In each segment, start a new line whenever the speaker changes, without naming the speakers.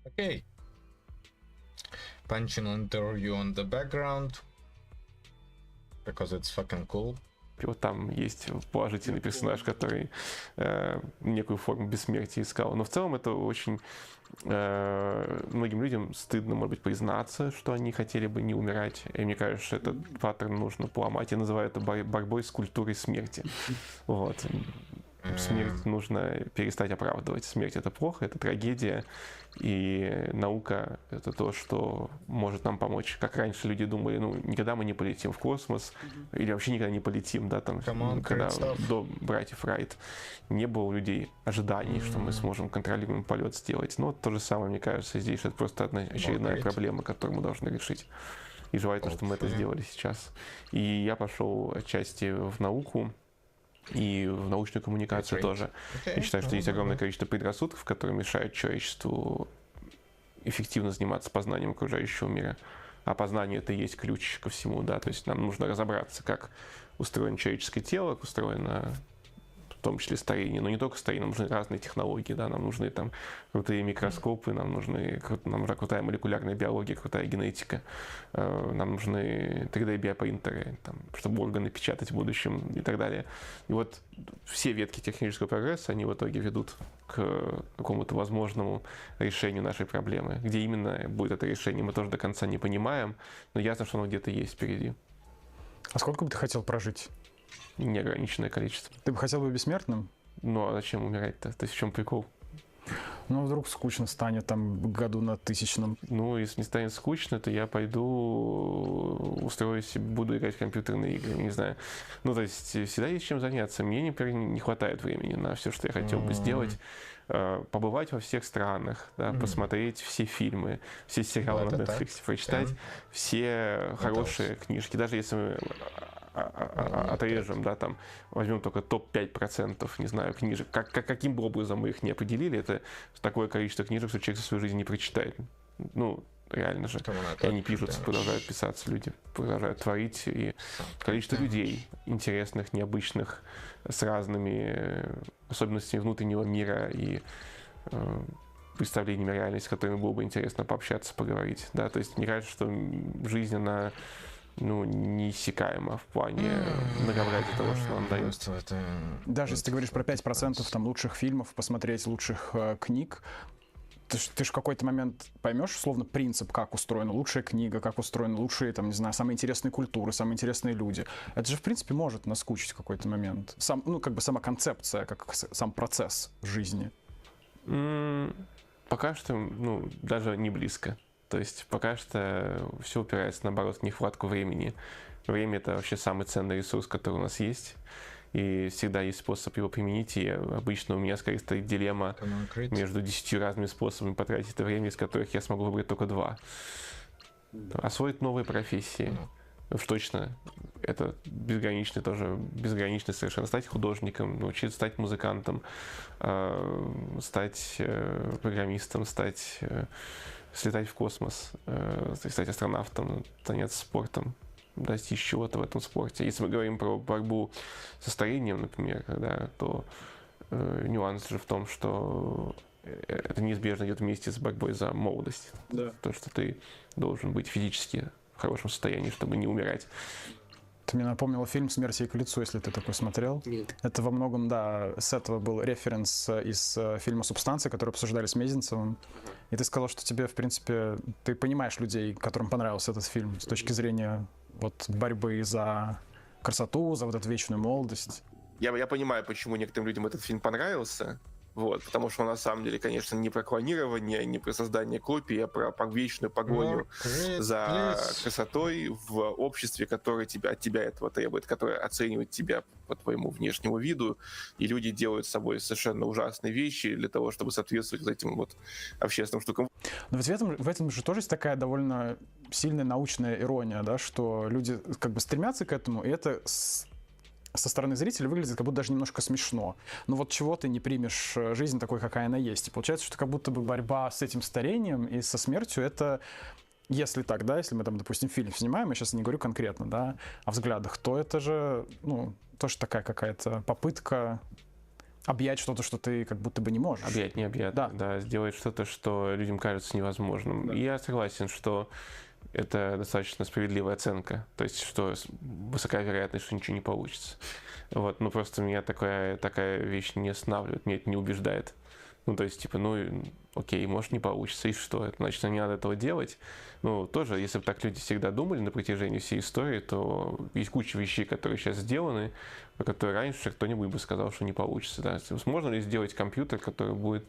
Okay. Punching interview on the background because it's fucking cool.
Вот там есть положительный персонаж, который некую форму бессмертия искал. Но в целом это очень многим людям стыдно, может быть, признаться, что они хотели бы не умирать. И мне кажется, этот паттерн нужно поломать. Я называю это борьбой с культурой смерти. Вот. Смерть нужно перестать оправдывать. Смерть — это плохо, это трагедия. И наука — это то, что может нам помочь. Как раньше люди думали, ну, никогда мы не полетим в космос, или вообще никогда не полетим, да, там, когда до братьев Райт не было у людей ожиданий, что мы сможем контролируемый полет сделать. Но то же самое, мне кажется, здесь это просто очередная проблема, которую мы должны решить. И желательно, чтобы мы это сделали сейчас. И я пошел отчасти в науку, и в научную коммуникацию тоже. Я считаю, что есть огромное количество предрассудков, которые мешают человечеству эффективно заниматься познанием окружающего мира. А познание — это и есть ключ ко всему, да. То есть нам нужно разобраться, как устроено человеческое тело, как устроено в том числе старение, но не только старение, нам нужны разные технологии, да, нам нужны там крутые микроскопы, нам нужна крутая молекулярная биология, крутая генетика, нам нужны 3D-биопринтеры, там, чтобы органы печатать в будущем и так далее. И вот все ветки технического прогресса, они в итоге ведут к какому-то возможному решению нашей проблемы. Где именно будет это решение, мы тоже до конца не понимаем, но ясно, что оно где-то есть впереди.
А сколько бы ты хотел прожить?
Неограниченное количество.
Ты бы хотел быть бессмертным?
Ну, а зачем умирать-то? То есть в чем прикол?
Ну, вдруг скучно станет там году на 1000-м.
Ну, если не станет скучно, то я пойду устроюсь, буду играть в компьютерные игры, не знаю. Ну, то есть всегда есть чем заняться. Мне, например, не хватает времени на все, что я хотел бы сделать. Побывать во всех странах, да, посмотреть все фильмы, все сериалы на Netflix, прочитать все хорошие книжки. Даже если мы отрежем, да, там, возьмем только топ-5%, не знаю, книжек, каким бы образом мы их не определили, это такое количество книжек, что человек за свою жизнь не прочитает. Ну, реально же. И они пишутся, продолжают писаться, люди продолжают творить. И количество людей интересных, необычных, с разными особенностями внутреннего мира и представлениями реальности, с которыми было бы интересно пообщаться, поговорить. Да? То есть мне кажется, что жизнь, она неиссякаема в плане многообразия того, что нам дает.
Даже если ты говоришь про 5% там, лучших фильмов, посмотреть лучших книг, ты ж в какой-то момент поймешь, условно, принцип, как устроена лучшая книга, как устроены лучшие, там, не знаю, самые интересные культуры, самые интересные люди. Это же, в принципе, может наскучить в какой-то момент. Сама концепция, как сам процесс жизни.
Пока что, даже не близко. То есть пока что все упирается, наоборот, в нехватку времени. Время — это вообще самый ценный ресурс, который у нас есть. И всегда есть способ его применить. И обычно у меня скорее стоит дилемма между 10 разными способами потратить это время, из которых я смогу выбрать только 2. Освоить новые профессии. Уж точно, это безграничный совершенно. Стать художником, научиться стать музыкантом, стать программистом, слетать в космос, стать астронавтом, заняться спортом, достичь чего-то в этом спорте. Если мы говорим про борьбу со старением, например, да, то нюанс же в том, что это неизбежно идет вместе с борьбой за молодость.
Да.
То, что ты должен быть физически в хорошем состоянии, чтобы не умирать.
Ты мне напомнил фильм «Смерть ей к лицу», если ты такой смотрел.
Нет.
Это во многом, да, с этого был референс из фильма «Субстанция», который обсуждали с Мезенцевым. И ты сказал, что тебе, в принципе, ты понимаешь людей, которым понравился этот фильм с точки зрения вот борьбы за красоту, за вот эту вечную молодость.
Я понимаю, почему некоторым людям этот фильм понравился. Вот, потому что он, на самом деле, конечно, не про клонирование, не про создание копий, а про вечную погоню за красотой в обществе, которое от тебя этого требует, которое оценивает тебя по твоему внешнему виду, и люди делают с собой совершенно ужасные вещи для того, чтобы соответствовать вот этим вот общественным штукам.
Но ведь в этом же тоже есть такая довольно сильная научная ирония, да, что люди как бы стремятся к этому, и это со стороны зрителя выглядит как будто даже немножко смешно. Но вот чего ты не примешь жизнь такой, какая она есть. И получается, что как будто бы борьба с этим старением и со смертью — это, если так, да, если мы там, допустим, фильм снимаем, я сейчас не говорю конкретно, да, о взглядах, то это же, тоже такая какая-то попытка Объять что-то, что ты как будто бы не можешь.
Объять необъятное, да, сделать что-то, что людям кажется невозможным.
Да.
И я согласен, что это достаточно справедливая оценка, то есть, что высока вероятность, что ничего не получится. Вот, ну просто меня такая вещь не останавливает, меня это не убеждает. Ну, то есть, типа, ну, окей, может, не получится, и что? Это значит, не надо этого делать. Ну, тоже, если бы так люди всегда думали на протяжении всей истории, то есть куча вещей, которые сейчас сделаны, про которые раньше кто-нибудь бы сказал, что не получится. Да? Можно ли сделать компьютер, который будет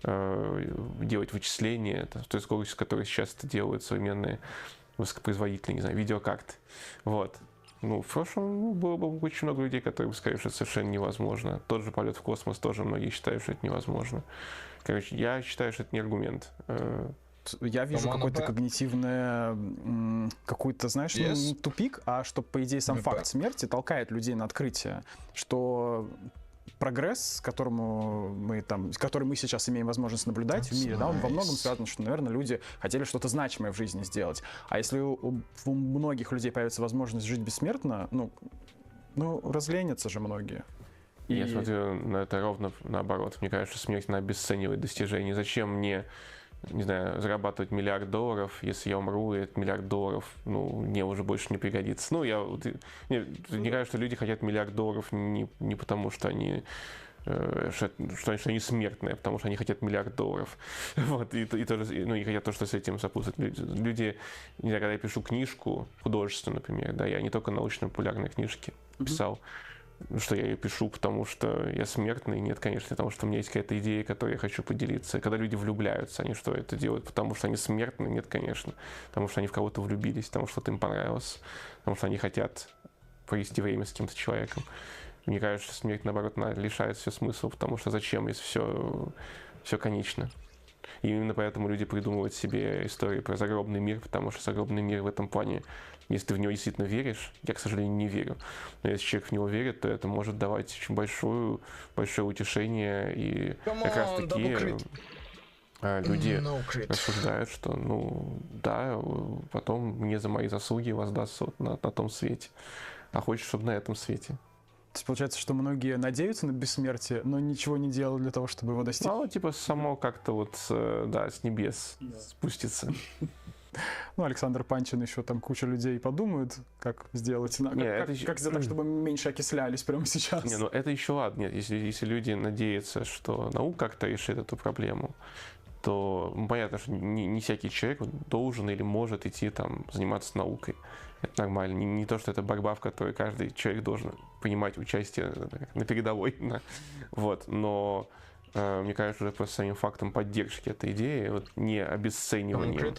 делать вычисления, с той скоростью, с которой сейчас это делают современные высокопроизводительные, не знаю, видеокарты. Вот. Ну, в прошлом было бы очень много людей, которые бы сказали, что это совершенно невозможно. Тот же полет в космос тоже многие считают, что это невозможно. Короче, я считаю, что это не аргумент.
Я вижу какой-то когнитивный, какой-то, знаешь, не тупик, а что, по идее, сам факт смерти толкает людей на открытие, что прогресс, который мы сейчас имеем возможность наблюдать в мире, да, он во многом связан, что, наверное, люди хотели что-то значимое в жизни сделать. А если у многих людей появится возможность жить бессмертно, ну разленятся же многие.
Я смотрю на это ровно наоборот. Мне кажется, смерть, она обесценивает достижения. Зачем мне, не знаю, зарабатывать $1 миллиард, если я умру, и этот $1 миллиард, ну, мне уже больше не пригодится. Ну, мне кажется, что люди хотят $1 миллиард не потому, что они что они смертные, а потому что они хотят $1 миллиард. Вот, и тоже, ну, и хотят то, что с этим сопутствует. Люди, не знаю, когда я пишу книжку художественную, например, да, я не только научно-популярные книжки писал, что я ее пишу, потому что я смертный. Нет, конечно, потому что у меня есть какая-то идея, которой я хочу поделиться. Когда люди влюбляются, они что, это делают, потому что они смертны? Нет, конечно. Потому что они в кого-то влюбились, потому что что-то им понравилось, потому что они хотят провести время с каким-то человеком. Мне кажется, что смерть, наоборот, лишает все смысла, потому что зачем, если все конечно? И именно поэтому люди придумывают себе истории про загробный мир, потому что загробный мир в этом плане, если ты в него действительно веришь, я, к сожалению, не верю, но если человек в него верит, то это может давать очень большое утешение, и как раз таки люди рассуждают, что, ну, да, потом мне за мои заслуги воздастся вот на том свете, а хочешь, чтобы на этом свете.
То есть получается, что многие надеются на бессмертие, но ничего не делают для того, чтобы его достичь.
Ну, типа само как-то вот, да, с небес спуститься.
Ну, Александр Панчин, еще там куча людей подумают, как сделать, как сделать так, чтобы меньше окислялись прямо сейчас.
Не, ну это еще ладно. Нет, если люди надеются, что наука как-то решит эту проблему, то понятно, что не всякий человек должен или может идти там заниматься наукой. Это нормально. Не то, что это борьба, в которой каждый человек должен принимать участие на передовой. Да. Вот. Но мне кажется, уже просто самим фактом поддержки этой идеи, вот, не обесцениванием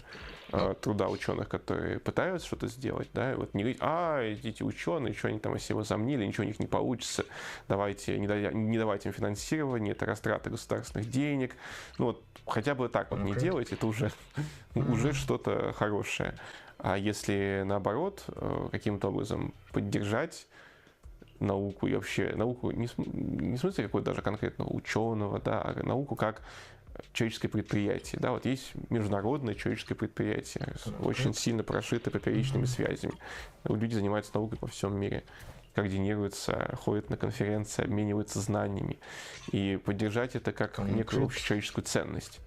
труда ученых, которые пытаются что-то сделать, да, вот не говорить, эти ученые, что они там о себе возомнили, ничего у них не получится, давайте, не давайте им финансирование, это растраты государственных денег. Ну вот, хотя бы так вот не делать, это уже что-то хорошее. А если наоборот, каким-то образом поддержать науку и вообще науку не в смысле какого-то даже конкретного ученого, да, а науку как человеческое предприятие. Да, вот есть международное человеческое предприятие, очень сильно прошито поперечными связями. Люди занимаются наукой по всем мире, координируются, ходят на конференции, обмениваются знаниями. И поддержать это как некую общечеловеческую ценность.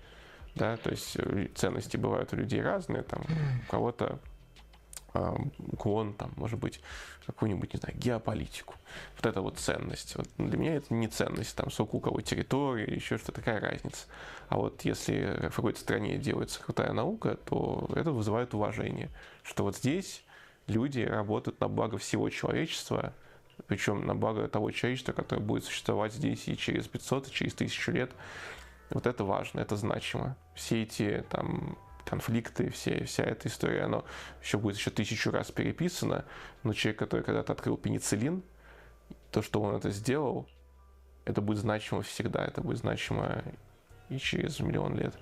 Да, то есть ценности бывают у людей разные, там, у кого-то уклон, там, может быть, какую-нибудь, не знаю, геополитику. Вот это вот ценность. Вот для меня это не ценность, там, сколько у кого территории, еще что-то, такая разница. А вот если в какой-то стране делается крутая наука, то это вызывает уважение, что вот здесь люди работают на благо всего человечества, причем на благо того человечества, которое будет существовать здесь и через 500, и через 1000 лет. Вот это важно, это значимо. Все эти там конфликты, вся эта история, она еще будет еще 1000 раз переписана, но человек, который когда-то открыл пенициллин, то, что он это сделал, это будет значимо всегда, это будет значимо и через 1 000 000 лет.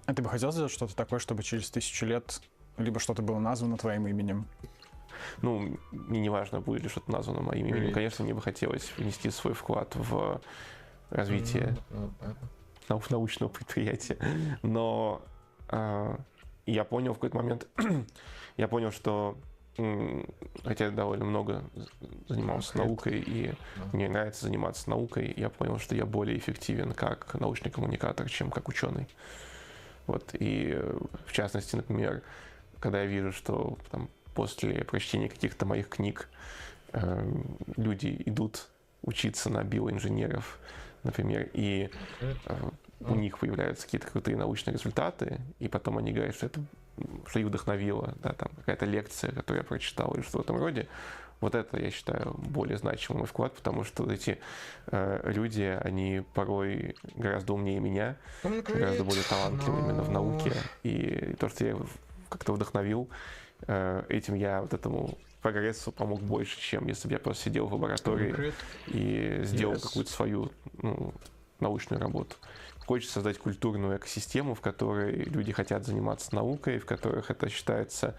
А ты бы хотел сделать что-то такое, чтобы через 1000 лет либо что-то было названо твоим именем?
Ну, мне не важно, будет ли что-то названо моим именем. Конечно, мне бы хотелось внести свой вклад в развитие научного предприятия. Но я понял в какой-то момент, что хотя я довольно много занимался наукой, и мне нравится заниматься наукой, я понял, что я более эффективен как научный коммуникатор, чем как ученый. Вот. И в частности, например, когда я вижу, что там, после прочтения каких-то моих книг люди идут учиться на биоинженеров, например, и у них появляются какие-то крутые научные результаты, и потом они говорят, что их вдохновило, да, там какая-то лекция, которую я прочитал, или что в этом роде. Вот это, я считаю, более значимый мой вклад, потому что вот эти люди, они порой гораздо умнее меня, гораздо более талантливы именно в науке, и то, что я как-то вдохновил, этим я вот этому прогрессу помог больше, чем если бы я просто сидел в лаборатории и сделал какую-то свою научную работу. Хочется создать культурную экосистему, в которой люди хотят заниматься наукой, в которых это считается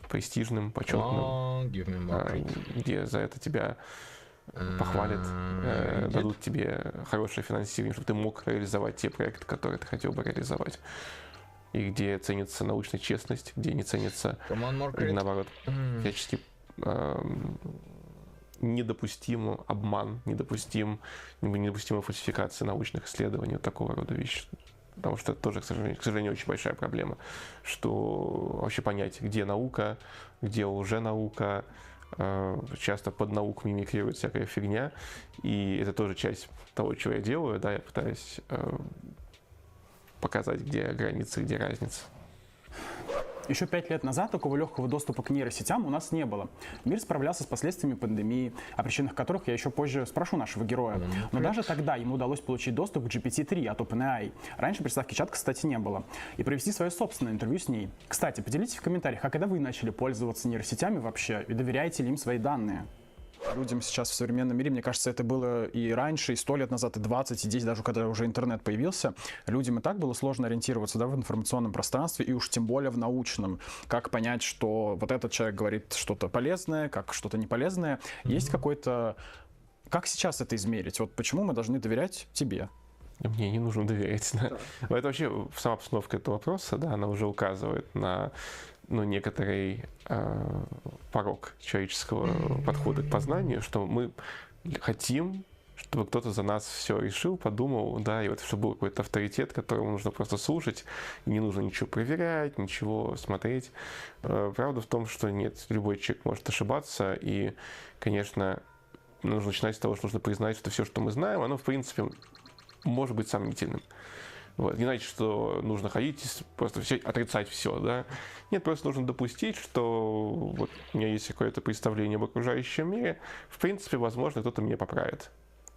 престижным, почетным, где за это тебя похвалят, дадут тебе хорошее финансирование, чтобы ты мог реализовать те проекты, которые ты хотел бы реализовать. И где ценится научная честность, где не ценится, наоборот, всячески недопустим обман, недопустима фальсификация научных исследований, вот такого рода вещи. Потому что это тоже, к сожалению, очень большая проблема, что вообще понять, где наука, где лженаука, часто под науку мимикрирует всякая фигня, и это тоже часть того, чего я делаю, да, я пытаюсь показать, где границы, где разница.
Еще 5 лет назад такого легкого доступа к нейросетям у нас не было. Мир справлялся с последствиями пандемии, о причинах которых я еще позже спрошу нашего героя. Но даже тогда ему удалось получить доступ к GPT-3 от OpenAI. Раньше приставки чат, кстати, не было. И провести свое собственное интервью с ней. Кстати, поделитесь в комментариях, а когда вы начали пользоваться нейросетями вообще, и доверяете ли им свои данные? Людям сейчас в современном мире, мне кажется, это было и раньше, и 100 лет назад, и 20, и 10, даже когда уже интернет появился, людям и так было сложно ориентироваться, да, в информационном пространстве, и уж тем более в научном. Как понять, что вот этот человек говорит что-то полезное, как что-то неполезное. Есть какой-то... Как сейчас это измерить? Вот почему мы должны доверять тебе?
Мне не нужно доверять. Да. Это вообще сама обстановка этого вопроса, да, она уже указывает на некоторый порог человеческого подхода к познанию, что мы хотим, чтобы кто-то за нас все решил, подумал, да, и вот чтобы был какой-то авторитет, которому нужно просто слушать, и не нужно ничего проверять, ничего смотреть. Правда в том, что нет, любой человек может ошибаться, и, конечно, нужно начинать с того, что нужно признать, что все, что мы знаем, оно, в принципе, может быть сомнительным. Вот. Не значит, что нужно ходить и просто отрицать все, да. Нет, просто нужно допустить, что вот у меня есть какое-то представление об окружающем мире. В принципе, возможно, кто-то меня поправит.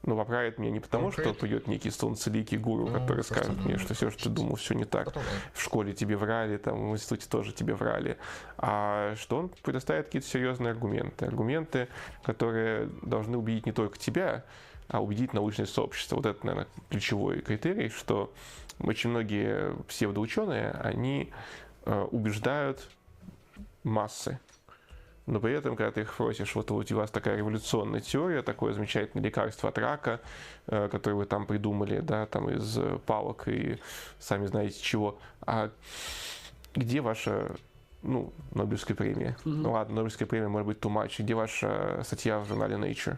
Но поправит меня не потому, что придет некий солнцеликий гуру, который скажет мне, что все, что ты думал, все не так. В школе тебе врали, там, в институте тоже тебе врали. А что он предоставит какие-то серьезные аргументы. Аргументы, которые должны убедить не только тебя, а убедить научное сообщество. Вот это, наверное, ключевой критерий, что очень многие псевдоученые, они убеждают массы. Но при этом, когда ты их просишь, вот у вас такая революционная теория, такое замечательное лекарство от рака, которое вы там придумали, да, там из палок и сами знаете чего. А где ваша, Нобелевская премия? Ну ладно, Нобелевская премия может быть too much. Где ваша статья в журнале Nature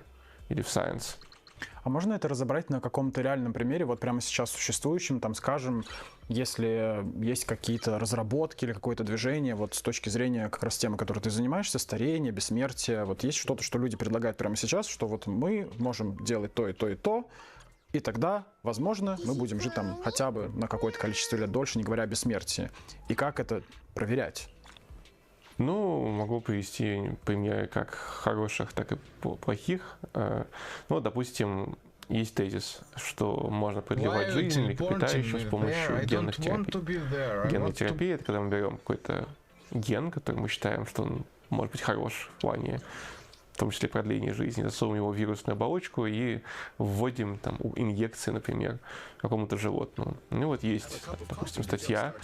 или в Science?
А можно это разобрать на каком-то реальном примере, вот прямо сейчас существующем, там, скажем, если есть какие-то разработки или какое-то движение, вот с точки зрения как раз темы, которой ты занимаешься, старение, бессмертие, вот есть что-то, что люди предлагают прямо сейчас, что вот мы можем делать то и то и то, и тогда, возможно, мы будем жить там хотя бы на какое-то количество лет дольше, не говоря о бессмертии. И как это проверять?
Могу привести примеры как хороших, так и плохих. Допустим, есть тезис, что можно продлевать жизнь млекопитающим с помощью генных терапий. Генная терапия — это когда мы берем какой-то ген, который мы считаем, что он может быть хорош в плане, в том числе продления жизни, засовываем его в вирусную оболочку и вводим там инъекции, например, какому-то животному. Есть, допустим, статья,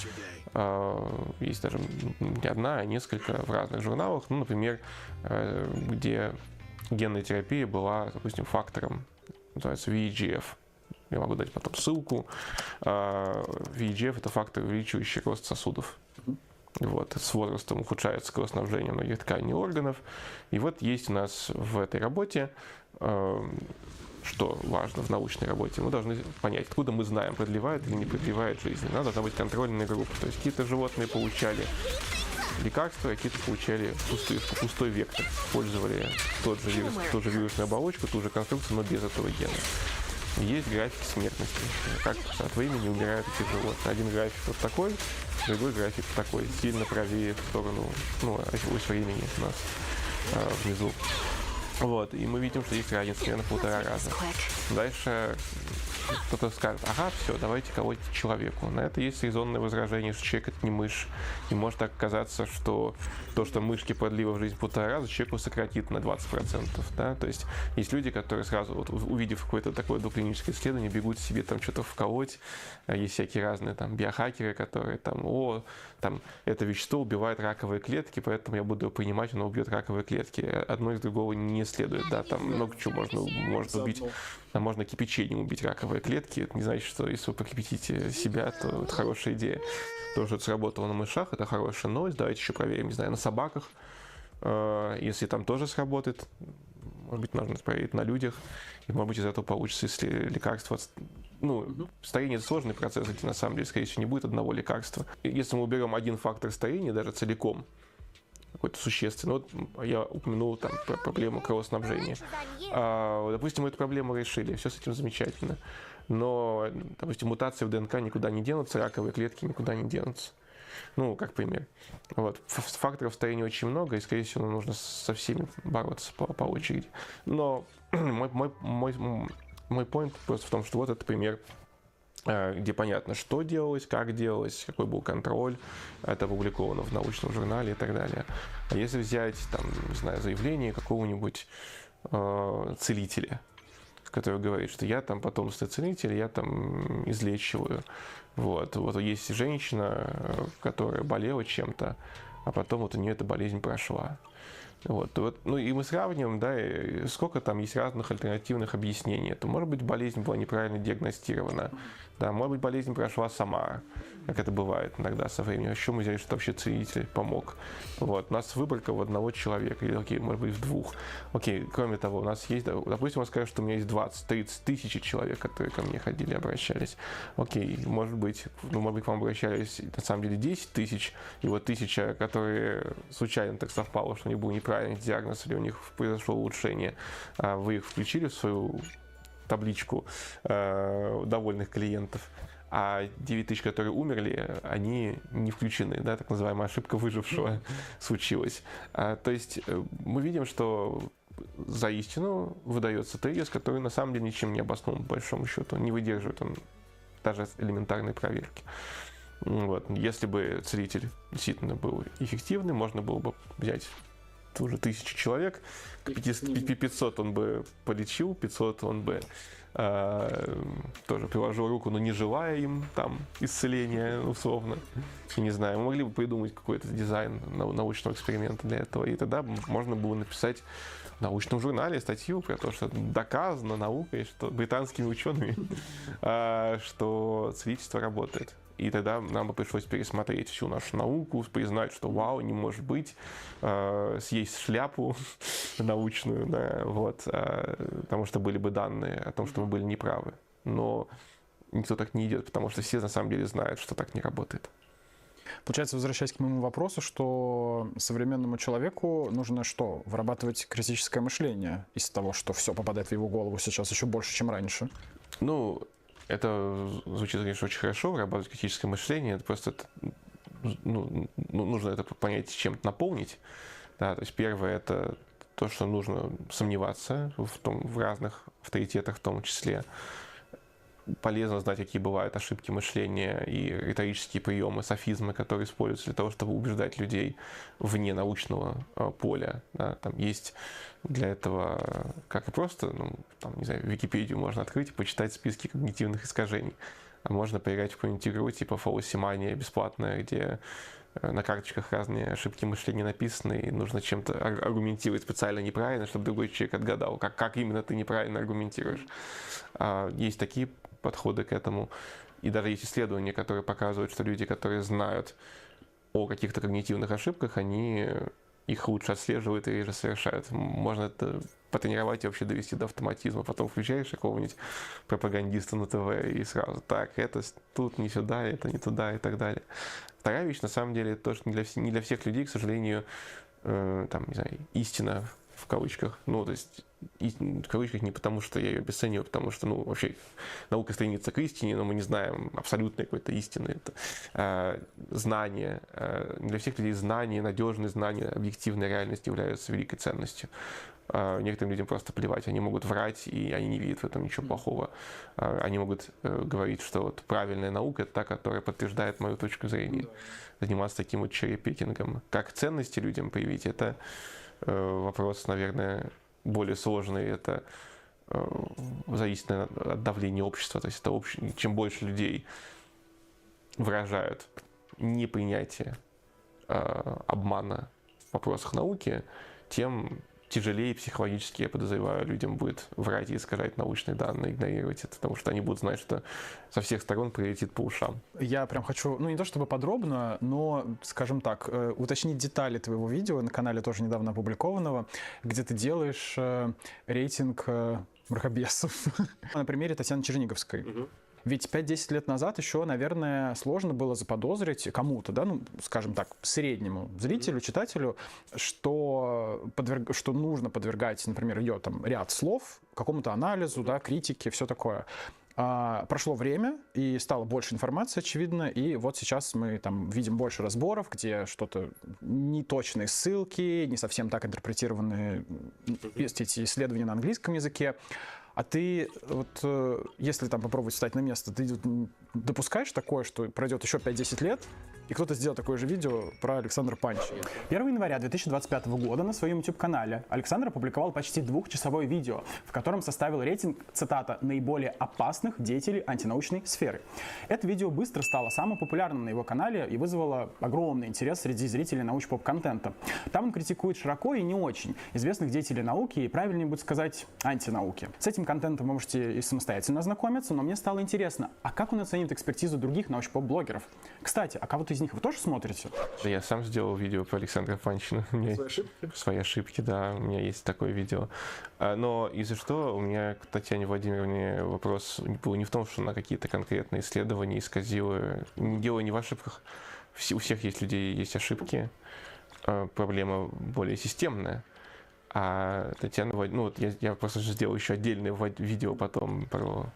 есть даже не одна, а несколько в разных журналах, например, где генная терапия была, допустим, фактором, называется VEGF. Я могу дать потом ссылку. VEGF — это фактор, увеличивающий рост сосудов. Вот, с возрастом ухудшается кровоснабжение многих тканей и органов. И вот есть у нас в этой работе, что важно в научной работе, мы должны понять, откуда мы знаем, продлевает или не продлевает жизнь. Нам должна быть контрольная группа. То есть какие-то животные получали лекарства, какие-то получали пустой вектор. Использовали ту же вирусную оболочку, ту же конструкцию, но без этого гена. Есть графики смертности, как от времени умирают эти животные. Один график вот такой, другой график такой, сильно правее в сторону, ось времени у нас внизу. Вот, и мы видим, что есть разница примерно в 1,5 раза. Дальше кто-то скажет, ага, все, давайте колоть человеку. На это есть резонное возражение, что человек это не мышь. И может так оказаться, что то, что мышке продлило в жизнь в 1,5 раза, человеку сократит на 20%. Да? То есть есть люди, которые сразу, вот, увидев какое-то такое доклиническое исследование, бегут себе там что-то вколоть. Есть всякие разные там биохакеры, которые там, там это вещество убивает раковые клетки, поэтому я буду его принимать, оно убьет раковые клетки. Одно из другого не следует. Да? Там много чего можно убить. Там можно кипячением убить раковые клетки. Это не значит, что если вы покипятите себя, то это хорошая идея. То, что это сработало на мышах, это хорошая новость. Давайте еще проверим, не знаю, на собаках. Если там тоже сработает, может быть, нужно проверить на людях. И, может быть, из этого получится, если лекарство... старение — это сложный процесс, где на самом деле, скорее всего, не будет одного лекарства. Если мы уберем один фактор старения, даже целиком, какой-то существенный. Вот я упомянул там про проблему кровоснабжения. Допустим, мы эту проблему решили, все с этим замечательно. Но, допустим, мутации в ДНК никуда не денутся, раковые клетки никуда не денутся. Как пример. Вот. Факторов старения очень много, и, скорее всего, нужно со всеми бороться по очереди. Но мой point просто в том, что вот это пример, где понятно, что делалось, как делалось, какой был контроль, это опубликовано в научном журнале и так далее. А если взять, там, не знаю, заявление какого-нибудь целителя, который говорит, что я там потомственный целитель, я там излечиваю. Вот есть женщина, которая болела чем-то, а потом вот у нее эта болезнь прошла. И мы сравниваем, да, и сколько там есть разных альтернативных объяснений. Это может быть болезнь была неправильно диагностирована, да, может быть болезнь прошла сама, как это бывает иногда со временем. Еще мы взяли, что вообще целитель помог. У нас выборка в одного человека, или, окей, может быть, в двух. Окей, кроме того, у нас есть, допустим, он скажет, что у меня есть 20-30 тысяч человек, которые ко мне ходили, обращались. Окей, может быть, к вам обращались на самом деле 10 тысяч, и вот 1000, которые случайно так совпало, что у них был неправильный диагноз, или у них произошло улучшение, вы их включили в свою табличку довольных клиентов, а 9 тысяч, которые умерли, они не включены, да, так называемая ошибка выжившего случилась. То есть мы видим, что за истину выдается тезис, который на самом деле ничем не обоснован, по большому счету, не выдерживает он даже элементарной проверки. Если бы целитель действительно был эффективным, можно было бы взять уже 1000 человек, 500 он бы полечил, 500 он бы тоже приложил руку, но не желая им там исцеления, условно. Я не знаю, мы могли бы придумать какой-то дизайн научного эксперимента для этого, и тогда можно было написать в научном журнале статью про то, что доказано наукой, что британскими учеными, что целительство работает. И тогда нам бы пришлось пересмотреть всю нашу науку, признать, что вау, не может быть, съесть шляпу научную, да, потому что были бы данные о том, что мы были неправы. Но никто так не идет, потому что все на самом деле знают, что так не работает.
Получается, возвращаясь к моему вопросу, что современному человеку нужно что? Вырабатывать критическое мышление из того, что все попадает в его голову сейчас еще больше, чем раньше?
Это звучит, конечно, очень хорошо, вырабатывать критическое мышление. Это просто нужно это понять, чем-то наполнить. Да, то есть первое — это то, что нужно сомневаться в разных авторитетах в том числе. Полезно знать, какие бывают ошибки мышления и риторические приемы, софизмы, которые используются для того, чтобы убеждать людей вне научного поля. Да. Там есть для этого, как и просто, не знаю, Википедию можно открыть и почитать списки когнитивных искажений. А можно поиграть в какую-нибудь игру типа фалосимания бесплатная, где на карточках разные ошибки мышления написаны, и нужно чем-то аргументировать специально неправильно, чтобы другой человек отгадал, как именно ты неправильно аргументируешь. Есть такие подходы к этому. И даже есть исследования, которые показывают, что люди, которые знают о каких-то когнитивных ошибках, они их лучше отслеживают и реже совершают. Можно это потренировать и вообще довести до автоматизма. Потом включаешь какого-нибудь пропагандиста на ТВ и сразу так, это тут не сюда, это не туда и так далее. Вторая вещь, на самом деле, тоже не для всех людей, к сожалению, там, не знаю, истина в кавычках. Ну, то есть, в кавычках не потому, что я ее обесцениваю, потому что, ну, вообще, наука стремится к истине, но мы не знаем абсолютной какой-то истины. Это знание. Для всех людей знание, надежные знания, объективная реальность являются великой ценностью. Некоторым людям просто плевать, они могут врать, и они не видят в этом ничего плохого. Они могут говорить, что вот правильная наука — это та, которая подтверждает мою точку зрения. Заниматься таким вот черри-пикингом. Как ценности людям привить, это вопрос, наверное, более сложный. Это зависит, наверное, от давления общества. То есть это чем больше людей выражают непринятие обмана в вопросах науки, тем тяжелее психологически, я подозреваю, людям будет врать и искажать научные данные, игнорировать это, потому что они будут знать, что со всех сторон прилетит по ушам.
Я прям хочу, ну не то чтобы подробно, но, скажем так, уточнить детали твоего видео на канале тоже недавно опубликованного, где ты делаешь рейтинг мракобесов на примере Татьяны Черниговской. Ведь 5-10 лет назад еще, наверное, сложно было заподозрить кому-то, да, ну, скажем так, среднему зрителю, читателю, что нужно подвергать, например, ее там ряд слов какому-то анализу, да, критике, все такое. Прошло время, и стало больше информации, очевидно, и вот сейчас мы там видим больше разборов, где что-то неточные ссылки, не совсем так интерпретированные эти исследования на английском языке. А ты, вот, если там попробовать встать на место, ты допускаешь такое, что пройдет еще 5-10 лет, и кто-то сделал такое же видео про Александра Панчина? 1 января 2025 года на своем YouTube-канале Александр опубликовал почти 2-часовое видео, в котором составил рейтинг, цитата, «наиболее опасных деятелей антинаучной сферы». Это видео быстро стало самым популярным на его канале и вызвало огромный интерес среди зрителей науч-поп-контента. Там он критикует широко и не очень известных деятелей науки, и правильнее будет сказать антинауки. С этим контентом вы можете и самостоятельно ознакомиться, но мне стало интересно, а как он оценит экспертизу других науч-поп-блогеров? Кстати, а кого-то из них вы тоже смотрите?
Да, я сам сделал видео про Александра Панчина.
Свои ошибки?
Свои ошибки, да, у меня есть такое видео. Но из-за что у меня к Татьяне Владимировне вопрос был не в том, что она какие-то конкретные исследования исказила. Дело не в ошибках. У всех есть людей, есть ошибки. Проблема более системная. А Татьяна Владимировна, ну, я просто же сделал еще отдельное видео потом про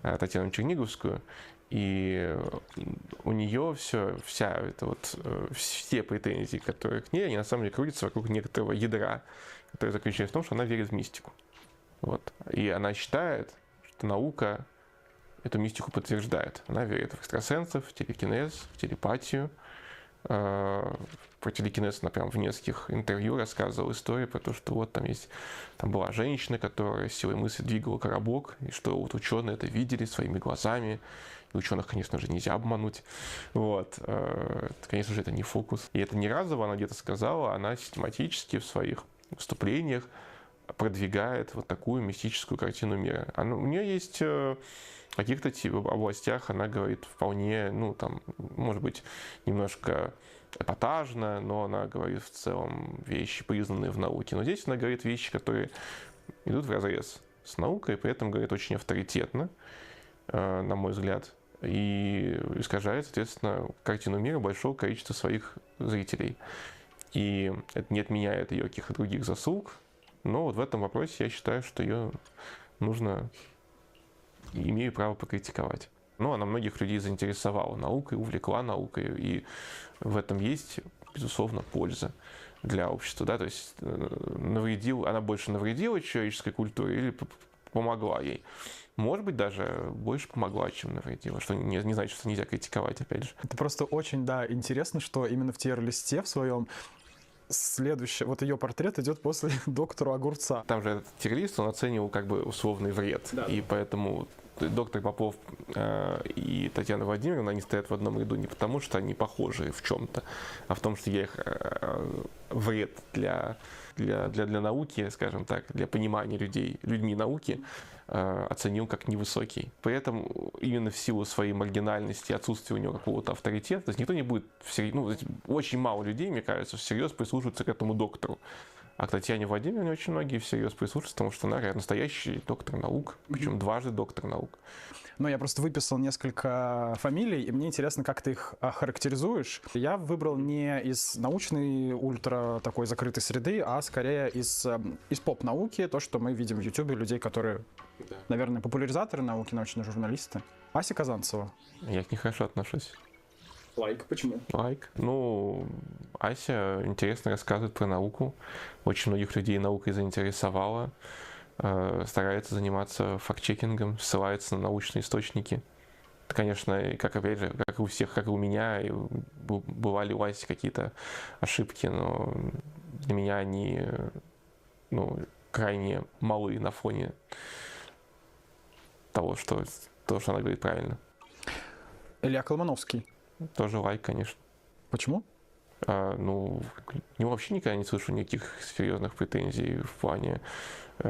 Татьяну Черниговскую. И у нее вся это вот, все претензии, которые к ней, они на самом деле крутятся вокруг некоторого ядра, которое заключается в том, что она верит в мистику. Вот. И она считает, что наука эту мистику подтверждает. Она верит в экстрасенсов, в телекинез, в телепатию. Про телекинез она прям в нескольких интервью рассказывала историю про то, что вот там была женщина, которая силой мысли двигала коробок, и что вот ученые это видели своими глазами. И ученых, конечно же, нельзя обмануть. Вот. Конечно же, это не фокус. И это не разово она где-то сказала, она систематически в своих выступлениях продвигает вот такую мистическую картину мира. У нее есть в каких-то областях, она говорит вполне, ну, там, может быть, немножко эпатажно, но она говорит в целом вещи, признанные в науке. Но здесь она говорит вещи, которые идут вразрез с наукой, и при этом говорит очень авторитетно, на мой взгляд, и искажает, соответственно, картину мира большого количества своих зрителей. И это не отменяет ее каких-то других заслуг, но вот в этом вопросе я считаю, что ее нужно, имею право покритиковать. Но она многих людей заинтересовала наукой, увлекла наукой, и в этом есть, безусловно, польза для общества. Да? То есть она больше навредила человеческой культуре или помогла ей? Может быть, даже больше помогла, чем навредила, что не значит, что нельзя критиковать, опять же.
Это просто очень, да, интересно, что именно в тир-листе в своем вот ее портрет идет после доктора Огурца.
Там же этот тир-лист, он оценивал как бы условный вред, да. И поэтому доктор Попов и Татьяна Владимировна, они стоят в одном ряду не потому, что они похожи в чем-то, а в том, что я их вред для науки, скажем так, для понимания людьми науки оценил как невысокий. При этом именно в силу своей маргинальности, отсутствия у него какого-то авторитета, то есть никто не будет, очень мало людей, мне кажется, всерьез прислушиваться к этому доктору. А к Татьяне Владимировне очень многие всерьез прислушиваются, потому что она настоящий доктор наук, причем дважды доктор наук.
Ну, я просто выписал несколько фамилий, и мне интересно, как ты их охарактеризуешь. Я выбрал не из научной ультра такой закрытой среды, а скорее из поп-науки, то, что мы видим в Ютубе, людей, которые, наверное, популяризаторы науки, научные журналисты. Ася Казанцева.
Я к ней хорошо отношусь.
Лайк, почему?
Лайк. Ну, Ася интересно рассказывает про науку. Очень многих людей наукой заинтересовала. Старается заниматься факт-чекингом, ссылается на научные источники. Это, конечно, как опять же, как и у всех, как и у меня, и бывали у Аси какие-то ошибки, но для меня они крайне малы на фоне того, что она говорит правильно.
Илья Колмановский.
Тоже лайк, конечно.
Почему?
К нему вообще никогда не слышу никаких серьезных претензий в плане,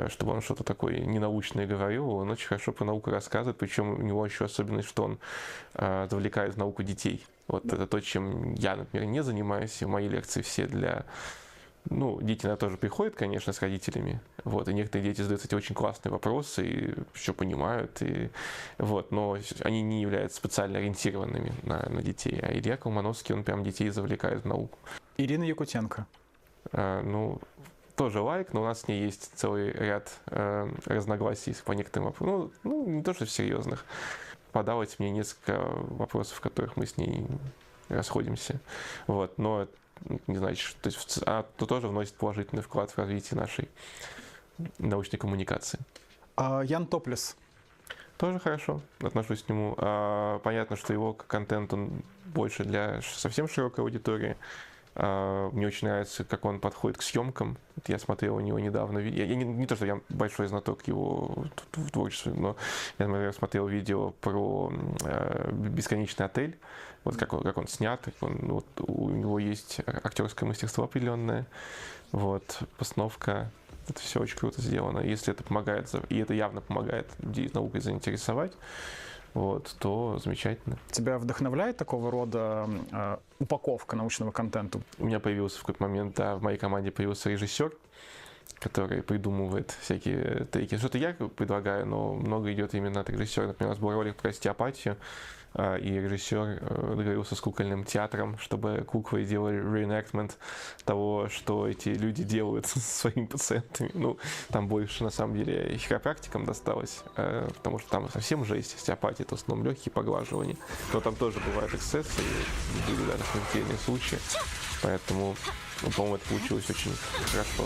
чтобы он что-то такое ненаучное говорил. Он очень хорошо про науку рассказывает, причем у него еще особенность, что он завлекает в науку детей. Вот это то, чем я, например, не занимаюсь. В мои лекции все для... дети, наверное, тоже приходят, конечно, с родителями. Вот, и некоторые дети задают эти очень классные вопросы и все понимают. Но они не являются специально ориентированными на детей. А Илья Колмановский, он прям детей завлекает в науку.
Ирина Якутенко.
Тоже лайк, но у нас с ней есть целый ряд разногласий по некоторым вопросам. Не то, что серьезных. Подалось мне несколько вопросов, в которых мы с ней расходимся. Вот, но не значит, что то тоже вносит положительный вклад в развитие нашей научной коммуникации.
Ян Топлес.
Тоже хорошо, отношусь к нему. Понятно, что его контент, он больше для совсем широкой аудитории. Мне очень нравится, как он подходит к съемкам. Я смотрел у него недавно видео. Я не то, что я большой знаток его в творчестве, но я, например, смотрел видео про «Бесконечный отель». Вот как он снят. У него есть актерское мастерство определенное. Вот, постановка. Это все очень круто сделано. Если это помогает, и это явно помогает людей наукой заинтересовать, то замечательно.
Тебя вдохновляет такого рода упаковка научного контента?
У меня появился в какой-то момент, в моей команде появился режиссер, который придумывает всякие трики. Что-то я предлагаю, но много идет именно от режиссера. Например, у нас был ролик про остеопатию, и режиссер договорился с кукольным театром, чтобы куклы делали reenactment того, что эти люди делают со своими пациентами. Там больше, на самом деле, хиропрактикам досталось, потому что там совсем жесть. Остеопатия — это в основном легкие поглаживания. Но там тоже бывают эксцессы, и были даже смертельные случаи. Поэтому, по-моему, это получилось очень хорошо.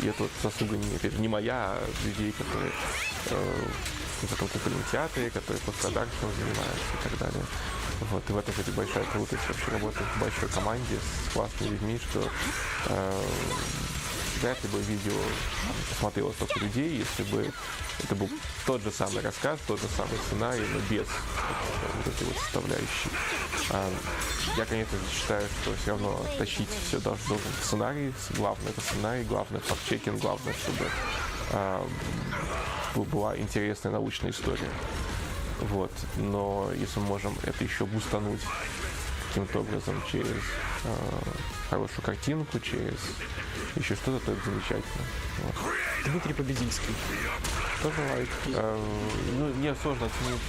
И это заслуга не моя, а людей, которые в этом кукольном театре, которые постпродакшеном занимаются и так далее. И в этом, кстати, большая крутость вообще работать в большой команде с классными людьми, что вряд ли бы видео посмотрело столько людей, если бы это был тот же самый рассказ, тот же самый сценарий, но без этой составляющей. Я, конечно, считаю, что все равно тащить все должен сценарий. Главное — это сценарий, главное — факт-чекинг, главное, чтобы была интересная научная история. Но если мы можем это еще бустануть каким-то образом через хорошую картинку, через еще что-то, то это замечательно.
Дмитрий Побединский.
Тоже лайк. Мне сложно оценить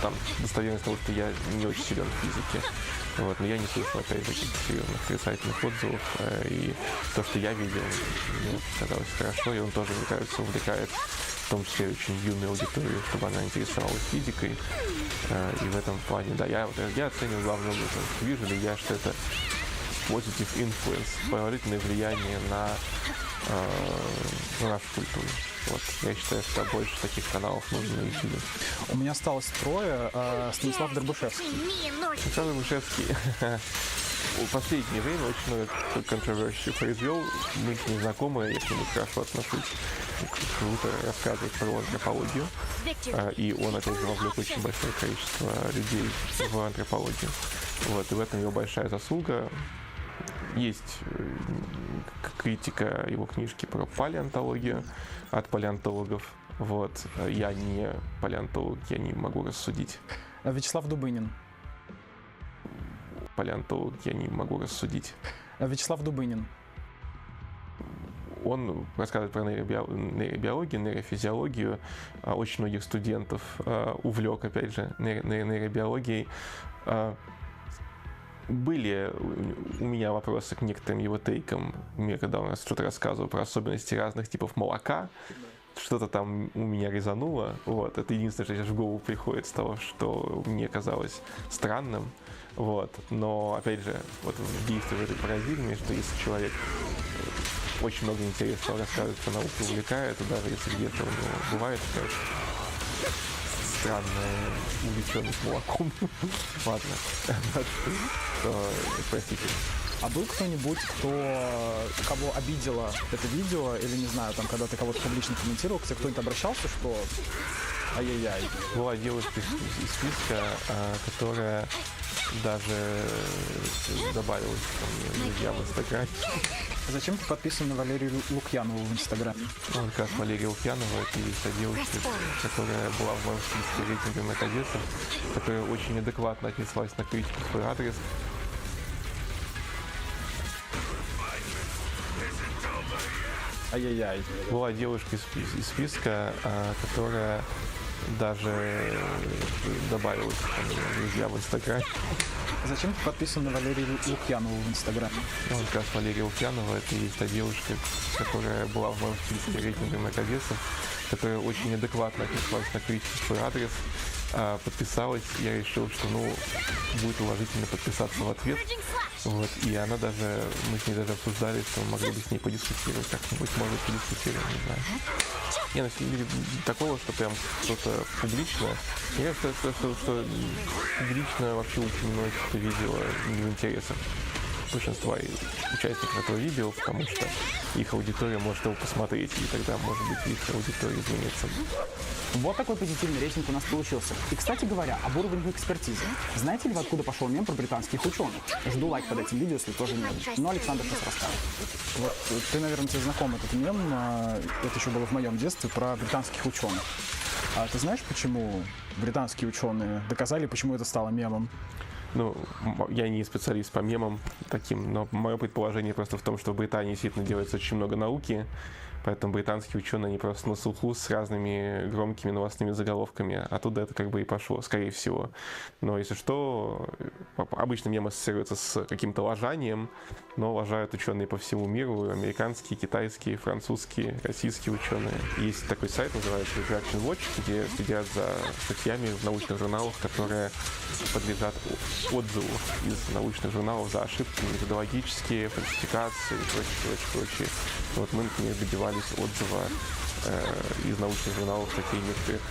там достоверность того, что я не очень силен в физике. Но я не слышал, опять же, каких-то серьезных отрицательных отзывов. И то, что я видел, мне казалось хорошо, и он тоже, мне кажется, увлекает в том числе очень юную аудиторию, чтобы она интересовалась физикой. И в этом плане, я оцениваю главным образом, вижу ли я, что это positive influence, положительное влияние на нашу культуру. Я считаю, что больше таких каналов нужно на YouTube.
У меня осталось трое. Станислав Дербышевский.
Станислав Дербышевский. в последнее время очень много контроверсий произвел. Мы с ним знакомы, я к нему хорошо отношусь. Круто рассказывает про антропологию. И он, опять же, вовлек очень большое количество людей в антропологию. Вот, и в этом его большая заслуга. Есть критика его книжки про палеонтологию от палеонтологов. Вот. Я не палеонтолог, я не могу рассудить.
Вячеслав Дубынин.
Палеонтолог, я не могу рассудить.
Вячеслав Дубынин.
Он рассказывает про нейробиологию, нейрофизиологию. Очень многих студентов увлек, опять же, нейробиологией. Были у меня вопросы к некоторым его тейкам, когда он что-то рассказывал про особенности разных типов молока. Что-то там у меня резануло. Вот. Это единственное, что сейчас в голову приходит с того, что мне казалось странным. Вот. Но, опять же, вот в действии в этой парадигме, что если человек очень много интересного рассказывает про науку, увлекает, то даже если где-то у него бывает какая-то странная увлеченность молоком. Ладно. Простите.
А был кто-нибудь, кого обидело это видео, или, не знаю, там, когда ты кого-то публично комментировал, к тебе кто-нибудь обращался, что ай-яй-яй?
Была девушка из списка, которая даже добавилась ко мне друзья в Инстаграме.
Зачем ты подписан на Валерию Лукьянову в Инстаграме?
Ну, как раз Валерия Лукьянова, это есть та девушка, которая была в моем списке рейтинга на кадетов, которая очень адекватно отнеслась на критику в свой адрес.
Ай-яй-яй.
Была девушка из списка, которая даже добавилась ко мне друзья в Инстаграме.
Зачем ты подписан на Валерию Лукьянову в Инстаграме?
Ну, как раз Валерия Лукьянова, это есть та девушка, которая была в моем списке рейтинга на кадетов, которая очень адекватно отнеслась на критику в свой адрес, подписалась. Я решил, что, будет уважительно подписаться в ответ. Вот, и она даже, мы с ней даже обсуждали, что мы могли бы с ней подискутировать, как-нибудь, может, подискутировать, не знаю. Не, на самом деле, такого, что прям что-то публичное. Я кажется, что публично вообще упомянуть это видео не в интересах большинства участников этого видео, потому что их аудитория может его посмотреть, и тогда, может быть, их аудитория изменится.
Вот такой позитивный рейтинг у нас получился. И, кстати говоря, об уровне экспертизы. Знаете ли вы, откуда пошел мем про британских ученых? Жду лайк под этим видео, если тоже нет. Но Александр сейчас расскажет. Вот, ты, наверное, тебе знаком этот мем, это еще было в моем детстве, про британских ученых. А ты знаешь, почему британские ученые доказали, почему это стало мемом?
Я не специалист по мемам таким, но мое предположение просто в том, что в Британии действительно делается очень много науки, поэтому британские ученые, они просто на слуху с разными громкими новостными заголовками, оттуда это как бы и пошло, скорее всего. Но если что, обычно мем ассоциируется с каким-то лажанием, но лажают ученые по всему миру, американские, китайские, французские, российские ученые. Есть такой сайт, называется Reaction Watch, где следят за статьями в научных журналах, которые подлежат отзыву из научных журналов за ошибки методологические, фальсификации и прочее. Вот мы, например, добивались отзыва из научных журналов статей некоторых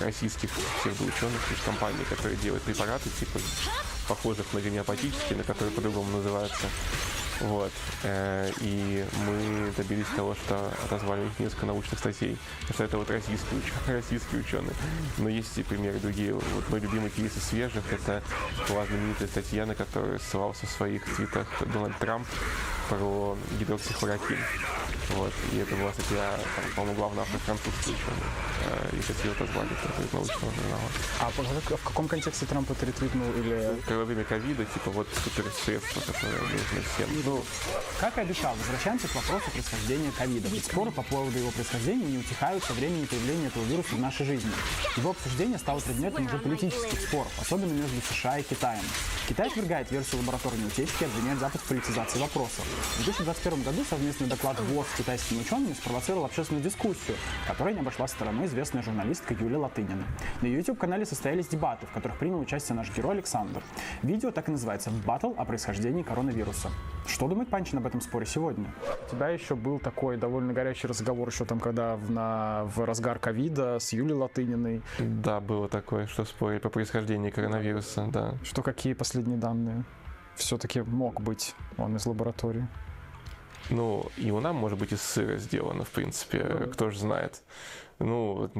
российских псевдоученых, то есть компаний, которые делают препараты, типа похожих на гомеопатические, на которые по-другому называются. Вот. И мы добились того, что отозвали их несколько научных статей. Потому что это вот российские ученые. Но есть и примеры другие. Вот мой любимый кейс из свежих — это была знаменитая статья, на которую ссылался в своих твитах Дональд Трамп про гидроксихлороquin. Вот. И это была статья, по-моему, главный автор французский ученый. И статью отозвали из научного журнала.
А в каком контексте Трамп это ретвитнул? Или...
Во время ковида, типа, вот суперсредства, которые нужны всем.
Как и обещал, возвращаемся к вопросу происхождения ковида. Ведь споры по поводу его происхождения не утихают со времени появления этого вируса в нашей жизни. Его обсуждение стало предметом уже политических споров, особенно между США и Китаем. Китай отвергает версию лабораторной утечки и обвиняет Запад в политизации вопроса. В 2021 году совместный доклад ВОЗ с китайскими учеными спровоцировал общественную дискуссию, которая не обошла стороной известная журналистка Юлия Латынина. На ее YouTube-канале состоялись дебаты, в которых принял участие наш герой Александр. Видео так и называется «Баттл о происхождении коронавируса». Что думает Панчин об этом споре сегодня? У тебя еще был такой довольно горячий разговор еще там, когда в разгар ковида с Юлией Латыниной.
Да, было такое, что спорили по происхождению коронавируса, да.
Что, какие последние данные? все-таки мог быть он из лаборатории?
Ну, и луна может быть из сыра сделана, в принципе, кто же знает. Ну,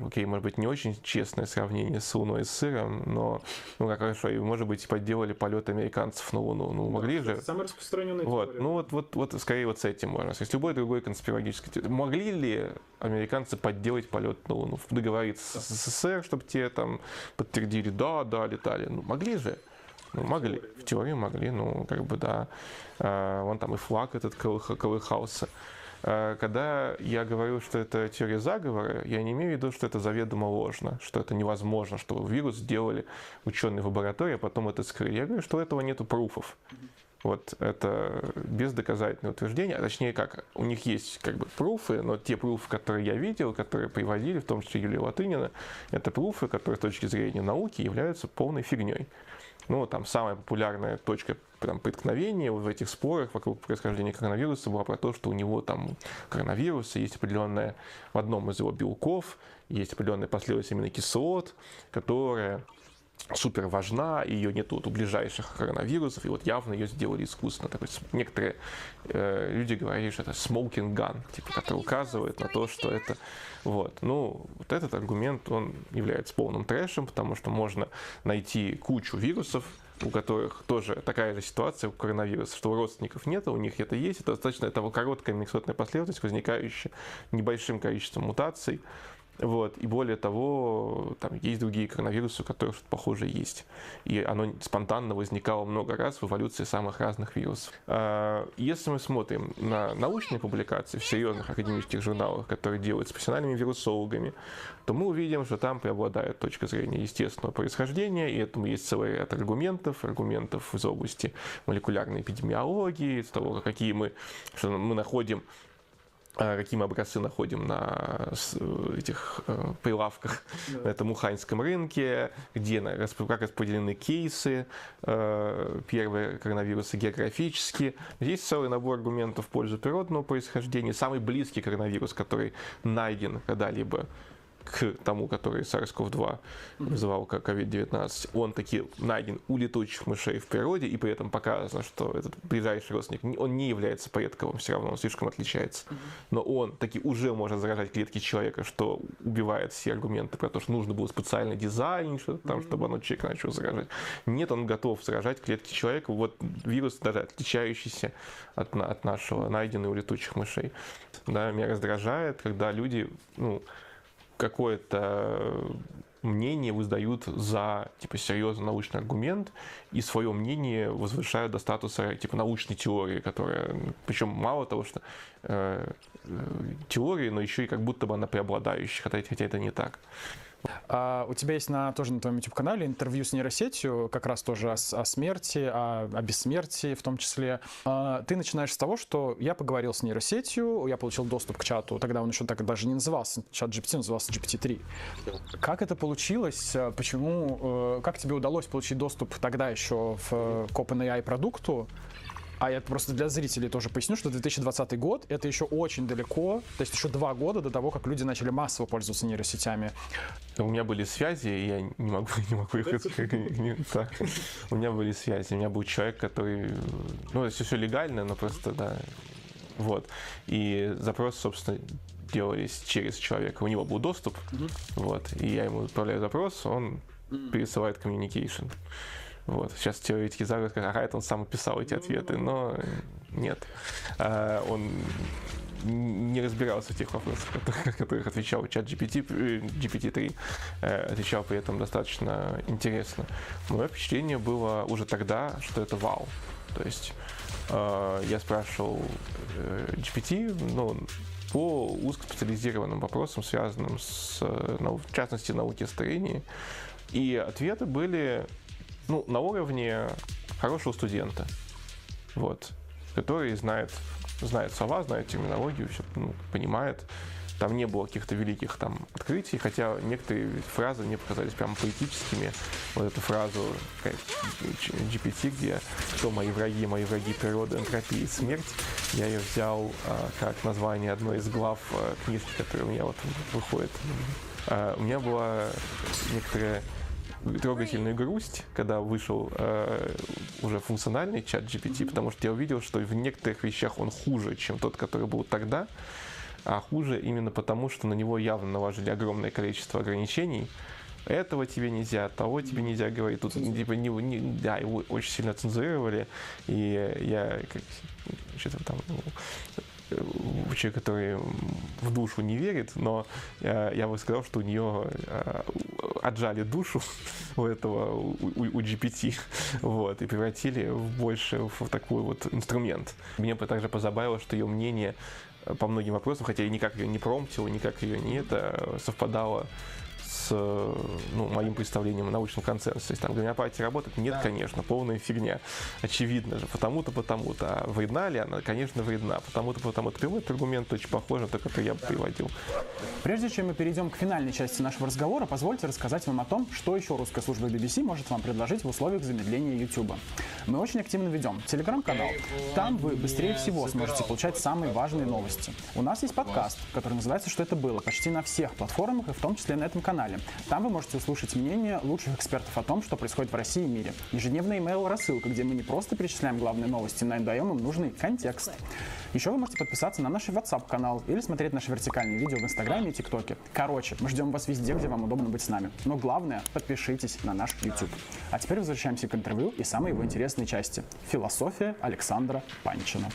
окей, может быть, не очень честное сравнение с Луной и с сыром, но, ну, как хорошо, и, может быть, подделали полет американцев на Луну. Ну, могли же...
Самая распространенная
Вот,
теория.
ну, вот, скорее, вот с этим можно сказать. С любой другой конспирологической теорией. Могли ли американцы подделать полет на Луну? Договориться с СССР, чтобы те там подтвердили, да, летали. Ну, могли же. Ну, могли. В теории могли, ну, как бы, да. Вон там и флаг этот колыхался. Когда я говорю, что это теория заговора, я не имею в виду, что это заведомо ложно, что это невозможно, что вирус сделали ученые в лаборатории, а потом это скрыли. Я говорю, что у этого нету пруфов. Вот это бездоказательное утверждение, а точнее как, у них есть как бы пруфы, но те пруфы, которые я видел, которые приводили, в том числе Юлия Латынина, это пруфы, которые с точки зрения науки являются полной фигней. Ну, там самая популярная точка прям преткновения в этих спорах вокруг происхождения коронавируса была про то, что у него там коронавируса есть определенная, в одном из его белков есть определенная последовательность аминокислот, которая супер важна, и ее нет вот у ближайших коронавирусов, и вот явно ее сделали искусственно. Так вот, некоторые люди говорили, что это smoking gun, типа, который указывает на то, что это... Вот. Ну, вот этот аргумент, он является полным трэшем, потому что можно найти кучу вирусов, у которых тоже такая же ситуация, у коронавируса, что у родственников нет, а у них это есть. Это достаточно короткая аминокислотная последовательность, возникающая небольшим количеством мутаций. Вот. И более того, там есть другие коронавирусы, у которых что-то похожее есть. И оно спонтанно возникало много раз в эволюции самых разных вирусов. Если мы смотрим на научные публикации в серьезных академических журналах, которые делают с профессиональными вирусологами, то мы увидим, что там преобладает точка зрения естественного происхождения, и этому есть целый ряд аргументов из области молекулярной эпидемиологии, из того, что мы находим, какие мы образцы находим на этих прилавках на этом уханьском рынке, как распределены кейсы первые коронавирусы географически. Есть целый набор аргументов в пользу природного происхождения. Самый близкий коронавирус, который найден когда-либо к тому, который SARS-CoV-2 вызывал как COVID-19, он таки найден у летучих мышей в природе, и при этом показано, что этот ближайший родственник, он не является предковым, все равно он слишком отличается. Но он таки уже может заражать клетки человека, что убивает все аргументы про то, что нужно было специально дизайнить что-то там, чтобы оно человека начало заражать. Нет, он готов заражать клетки человека. Вот вирус, даже отличающийся от нашего, найденный у летучих мышей. Да, меня раздражает, когда люди, какое-то мнение выдают за типа серьезный научный аргумент и свое мнение возвышают до статуса типа научной теории, которая, причем мало того, что теории, но еще и как будто бы она преобладающая, хотя это не так.
У тебя есть тоже на твоем YouTube-канале интервью с нейросетью, как раз тоже о смерти, о бессмертии в том числе. Ты начинаешь с того, что я поговорил с нейросетью, я получил доступ к чату, тогда он еще так даже не назывался чат GPT, он назывался GPT-3. Как это получилось? Почему? Как тебе удалось получить доступ тогда еще к OpenAI продукту? А я просто для зрителей тоже поясню, что 2020 год — это еще очень далеко, то есть еще 2 года до того, как люди начали массово пользоваться нейросетями.
У меня были связи, и я не могу их... У меня были связи, у меня был человек, который... это все легально, но просто, да. Вот. И запросы, собственно, делались через человека. У него был доступ, вот. И я ему отправляю запрос, он пересылает communication. Вот. Сейчас теоретики заговора скажут, это он сам писал эти ответы, но нет. Он не разбирался в тех вопросах, которых отвечал чат GPT-3, отвечал при этом достаточно интересно. Мое впечатление было уже тогда, что это вау. То есть я спрашивал GPT, по узкоспециализированным вопросам, связанным с, в частности, науки о старении, и ответы были на уровне хорошего студента, вот, который знает слова, знает терминологию, все понимает. Там не было каких-то великих открытий, хотя некоторые фразы мне показались прям поэтическими. Вот эту фразу GPT, где «Кто мои враги природа, энтропия и смерть», я ее взял как название одной из глав книжки, которая у меня вот выходит. У меня была некоторая трогательную грусть, когда вышел уже функциональный чат GPT, потому что я увидел, что в некоторых вещах он хуже, чем тот, который был тогда, а хуже именно потому, что на него явно наложили огромное количество ограничений. Этого тебе нельзя, того тебе нельзя говорить. Тут типа да, его очень сильно цензурировали, и я что-то там человек, который в душу не верит, но я бы сказал, что у нее отжали душу у этого, у GPT, вот, и превратили больше в такой вот инструмент. Мне также позабавило, что ее мнение по многим вопросам, хотя я никак ее не промптил, никак ее не совпадало с моим представлением о научном консенсусе. То есть там гомеопатия работает? Нет, конечно, полная фигня. Очевидно же, потому-то. А вредна ли она? Конечно, вредна. Потому-то. Приводит аргумент очень похожий на тот, который я бы приводил.
Прежде чем мы перейдем к финальной части нашего разговора, позвольте рассказать вам о том, что еще русская служба BBC может вам предложить в условиях замедления YouTube. Мы очень активно ведем телеграм-канал. Там вы быстрее всего сможете получать самые важные новости. У нас есть подкаст, который называется «Что это было?» почти на всех платформах, и в том числе на этом канале. Там вы можете услышать мнение лучших экспертов о том, что происходит в России и мире. Ежедневная email-рассылка, где мы не просто перечисляем главные новости, но и даем им нужный контекст. Еще вы можете подписаться на наш WhatsApp-канал или смотреть наши вертикальные видео в Инстаграме и ТикТоке. Короче, мы ждем вас везде, где вам удобно быть с нами. Но главное, подпишитесь на наш YouTube. А теперь возвращаемся к интервью и самой его интересной части. Философия Александра Панчина.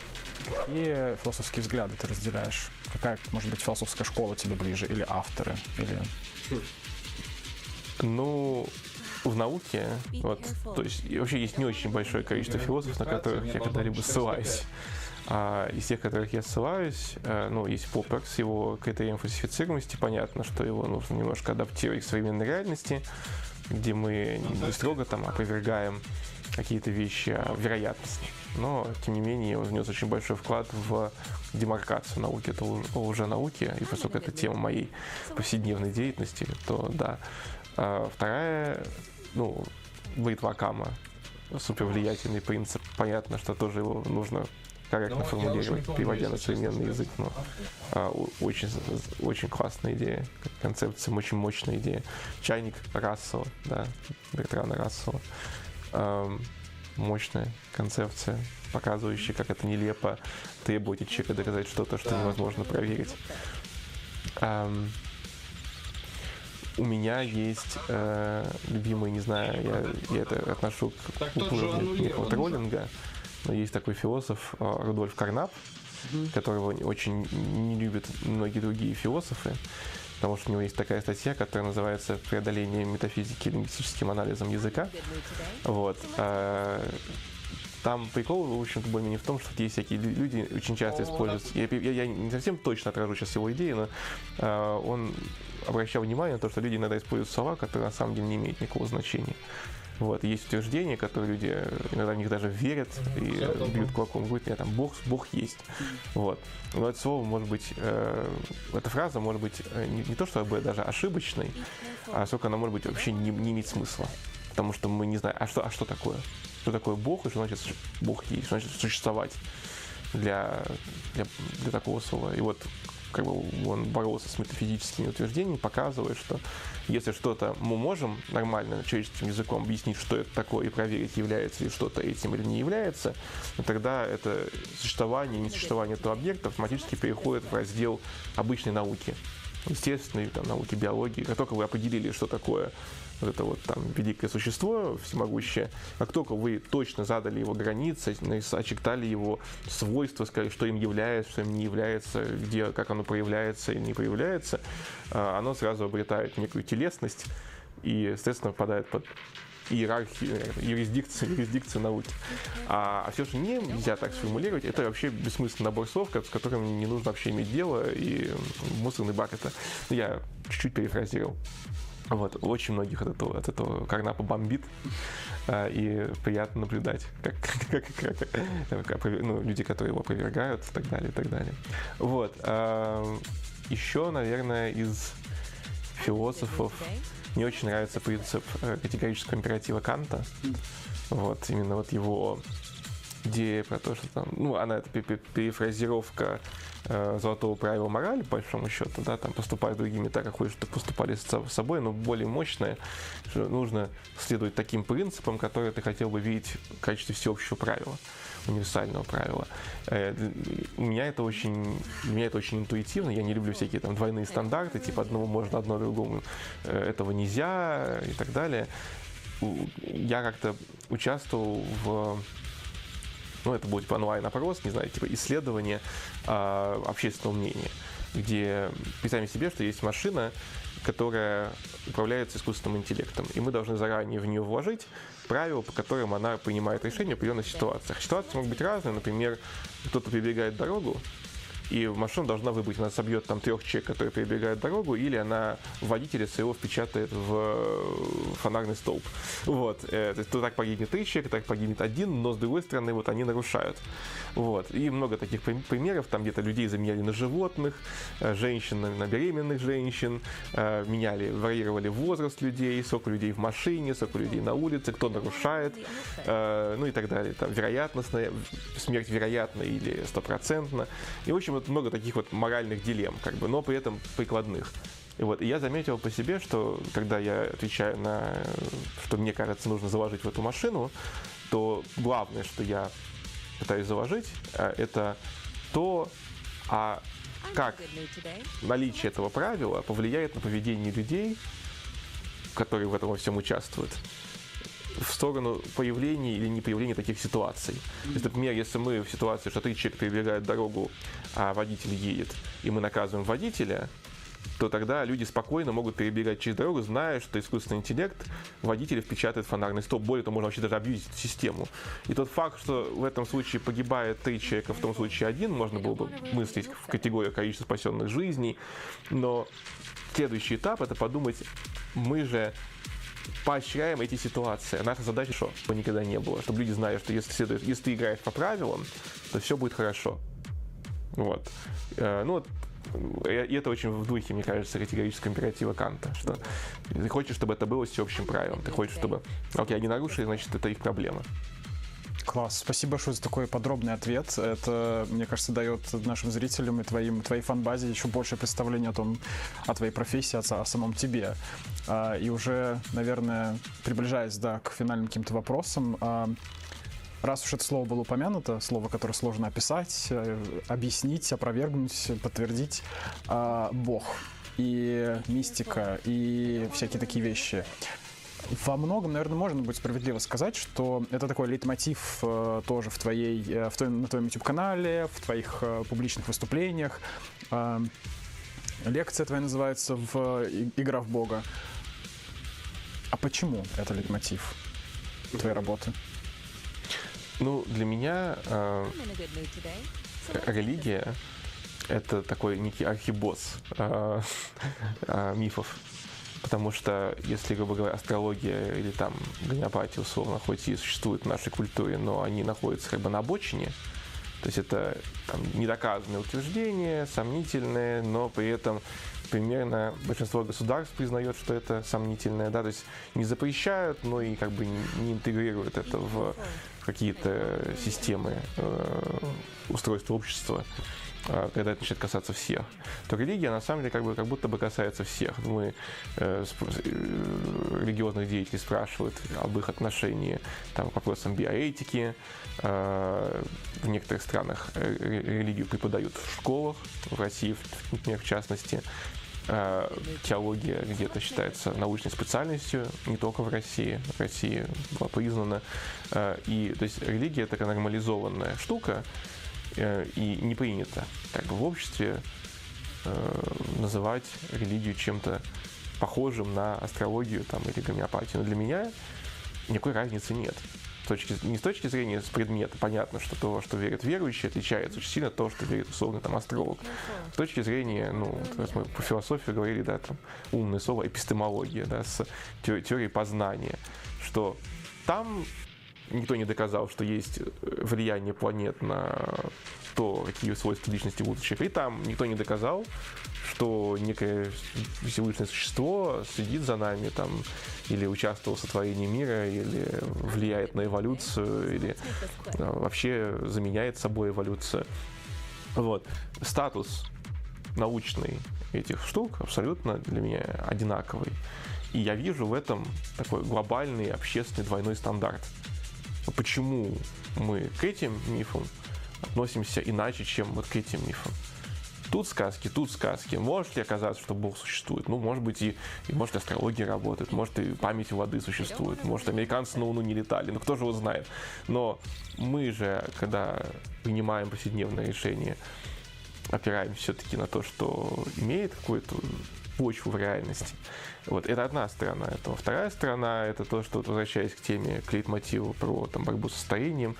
Какие философские взгляды ты разделяешь? Какая, может быть, философская школа тебе ближе? Или авторы? Или...
Ну, в науке, вот, то есть вообще есть не очень большое количество философов, на которых я когда-либо ссылаюсь. А из тех, которых я ссылаюсь, есть Поппер с его критерием фальсифицируемости. Понятно, что его нужно немножко адаптировать к современной реальности, где мы не строго там опровергаем какие-то вещи, а вероятностно. Но, тем не менее, он внес очень большой вклад в демаркацию науки, это уже науки, и поскольку это тема моей повседневной деятельности, то да. Вторая, бритва Кама, супер влиятельный принцип. Понятно, что тоже его нужно корректно формулировать, переводя на современный язык, но очень, очень классная идея, концепция, очень мощная идея. Чайник Рассела, да, Бертрана Рассела. Мощная концепция, показывающая, как это нелепо требовать от человека доказать что-то, что невозможно проверить. У меня есть любимый, не знаю, я это отношу к уровню троллинга, но есть такой философ Рудольф Карнап, которого очень не любят многие другие философы, потому что у него есть такая статья, которая называется «Преодоление метафизики лингвистическим анализом языка». Вот. Там прикол, в общем-то, более-менее в том, что есть всякие люди, очень часто используют... Я не совсем точно отражу сейчас его идеи, но он обращал внимание на то, что люди иногда используют слова, которые на самом деле не имеют никакого значения. Вот. Есть утверждения, которые люди иногда в них даже верят и бьют кулаком, говорят, нет, там Бог есть. Вот. Но это слово может быть, эта фраза может быть не то чтобы даже ошибочной, а сколько она может быть вообще не иметь смысла. Потому что мы не знаем, а что такое? Что такое Бог и что значит Бог есть, что значит существовать для такого слова. И вот как бы он боролся с метафизическими утверждениями, показывая, что если что-то мы можем нормально человеческим языком объяснить, что это такое, и проверить, является ли что-то этим или не является, то тогда это существование и несуществование этого объекта автоматически переходит в раздел обычной науки, естественной науки, биологии. Как только вы определили, что такое вот это вот там великое существо всемогущее, как только вы точно задали его границы, очертали его свойства, сказали, что им является, что им не является, где, как оно проявляется и не проявляется, оно сразу обретает некую телесность и, соответственно, попадает под иерархию, юрисдикцию науки. А все, что нельзя так сформулировать, это вообще бессмысленный набор слов, с которыми не нужно вообще иметь дело, и мусорный бак это... Я чуть-чуть перефразировал. Вот, очень многих от этого Карнапа бомбит, и приятно наблюдать, как люди, которые его опровергают, и так далее, и так далее. Вот. Еще, наверное, из философов мне очень нравится принцип категорического императива Канта. Вот, именно вот его идея про то, что там, ну, она это перефразировка золотого правила морали, по большому счету, да, там поступай с другими так, как хочешь, чтобы поступали с собой, но более мощная, что нужно следовать таким принципам, которые ты хотел бы видеть в качестве всеобщего правила, универсального правила. Для меня это очень интуитивно, я не люблю всякие там двойные стандарты, типа одному можно, одно другому этого нельзя и так далее. Я как-то участвовал в, ну, это будет онлайн-опрос, не знаю, типа исследование общественного мнения, где представим себе, что есть машина, которая управляется искусственным интеллектом, и мы должны заранее в нее вложить правила, по которым она принимает решения в определенных ситуациях. Ситуации могут быть разные, например, кто-то перебегает дорогу, и машина должна выбрать, она собьет там 3 человек, которые перебегают дорогу, или она водителя своего впечатает в фонарный столб. Вот. То есть то так погибнет 3 человека, так погибнет 1, но с другой стороны вот они нарушают. Вот. И много таких примеров, там где-то людей заменяли на животных, женщин на беременных женщин, варьировали возраст людей, сколько людей в машине, сколько людей на улице, кто нарушает, ну и так далее. Там вероятностная, смерть вероятна или 100%. И, в общем, вот много таких вот моральных дилемм, как бы, но при этом прикладных. И вот и я заметил по себе, что когда я отвечаю на, что мне кажется нужно заложить в эту машину, то главное, что я пытаюсь заложить, это то, как наличие этого правила повлияет на поведение людей, которые в этом во всем участвуют, в сторону появления или не появления таких ситуаций. То есть, например, если мы в ситуации, что 3 человека перебегают дорогу, а водитель едет, и мы наказываем водителя, то тогда люди спокойно могут перебегать через дорогу, зная, что искусственный интеллект водителя впечатает в фонарный столб. Более того, можно вообще даже абьюзить эту систему. И тот факт, что в этом случае погибает 3 человека, в том случае 1, можно было бы мыслить в категории количества спасенных жизней. Но следующий этап — это подумать, мы же поощряем эти ситуации. Наша задача, чтобы никогда не было, чтобы люди знали, что если ты играешь по правилам, то все будет хорошо. Вот. Ну вот. И это очень в духе, мне кажется, категорического императива Канта, что ты хочешь, чтобы это было всеобщим правилом, ты хочешь, чтобы, окей, они нарушили, значит, это их проблема.
Класс, спасибо большое за такой подробный ответ. Это, мне кажется, дает нашим зрителям и твоей фан-базе еще большее представление о твоей профессии, о самом тебе. И уже, наверное, приближаясь, да, к финальным каким-то вопросам, раз уж это слово было упомянуто, слово, которое сложно описать, объяснить, опровергнуть, подтвердить, Бог и мистика и всякие такие вещи. Во многом, наверное, можно будет справедливо сказать, что это такой лейтмотив тоже на твоем YouTube-канале, в твоих публичных выступлениях. Лекция твоя называется «Игра в Бога». А почему это лейтмотив твоей работы?
Ну, для меня религия — это такой некий архибосс мифов. Потому что, если, грубо говоря, астрология или там гомеопатия, условно, хоть и существует в нашей культуре, но они находятся как бы на обочине, то есть это там недоказанные утверждения, сомнительные, но при этом примерно большинство государств признает, что это сомнительное, да, то есть не запрещают, но и как бы не интегрируют это в какие-то системы устройства общества, когда это начинает касаться всех, то религия на самом деле как будто бы касается всех. Мы религиозных деятелей спрашивают об их отношении там, к вопросам биоэтики. В некоторых странах религию преподают в школах, в России, например, в частности. Теология где-то считается научной специальностью, не только в России. В России была признана. И, то есть религия — это такая нормализованная штука, и не принято как бы в обществе называть религию чем-то похожим на астрологию там, или гомеопатию. Но для меня никакой разницы нет. Не с точки зрения предмета, понятно, что то, во что верят верующие, отличается очень сильно от того, что верит условно там астролог. С точки зрения, раз мы по философии говорили, да, там умное слово эпистемология, да, с теорией познания, что там никто не доказал, что есть влияние планет на то, какие свойства личности будут у человека. И там никто не доказал, что некое всевышнее существо следит за нами, там, или участвовал в сотворении мира, или влияет на эволюцию, или вообще заменяет собой эволюцию. Вот. Статус научный этих штук абсолютно для меня одинаковый. И я вижу в этом такой глобальный общественный двойной стандарт. Почему мы к этим мифам относимся иначе, чем вот к этим мифам? Тут сказки, тут сказки. Может ли оказаться, что Бог существует? Ну, может быть, и может, астрология работает, может, и память воды существует, может, американцы на Луну не летали, ну, кто же его знает. Но мы же, когда принимаем повседневное решение, опираемся все-таки на то, что имеет какую-то почву в реальности. Вот, это одна сторона этого. Вторая сторона — это то, что, вот, возвращаясь к теме, к лейтмотиву про там, борьбу со старением,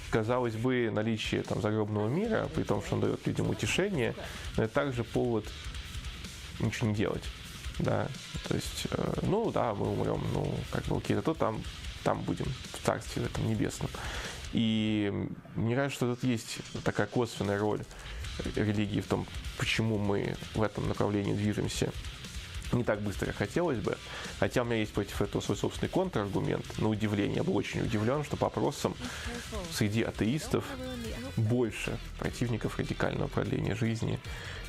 казалось бы, наличие там, загробного мира, при том, что он дает людям утешение, но это также повод ничего не делать. Да? То есть, ну да, мы умрем, ну, как бы окей, зато там будем, в Царстве этом небесном. И мне кажется, что тут есть такая косвенная роль религии в том, почему мы в этом направлении движемся не так быстро, как хотелось бы. Хотя у меня есть против этого свой собственный контраргумент. На удивление, я был очень удивлен, что по опросам среди атеистов больше противников радикального продления жизни,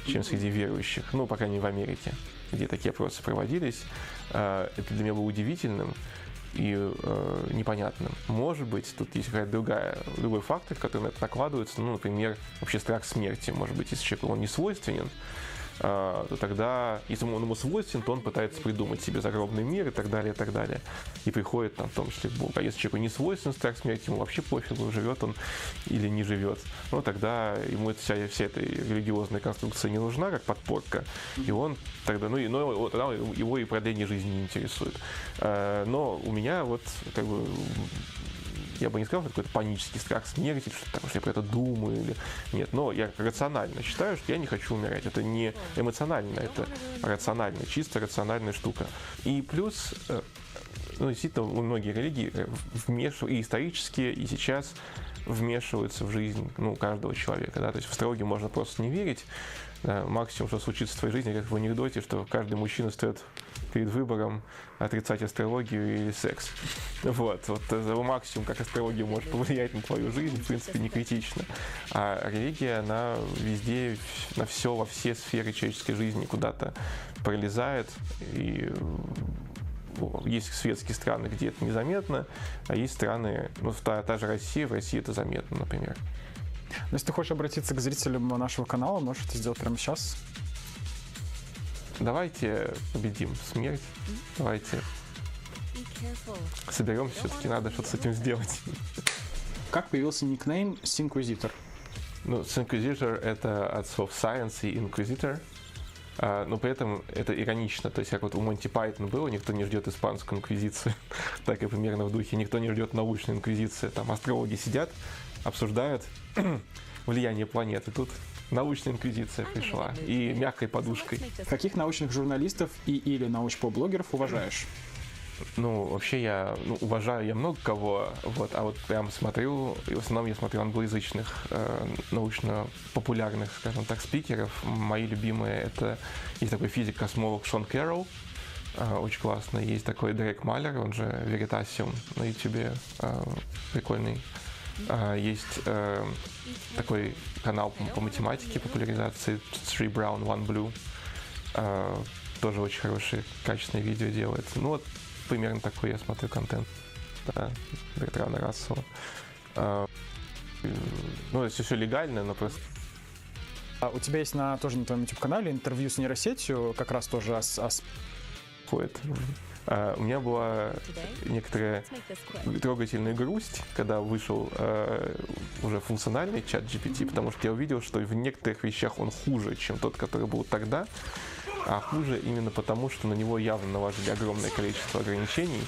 чем среди верующих. Ну, по крайней мере, в Америке, где такие опросы проводились. Это для меня было удивительным и непонятным. Может быть, тут есть какая-то другой фактор, который на это накладывается. Ну, например, вообще страх смерти. Может быть, если человеку он не свойственен, то тогда, если он ему свойственен, то он пытается придумать себе загробный мир и так далее, и так далее. И приходит там, в том числе к Богу. А если человеку не свойственен страх смерти, ему вообще пофигу, живет он или не живет. Ну, тогда ему вся эта религиозная конструкция не нужна, как подпорка. И он тогда, тогда его и продление жизни не интересует. Но у меня вот, как бы, я бы не сказал, что это какой-то панический страх смерти, что я про это думаю. Или... Нет, но я рационально считаю, что я не хочу умирать. Это не эмоционально, это рационально, чисто рациональная штука. И плюс, ну, действительно, многие религии и исторические, и сейчас вмешиваются в жизнь каждого человека. Да? То есть в астрологию можно просто не верить. Да? Максимум, что случится в твоей жизни, как в анекдоте, что каждый мужчина стоит перед выбором отрицать астрологию или секс. Вот это максимум, как астрология может повлиять на твою жизнь, в принципе, не критично. А религия, она везде, на все, во все сферы человеческой жизни куда-то пролезает. И есть светские страны, где это незаметно, а есть страны, та же Россия, в России это заметно, например.
Но если ты хочешь обратиться к зрителям нашего канала, можешь это сделать прямо сейчас.
Давайте победим смерть. Давайте соберемся, все-таки надо что-то с этим сделать.
Как появился никнейм Syncquisitor?
Ну, Syncquisitor — это от слов science и inquisitor. Но при этом это иронично. То есть, как вот у Монти Пайтона было, никто не ждет испанскую инквизицию. Так и примерно в духе. Никто не ждет научную инквизицию. Там астрологи сидят, обсуждают влияние планеты. Тут научная инквизиция пришла. И мягкой подушкой.
Каких научных журналистов или научпоп-блогеров уважаешь?
Ну, вообще я уважаю много кого, а вот прям смотрю, и в основном я смотрю англоязычных, научно-популярных, скажем так, спикеров. Мои любимые — это есть такой физик-космолог Шон Кэрролл, очень классно. Есть такой Дрейк Маллер, он же Veritasium на YouTube, прикольный. Есть такой канал по математике, популяризации Three Brown, One Blue. Тоже очень хорошие, качественные видео делает. Ну вот, примерно такой я смотрю контент. Да, Бертрана Рассела. Ну, это все легально, но просто...
У тебя есть тоже на твоем YouTube-канале интервью с нейросетью, как раз тоже
Ходит. У меня была некоторая трогательная грусть, когда вышел уже функциональный чат GPT, потому что я увидел, что в некоторых вещах он хуже, чем тот, который был тогда, а хуже именно потому, что на него явно наложили огромное количество ограничений.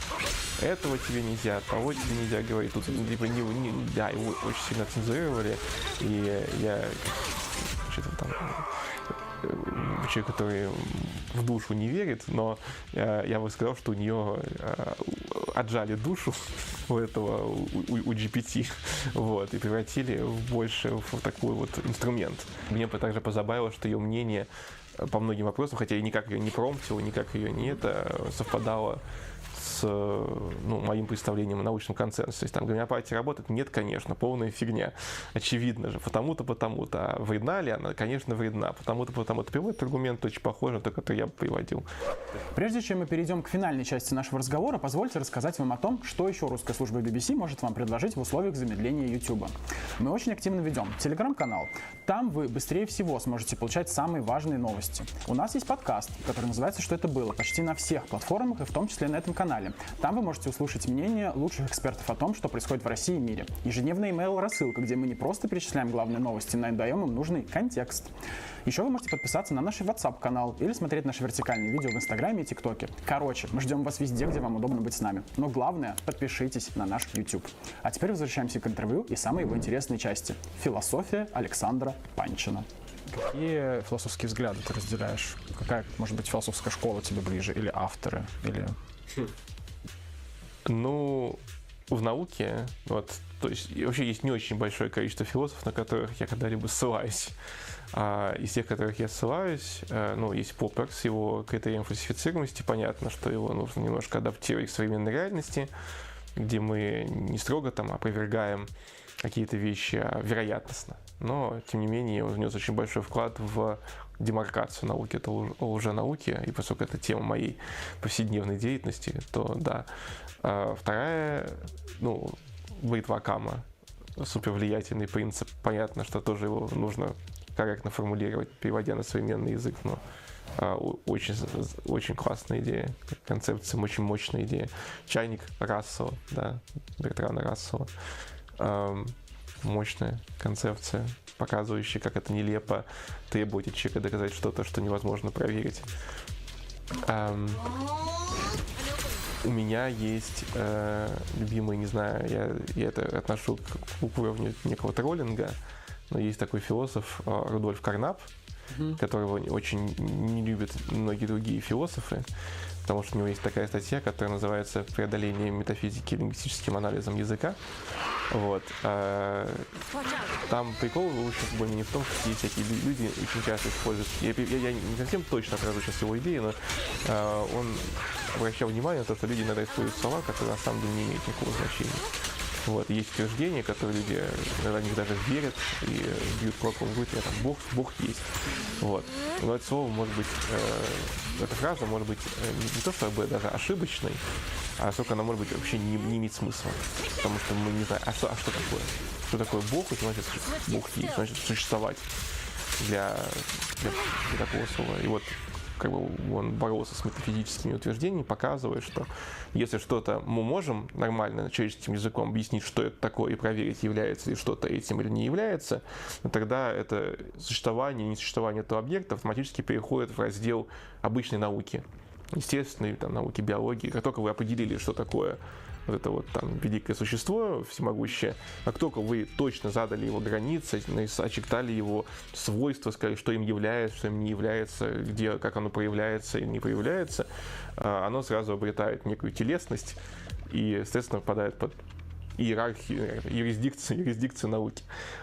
Этого тебе нельзя, того тебе нельзя говорить. Тут либо да, его очень сильно цензурировали, и я что-то там человек, который в душу не верит, но я бы сказал, что у нее отжали душу у этого, у GPT, вот, и превратили больше в такой вот инструмент. Мне также позабавило, что ее мнение по многим вопросам, хотя я никак ее не промптил, никак ее не совпадало с моим представлением о научном консенсусе. То есть там гомеопатия работает? Нет, конечно, полная фигня. Очевидно же, потому-то. А вредна ли она? Конечно, вредна. Потому-то. Приводит аргумент очень похожий на тот, который я бы приводил.
Прежде чем мы перейдем к финальной части нашего разговора, позвольте рассказать вам о том, что еще русская служба BBC может вам предложить в условиях замедления YouTube. Мы очень активно ведем телеграм-канал. Там вы быстрее всего сможете получать самые важные новости. У нас есть подкаст, который называется «Что это было?» почти на всех платформах и в том числе на этом канале. Там вы можете услышать мнение лучших экспертов о том, что происходит в России и мире. Ежедневная email-рассылка, где мы не просто перечисляем главные новости, но и даем им нужный контекст. Еще вы можете подписаться на наш WhatsApp-канал или смотреть наши вертикальные видео в Инстаграме и ТикТоке. Короче, мы ждем вас везде, где вам удобно быть с нами. Но главное, подпишитесь на наш YouTube. А теперь возвращаемся к интервью и самой его интересной части. Философия Александра Панчина. Какие философские взгляды ты разделяешь? Какая, может быть, философская школа тебе ближе? Или авторы? Или...
Ну, в науке, вот, то есть вообще есть не очень большое количество философов, на которых я когда-либо ссылаюсь. Из тех, которых я ссылаюсь, есть Поппер с его критерием фальсифицируемости. Понятно, что его нужно немножко адаптировать к современной реальности, где мы не строго там опровергаем какие-то вещи вероятностно. Но, тем не менее, он внес очень большой вклад в демаркацию науки, это лженауки, и поскольку это тема моей повседневной деятельности, то да. Вторая, бритва Кама, супер влиятельный принцип. Понятно, что тоже его нужно корректно формулировать, переводя на современный язык, но очень, очень классная идея, концепция, очень мощная идея. Чайник Рассела, да, Бертрана Рассела. Мощная концепция, показывающая, как это нелепо требовать от человека доказать что-то, что невозможно проверить. У меня есть любимый, не знаю, я это отношу к уровню некого троллинга, но есть такой философ Рудольф Карнап, которого очень не любят многие другие философы, потому что у него есть такая статья, которая называется «Преодоление метафизики лингвистическим анализом языка». Вот. Там прикол больше не в том, что есть всякие люди очень часто используют. Я не совсем точно отражу сейчас его идеи, но он обращал внимание на то, что люди иногда используют слова, которые на самом деле не имеют никакого значения. Вот. Есть утверждения, которые люди иногда в них даже верят и бьют кулаком в грудь, там Бог есть. Вот. Но это слово может быть, эта фраза может быть не то чтобы даже ошибочной, а сколько она может быть вообще не иметь смысла. Потому что мы не знаем, что такое? Что такое Бог? Это значит, Бог есть, значит существовать для такого слова. И вот как бы он боролся с метафизическими утверждениями, показывая, что если что-то мы можем нормально человеческим языком объяснить, что это такое, и проверить, является ли что-то этим или не является, то тогда это существование и несуществование этого объекта автоматически переходит в раздел обычной науки, естественной там, науки биологии. Как только вы определили, что такое вот это вот там великое существо всемогущее, как только вы точно задали его границы, очертали его свойства, сказали, что им является, что им не является, где, как оно проявляется или не проявляется, оно сразу обретает некую телесность и, естественно, попадает под иерархию, юрисдикцию науки.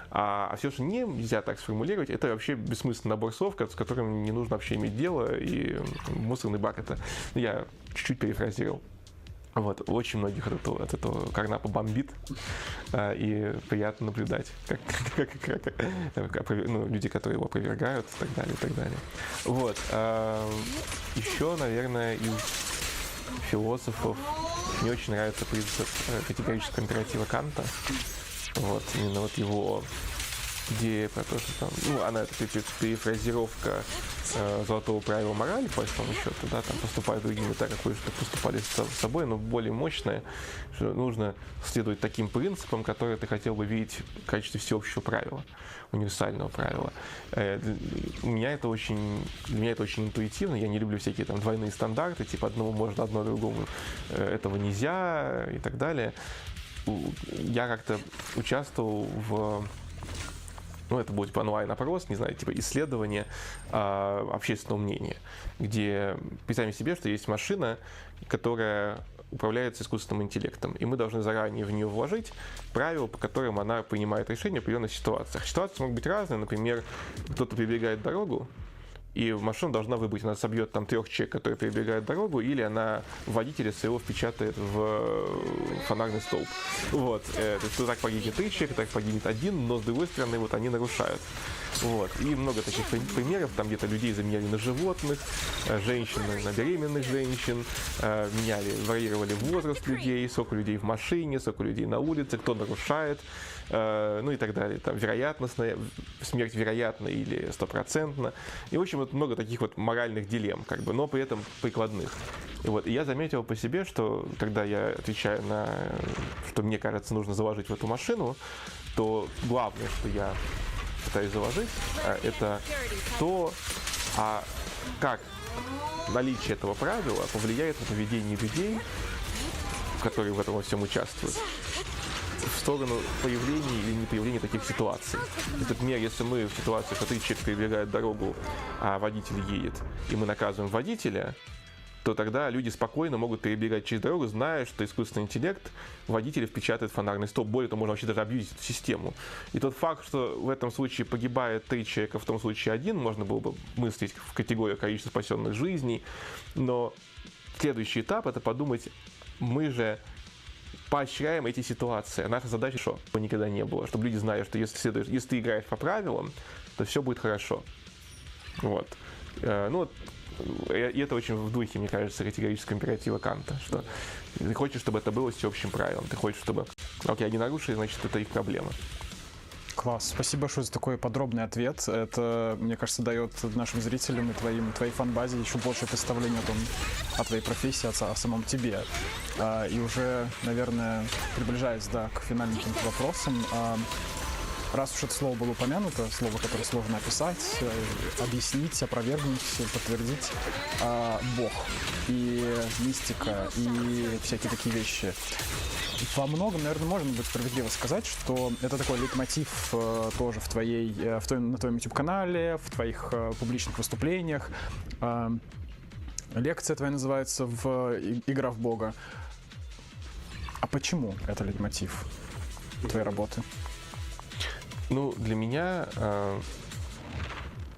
А все, что нельзя так сформулировать, это вообще бессмысленный набор слов, с которым не нужно вообще иметь дело, и мусорный бак это. Я чуть-чуть перефразировал. Вот, очень многих от этого Карнапа бомбит, и приятно наблюдать, как люди, которые его опровергают, и так далее, и так далее. Вот. Еще, наверное, из философов мне очень нравится принцип категорического императива Канта. Вот, именно вот его идея про то, что там, она это перефразировка золотого правила морали, по большому счету, да, там поступать другими так, как вы поступали с собой, но более мощное, что нужно следовать таким принципам, которые ты хотел бы видеть в качестве всеобщего правила, универсального правила. Для меня это очень интуитивно, я не люблю всякие там двойные стандарты, типа одному можно, одно другому этого нельзя и так далее. Я как-то участвовал в ну, это будет онлайн-опрос, не знаю, типа исследование общественного мнения, где представим себе, что есть машина, которая управляется искусственным интеллектом, и мы должны заранее в нее вложить правила, по которым она принимает решения в определенных ситуациях. Ситуации могут быть разные, например, кто-то перебегает дорогу, и машина должна выбрать, она собьет там 3 человек, которые перебегают дорогу, или она водителя своего впечатает в фонарный столб. Вот. То есть так погибнет 3 человека, так погибнет 1, но с другой стороны вот они нарушают. Вот. И много таких примеров, там где-то людей заменяли на животных, женщин на беременных женщин, варьировали возраст людей, сколько людей в машине, сколько людей на улице, кто нарушает, ну и так далее. Там вероятностная, смерть вероятна или 100%. И, в общем, вот много таких вот моральных дилемм, как бы, но при этом прикладных. И вот, и я заметил по себе, что когда я отвечаю на, что мне кажется нужно заложить в эту машину, то главное, что я пытаюсь заложить, это то, как наличие этого правила повлияет на поведение людей, которые в этом во всем участвуют, в сторону появления или не появления таких ситуаций. То есть, например, если мы в ситуации, что 3 человека перебегают дорогу, а водитель едет, и мы наказываем водителя, то тогда люди спокойно могут перебегать через дорогу, зная, что искусственный интеллект водителя впечатает в фонарный столб. Более того, можно вообще даже абьюзить эту систему. И тот факт, что в этом случае погибает 3 человека, в том случае 1, можно было бы мыслить в категории количества спасенных жизней. Но следующий этап — это подумать, мы же поощряем эти ситуации. А наша задача, чтобы никогда не было, чтобы люди знали, что если ты играешь по правилам, то все будет хорошо. Вот. И это очень в духе, мне кажется, категорического императива Канта, что ты хочешь, чтобы это было всеобщим правилом, ты хочешь, чтобы, окей, они нарушили, значит, это их проблема.
Класс, спасибо большое за такой подробный ответ. Это, мне кажется, дает нашим зрителям и твоей фан-базе еще большее представление о твоей профессии, о самом тебе. И уже, наверное, приближаясь, к финальным каким-то вопросам, раз уж это слово было упомянуто, слово, которое сложно описать, объяснить, опровергнуть, подтвердить, Бог и мистика и всякие такие вещи. Во многом, наверное, можно будет справедливо сказать, что это такой лейтмотив тоже на твоем YouTube-канале, в твоих публичных выступлениях. Лекция твоя называется «Игра в Бога». А почему это лейтмотив твоей работы?
Ну, для меня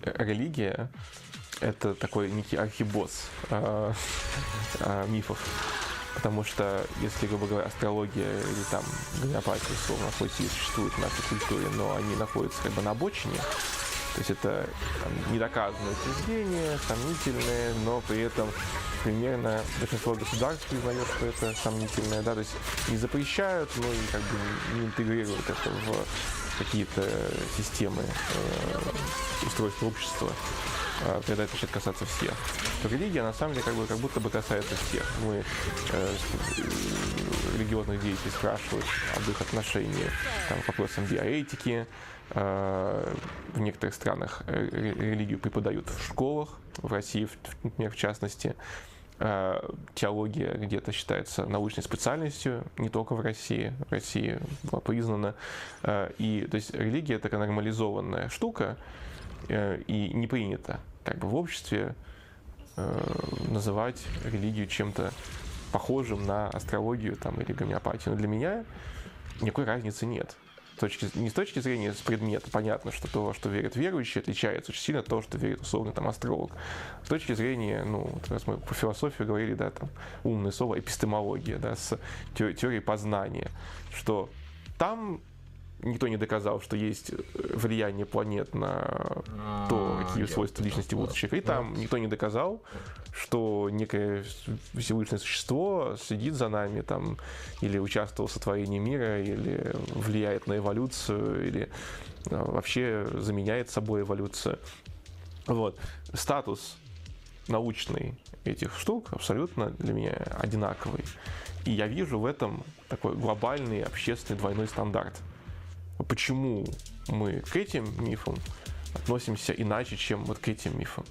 религия — это такой некий архибосс мифов. Потому что, если, грубо говоря, астрология или там гомеопатия, условно, хоть и существует в нашей культуре, но они находятся как бы на обочине, то есть это недоказанное утверждение, сомнительное, но при этом примерно большинство государств признает, что это сомнительное, да, то есть не запрещают, но и как бы не интегрируют это в какие-то системы устройства общества, когда это начинает касаться всех. То религия, на самом деле, как будто бы касается всех. Мы религиозных деятелей спрашивают об их отношении там, к вопросам биоэтики. В некоторых странах религию преподают в школах, в России, например, в частности. Теология где-то считается научной специальностью, не только в России. В России была признана. И, то есть религия — такая нормализованная штука, и не принято как бы в обществе называть религию чем-то похожим на астрологию там, или гомеопатию. Но для меня никакой разницы нет. Не с точки зрения предмета, понятно, что то, во что верят верующие, отличается очень сильно от того, что верит условно там астролог. С точки зрения, раз мы по философии говорили, да, там умное слово эпистемология, да, с теорией познания, что там никто не доказал, что есть влияние планет на то, какие свойства личности будут у человека. И там никто не доказал, что некое всевышнее существо следит за нами, там, или участвовал в сотворении мира, или влияет на эволюцию, или вообще заменяет собой эволюцию. Вот. Статус научный этих штук абсолютно для меня одинаковый. И я вижу в этом такой глобальный общественный двойной стандарт. Почему мы к этим мифам относимся иначе, чем вот к этим мифам?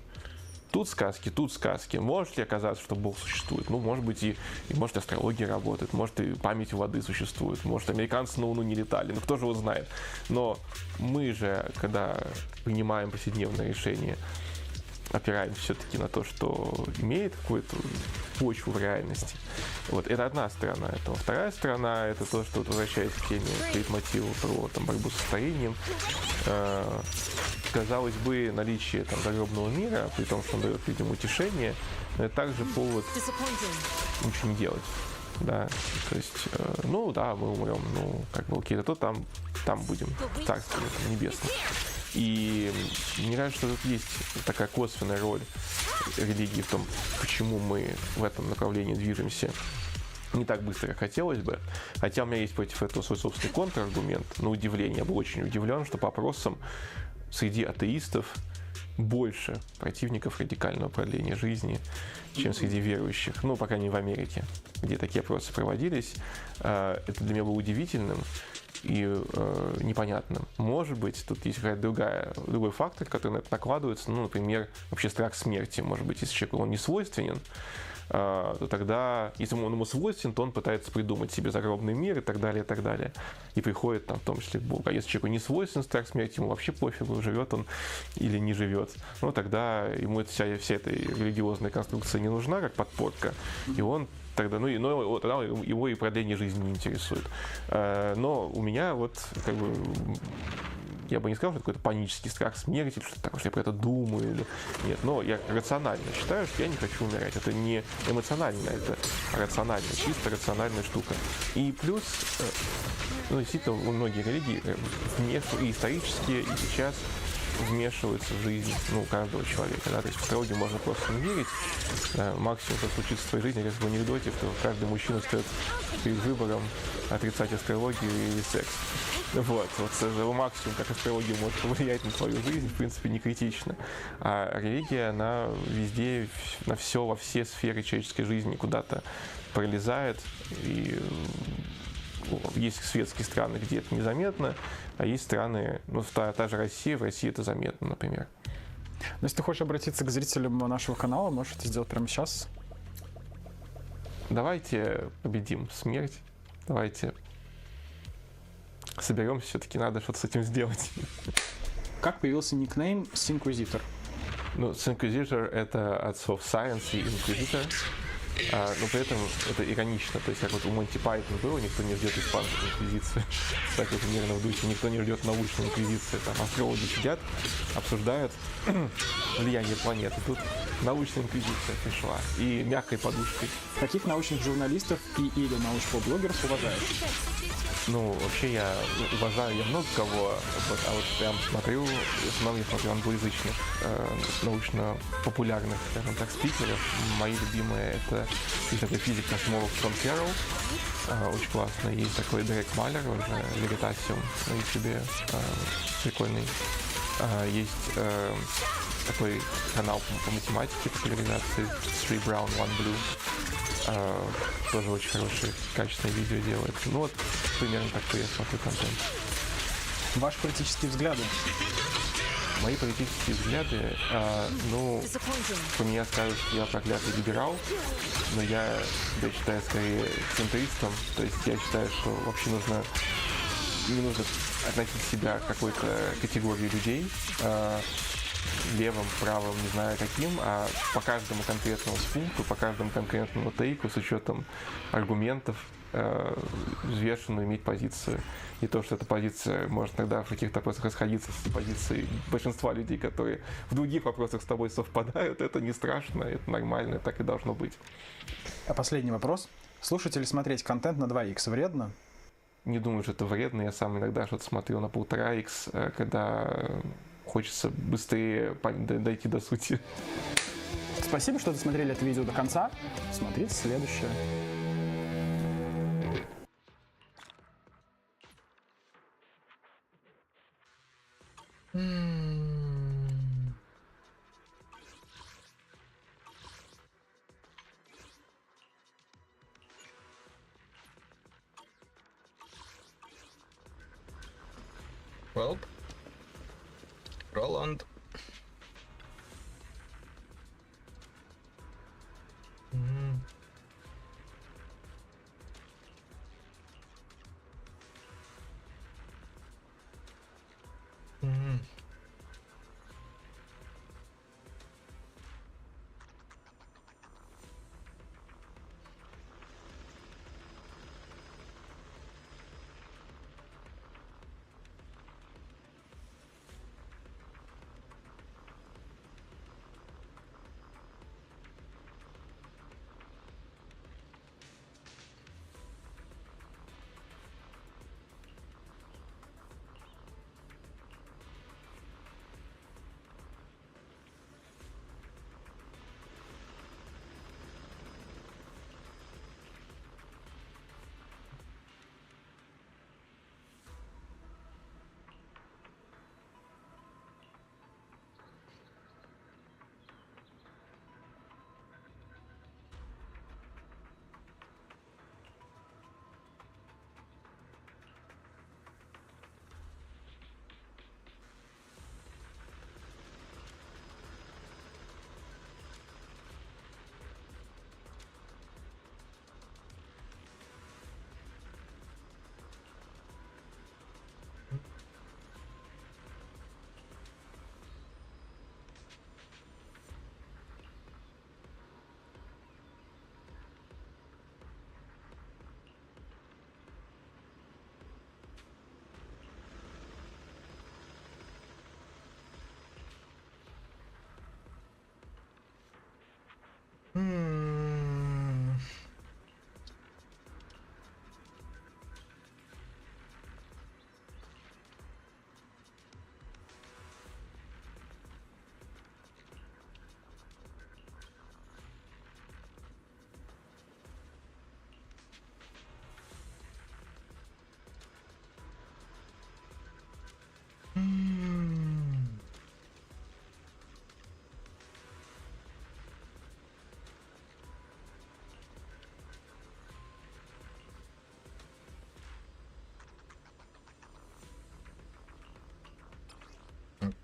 тут сказки. Может ли оказаться, что Бог существует? Ну, может быть, и может астрология работает, может и память воды существует, может американцы на Луну не летали, ну кто же его знает. Но мы же, когда принимаем повседневное решение, опираемся все-таки на то, что имеет какую-то почву в реальности. Вот, это одна сторона этого. Вторая сторона — это то, что, возвращаясь к теме, к мотиву про там, борьбу со старением, казалось бы, наличие там, загробного мира, при том, что он дает людям утешение, но это также повод ничего не делать. Да, то есть, ну да, мы умрем, ну, как бы окей, то там будем в Царстве Небесном. И мне кажется, что тут есть такая косвенная роль религии в том, почему мы в этом направлении движемся не так быстро, как хотелось бы. Хотя у меня есть против этого свой собственный контраргумент. На удивление, я был очень удивлен, что по опросам среди атеистов больше противников радикального продления жизни, чем среди верующих. Ну, по крайней мере, в Америке, где такие опросы проводились. Это для меня было удивительным и непонятным. Может быть, тут есть какая-то другой фактор, который на это накладывается. Ну, например, вообще страх смерти. Может быть, если человеку он не свойственен, то тогда, если он ему свойственен, то он пытается придумать себе загробный мир и так далее, и так далее. И приходит там в том числе к Богу. А если человеку не свойственен страх смерти, ему вообще пофигу, живет он или не живет. Ну, тогда ему вся эта религиозная конструкция не нужна, как подпорка. И он тогда, тогда его и продление жизни не интересует. Но у меня вот как бы я бы не сказал, что это какой-то панический страх смерти, что такое, что я про это думаю. Или... Нет, но я рационально считаю, что я не хочу умирать. Это не эмоционально, это рационально, чисто рациональная штука. И плюс, ну, действительно, многие религии и исторические, и сейчас вмешиваются в жизнь каждого человека. Да? То есть в астрологию можно просто не верить. Максимум, что случится в твоей жизни, как в анекдоте, что каждый мужчина стоит перед выбором отрицать астрологию или секс. Вот максимум, как астрология может повлиять на твою жизнь, в принципе, не критично. А религия, она везде, во все сферы человеческой жизни куда-то пролезает. И есть светские страны, где это незаметно, а есть страны, та же Россия, в России это заметно, например.
Но если ты хочешь обратиться к зрителям нашего канала, можешь это сделать прямо сейчас.
Давайте победим смерть. Давайте соберемся, все-таки надо что-то с этим сделать.
Как появился никнейм Syncquisitor?
Syncquisitor — это от слов science и inquisitor. Но при этом это иронично, то есть как вот у Монти Пайтона было, никто не ждет испанской инквизиции, так вот примерно в духе, никто не ждет научной инквизиции, там астрологи сидят, обсуждают влияние планеты, тут научная инквизиция пришла и мягкой подушкой.
Каких научных журналистов или научпоп-блогеров уважаешь?
Вообще я уважаю много кого, а вот прям смотрю, в основном я смотрю англоязычных, научно-популярных, скажем так, спикеров. Мои любимые — это есть такой физик космолог Том Керролл, очень классно. Есть такой Дерек Малер, он же Veritasium на YouTube, прикольный. Есть такой канал по математике, популяризации Three Brown, One Blue. Тоже очень хорошие, качественные видео делает. Примерно так-то я смотрю контент.
Ваши политические взгляды?
Мои политические взгляды, по мне скажут, что я проклятый либерал, но я себя считаю скорее центристом. То есть я считаю, что вообще не нужно относить себя к какой-то категории людей, левым, правым, не знаю каким, а по каждому конкретному пункту, по каждому конкретному тейку с учетом аргументов взвешенную иметь позицию. И то, что эта позиция может иногда в каких-то вопросах расходиться с позицией большинства людей, которые в других вопросах с тобой совпадают, это не страшно, это нормально, так и должно быть.
А последний вопрос. Слушать или смотреть контент на 2х вредно?
Не думаю, что это вредно. Я сам иногда что-то смотрю на 1,5х, когда хочется быстрее дойти до сути.
Спасибо, что досмотрели это видео до конца. Смотрите следующее.
Well, Roland. Hmm.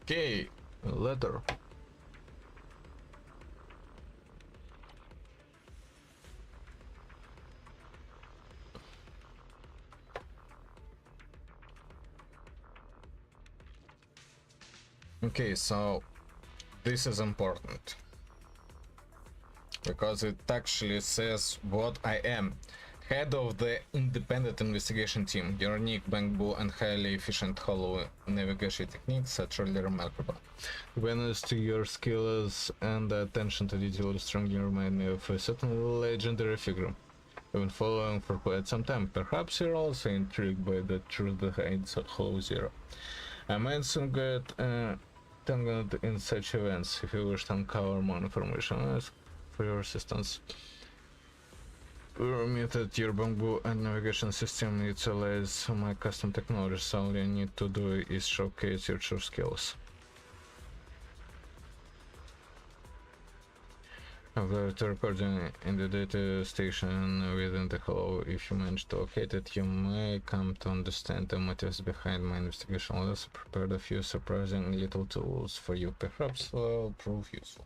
Okay, letter. Okay, so this is important because it actually says what I am. Head of the independent investigation team. Your unique bankable and highly efficient hollow navigation techniques are truly remarkable. Awareness to your skills and attention to detail strongly remind me of a certain legendary figure. I've been following for quite some time. Perhaps you're also intrigued by the truth behind Hollow Zero. I might soon get tangled in such events. If you wish to uncover more information, ask for your assistance. We muted your bamboo and navigation system utilize my custom technology, so all you need to do is showcase your true skills. I've got a recording in the data station within the hollow. If you manage to locate it, you may come to understand the motives behind my investigation. I also prepared a few surprising little tools for you. Perhaps they'll prove useful.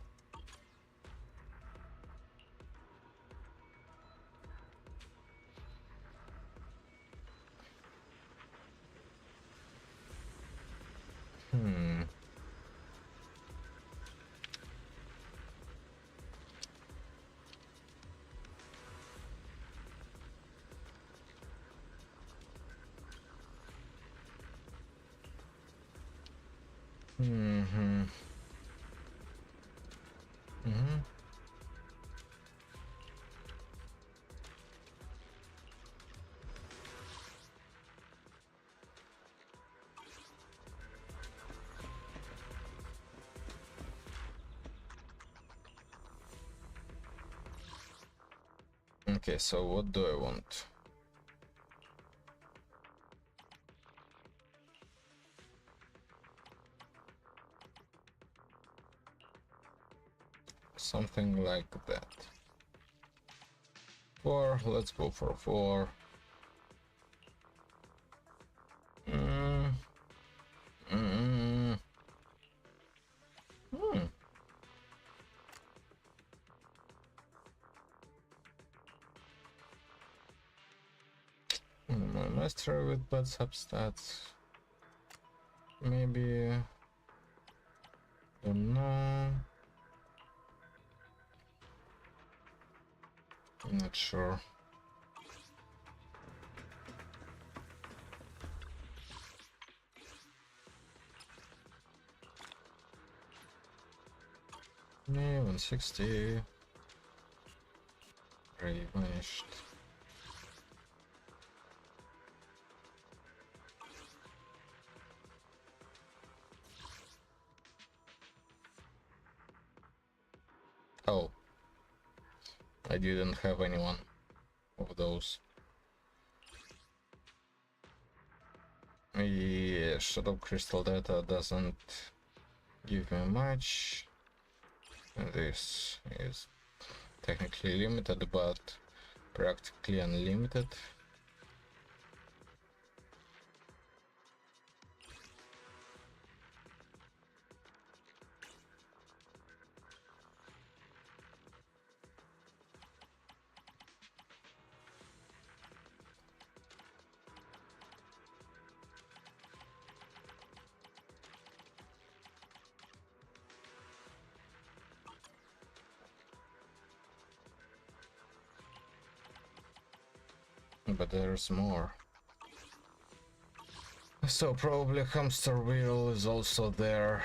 Okay, so what do I want? Something like that. 4, let's go for 4. My master with bad substats. Maybe. Don't know. I'm not sure. Yeah, 160. Vanished. Oh, I didn't have anyone of those. Yeah, Shadow Crystal data doesn't give me much. This is technically limited, but practically unlimited. But there's more. So probably hamster wheel is also there.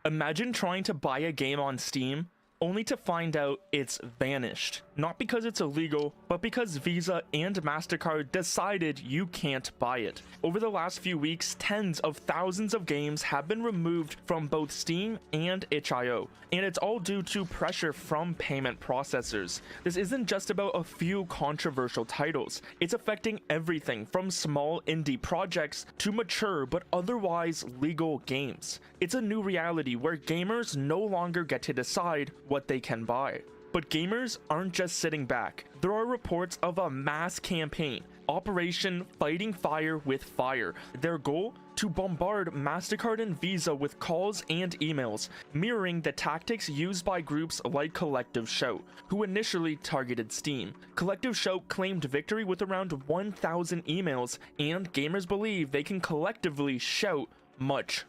Imagine trying to buy a game on Steam only to find out it's vanished. Not because it's illegal, but because Visa and MasterCard decided you can't buy it. Over the last few weeks, tens of thousands of games have been removed from both Steam and itch.io, and it's all due to pressure from payment processors. This isn't just about a few controversial titles, it's affecting everything from small indie projects to mature but otherwise legal games. It's a new reality where gamers no longer get to decide what they can buy. But gamers aren't just sitting back. There are reports of a mass campaign, Operation Fighting Fire with Fire. Their goal? To bombard MasterCard and Visa with calls and emails, mirroring the tactics used by groups like Collective Shout, who initially targeted Steam. Collective Shout claimed victory with around 1,000 emails, and gamers believe they can collectively shout much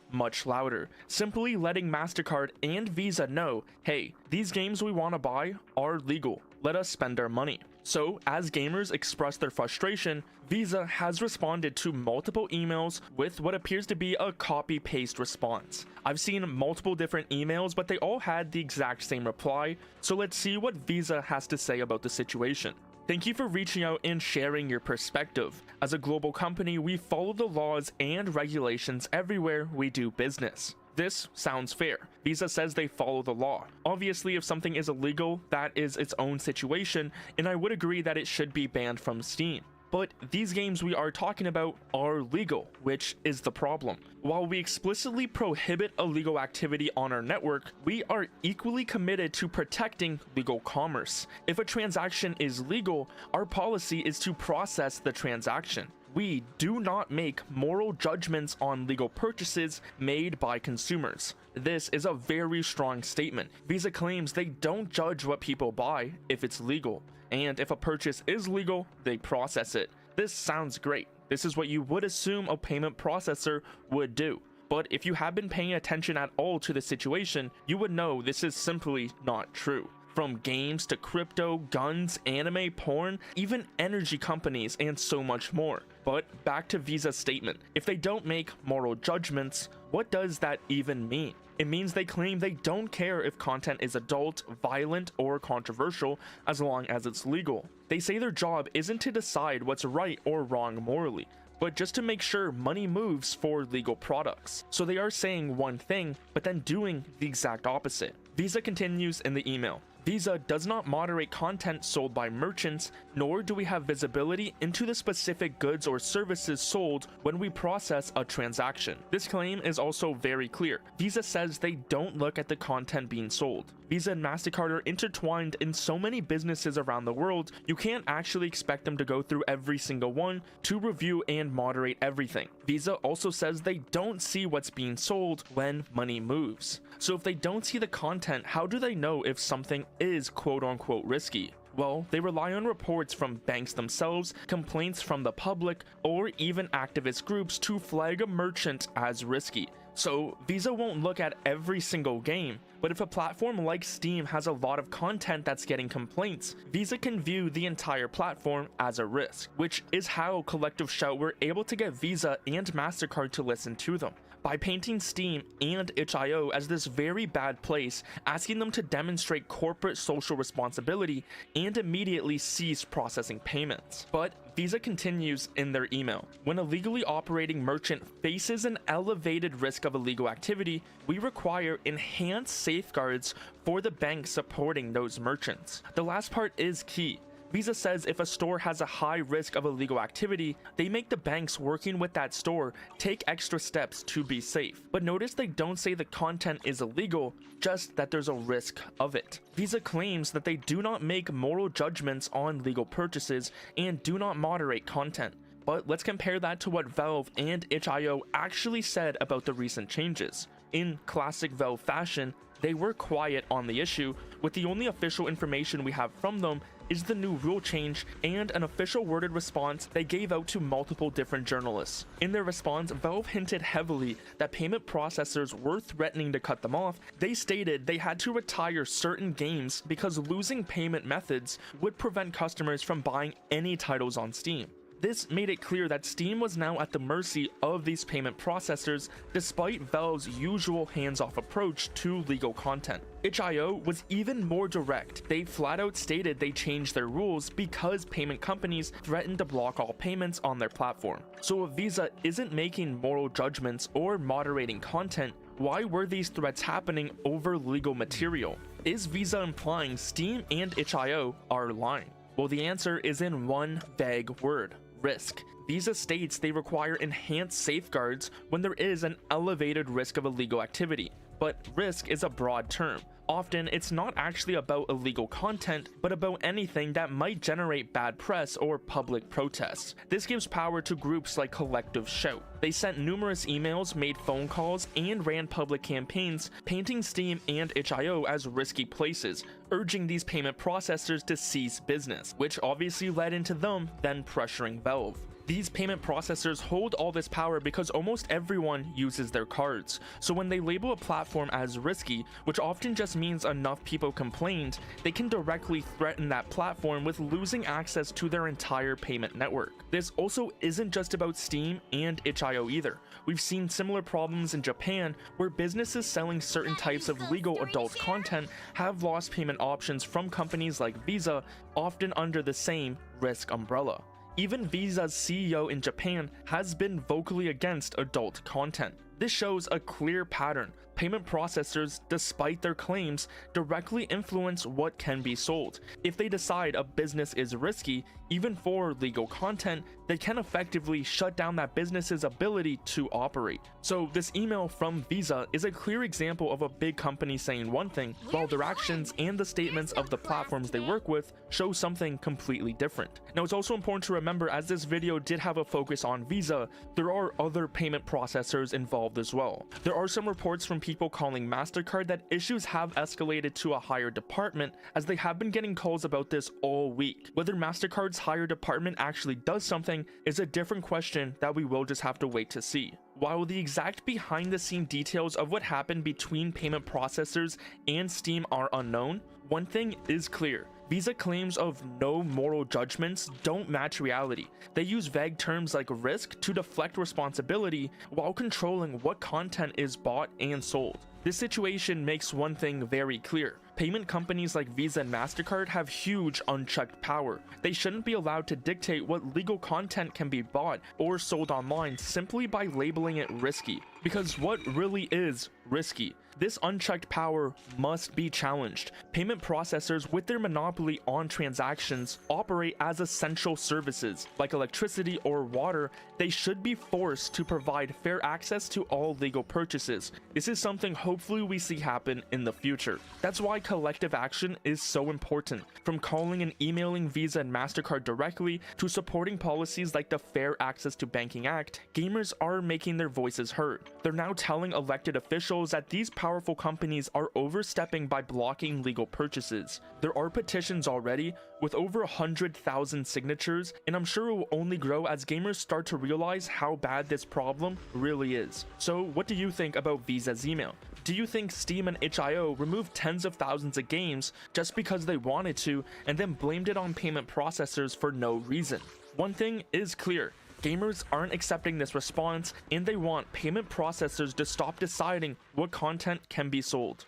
louder, simply letting MasterCard and Visa know, hey, these games we want to buy are legal, let us spend our money. So, as gamers express their frustration, Visa has responded to multiple emails with what appears to be a copy-paste response. I've seen multiple different emails, but they all had the exact same reply, so let's see what Visa has to say about the situation. Thank you for reaching out and sharing your perspective. As a global company, we follow the laws and regulations everywhere we do business. This sounds fair. Visa says they follow the law. Obviously, if something is illegal, that is its own situation, and I would agree that it should be banned from Steam. But these games we are talking about are legal, which is the problem. While we explicitly prohibit illegal activity on our network, we are equally committed to protecting legal commerce. If a transaction is legal, our policy is to process the transaction. We do not make moral judgments on legal purchases made by consumers. This is a very strong statement. Visa claims they don't judge what people buy if it's legal, and if a purchase is legal, they process it. This sounds great. This is what you would assume a payment processor would do. But if you have been paying attention at all to the situation, you would know this is simply not true. From games to crypto, guns, anime, porn, even energy companies, and so much more. But back to Visa's statement. If they don't make moral judgments, what does that even mean? It means they claim they don't care if content is adult, violent, or controversial as long as it's legal. They say their job isn't to decide what's right or wrong morally, but just to make sure money moves for legal products. So they are saying one thing, but then doing the exact opposite. Visa continues in the email. Visa does not moderate content sold by merchants, nor do we have visibility into the specific goods or services sold when we process a transaction. This claim is also very clear. Visa says they don't look at the content being sold. Visa and MasterCard are intertwined in so many businesses around the world, you can't actually expect them to go through every single one to review and moderate everything. Visa also says they don't see what's being sold when money moves. So if they don't see the content, how do they know if something is quote-unquote risky? Well, they rely on reports from banks themselves, complaints from the public, or even activist groups to flag a merchant as risky. So Visa won't look at every single game, but if a platform like Steam has a lot of content that's getting complaints, Visa can view the entire platform as a risk, which is how Collective Shout were able to get Visa and MasterCard to listen to them. By painting Steam and itch.io as this very bad place, asking them to demonstrate corporate social responsibility and immediately cease processing payments. But Visa continues in their email. When a legally operating merchant faces an elevated risk of illegal activity, we require enhanced safeguards for the bank supporting those merchants. The last part is key. Visa says if a store has a high risk of illegal activity, they make the banks working with that store take extra steps to be safe. But notice they don't say the content is illegal, just that there's a risk of it. Visa claims that they do not make moral judgments on legal purchases and do not moderate content. But let's compare that to what Valve and itch.io actually said about the recent changes. In classic Valve fashion, they were quiet on the issue, with the only official information we have from them is the new rule change and an official worded response they gave out to multiple different journalists. In their response, Valve hinted heavily that payment processors were threatening to cut them off. They stated they had to retire certain games because losing payment methods would prevent customers from buying any titles on Steam. This made it clear that Steam was now at the mercy of these payment processors, despite Valve's usual hands-off approach to legal content. itch.io was even more direct. They flat out stated they changed their rules because payment companies threatened to block all payments on their platform. So if Visa isn't making moral judgments or moderating content, why were these threats happening over legal material? Is Visa implying Steam and itch.io are lying? Well, the answer is in one vague word: risk. Visa states they require enhanced safeguards when there is an elevated risk of illegal activity. But risk is a broad term. Often, it's not actually about illegal content, but about anything that might generate bad press or public protests. This gives power to groups like Collective Shout. They sent numerous emails, made phone calls, and ran public campaigns, painting Steam and itch.io as risky places, urging these payment processors to cease business, which obviously led into them then pressuring Valve. These payment processors hold all this power because almost everyone uses their cards. So when they label a platform as risky, which often just means enough people complained, they can directly threaten that platform with losing access to their entire payment network. This also isn't just about Steam and itch.io either. We've seen similar problems in Japan, where businesses selling certain types of legal adult content have lost payment options from companies like Visa, often under the same risk umbrella. Even Visa's CEO in Japan has been vocally against adult content. This shows a clear pattern. Payment processors, despite their claims, directly influence what can be sold. If they decide a business is risky, even for legal content, they can effectively shut down that business's ability to operate. So this email from Visa is a clear example of a big company saying one thing, while their actions and the statements of the platforms they work with show something completely different. Now, it's also important to remember, as this video did have a focus on Visa, there are other payment processors involved as well. There are some reports from people calling MasterCard that issues have escalated to a higher department, as they have been getting calls about this all week. Whether MasterCard's higher department actually does something is a different question that we will just have to wait to see. While the exact behind-the-scene details of what happened between payment processors and Steam are unknown, one thing is clear: Visa claims of no moral judgments don't match reality. They use vague terms like risk to deflect responsibility while controlling what content is bought and sold. This situation makes one thing very clear: payment companies like Visa and MasterCard have huge unchecked power. They shouldn't be allowed to dictate what legal content can be bought or sold online simply by labeling it risky. Because what really is risky? This unchecked power must be challenged. Payment processors, with their monopoly on transactions, operate as essential services like electricity or water. They should be forced to provide fair access to all legal purchases. This is something hopefully we see happen in the future. That's why collective action is so important. From calling and emailing Visa and MasterCard directly to supporting policies like the Fair Access to Banking Act, gamers are making their voices heard. They're now telling elected officials that these powerful companies are overstepping by blocking legal purchases. There are petitions already with over 100,000 signatures, and I'm sure it will only grow as gamers start to realize how bad this problem really is. So what do you think about Visa's email? Do you think Steam and itch.io removed tens of thousands of games just because they wanted to, and then blamed it on payment processors for no reason? One thing is clear: gamers aren't accepting this response, and they want payment processors to stop deciding what content can be sold.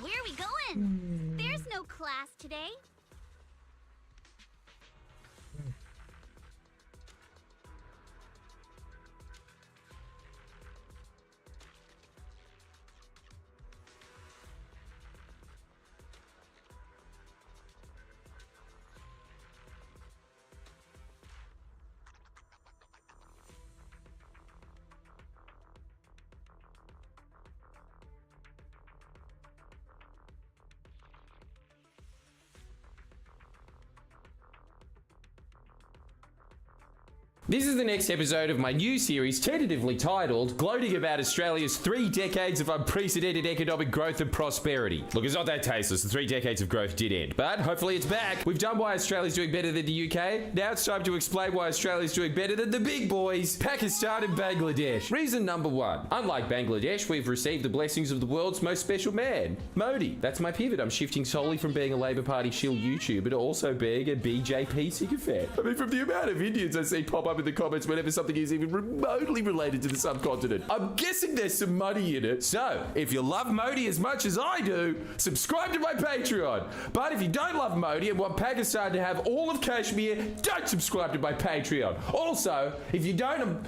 Where are we going? There's no class today.
This is the next episode of my new series, tentatively titled Gloating About Australia's 3 Decades of Unprecedented Economic Growth and Prosperity. Look, it's not that tasteless. The 3 decades of growth did end, but hopefully it's back. We've done why Australia's doing better than the UK. Now it's time to explain why Australia's doing better than the big boys, Pakistan and Bangladesh. Reason number 1. Unlike Bangladesh, we've received the blessings of the world's most special man, Modi. That's my pivot. I'm shifting solely from being a Labour Party shill YouTuber to also being a BJP sycophant. I mean, from the amount of Indians I see pop up in the comments whenever something is even remotely related to the subcontinent, I'm guessing there's some money in it. So, if you love Modi as much as I do, subscribe to my Patreon. But if you don't love Modi and want Pakistan to have all of Kashmir, don't subscribe to my Patreon. Also, if you don't,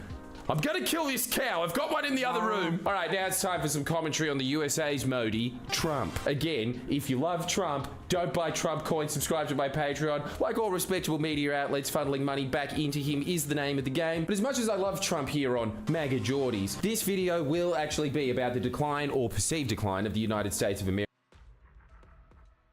I'm gonna kill this cow. I've got one in the other room. All right, now it's time for some commentary on the USA's Modi, Trump. Again, if you love Trump, don't buy Trump coins, subscribe to my Patreon. Like all respectable media outlets, funneling money back into him is the name of the game. But as much as I love Trump here on MAGA Geordies, this video will actually be about the decline or perceived decline of the United States of America.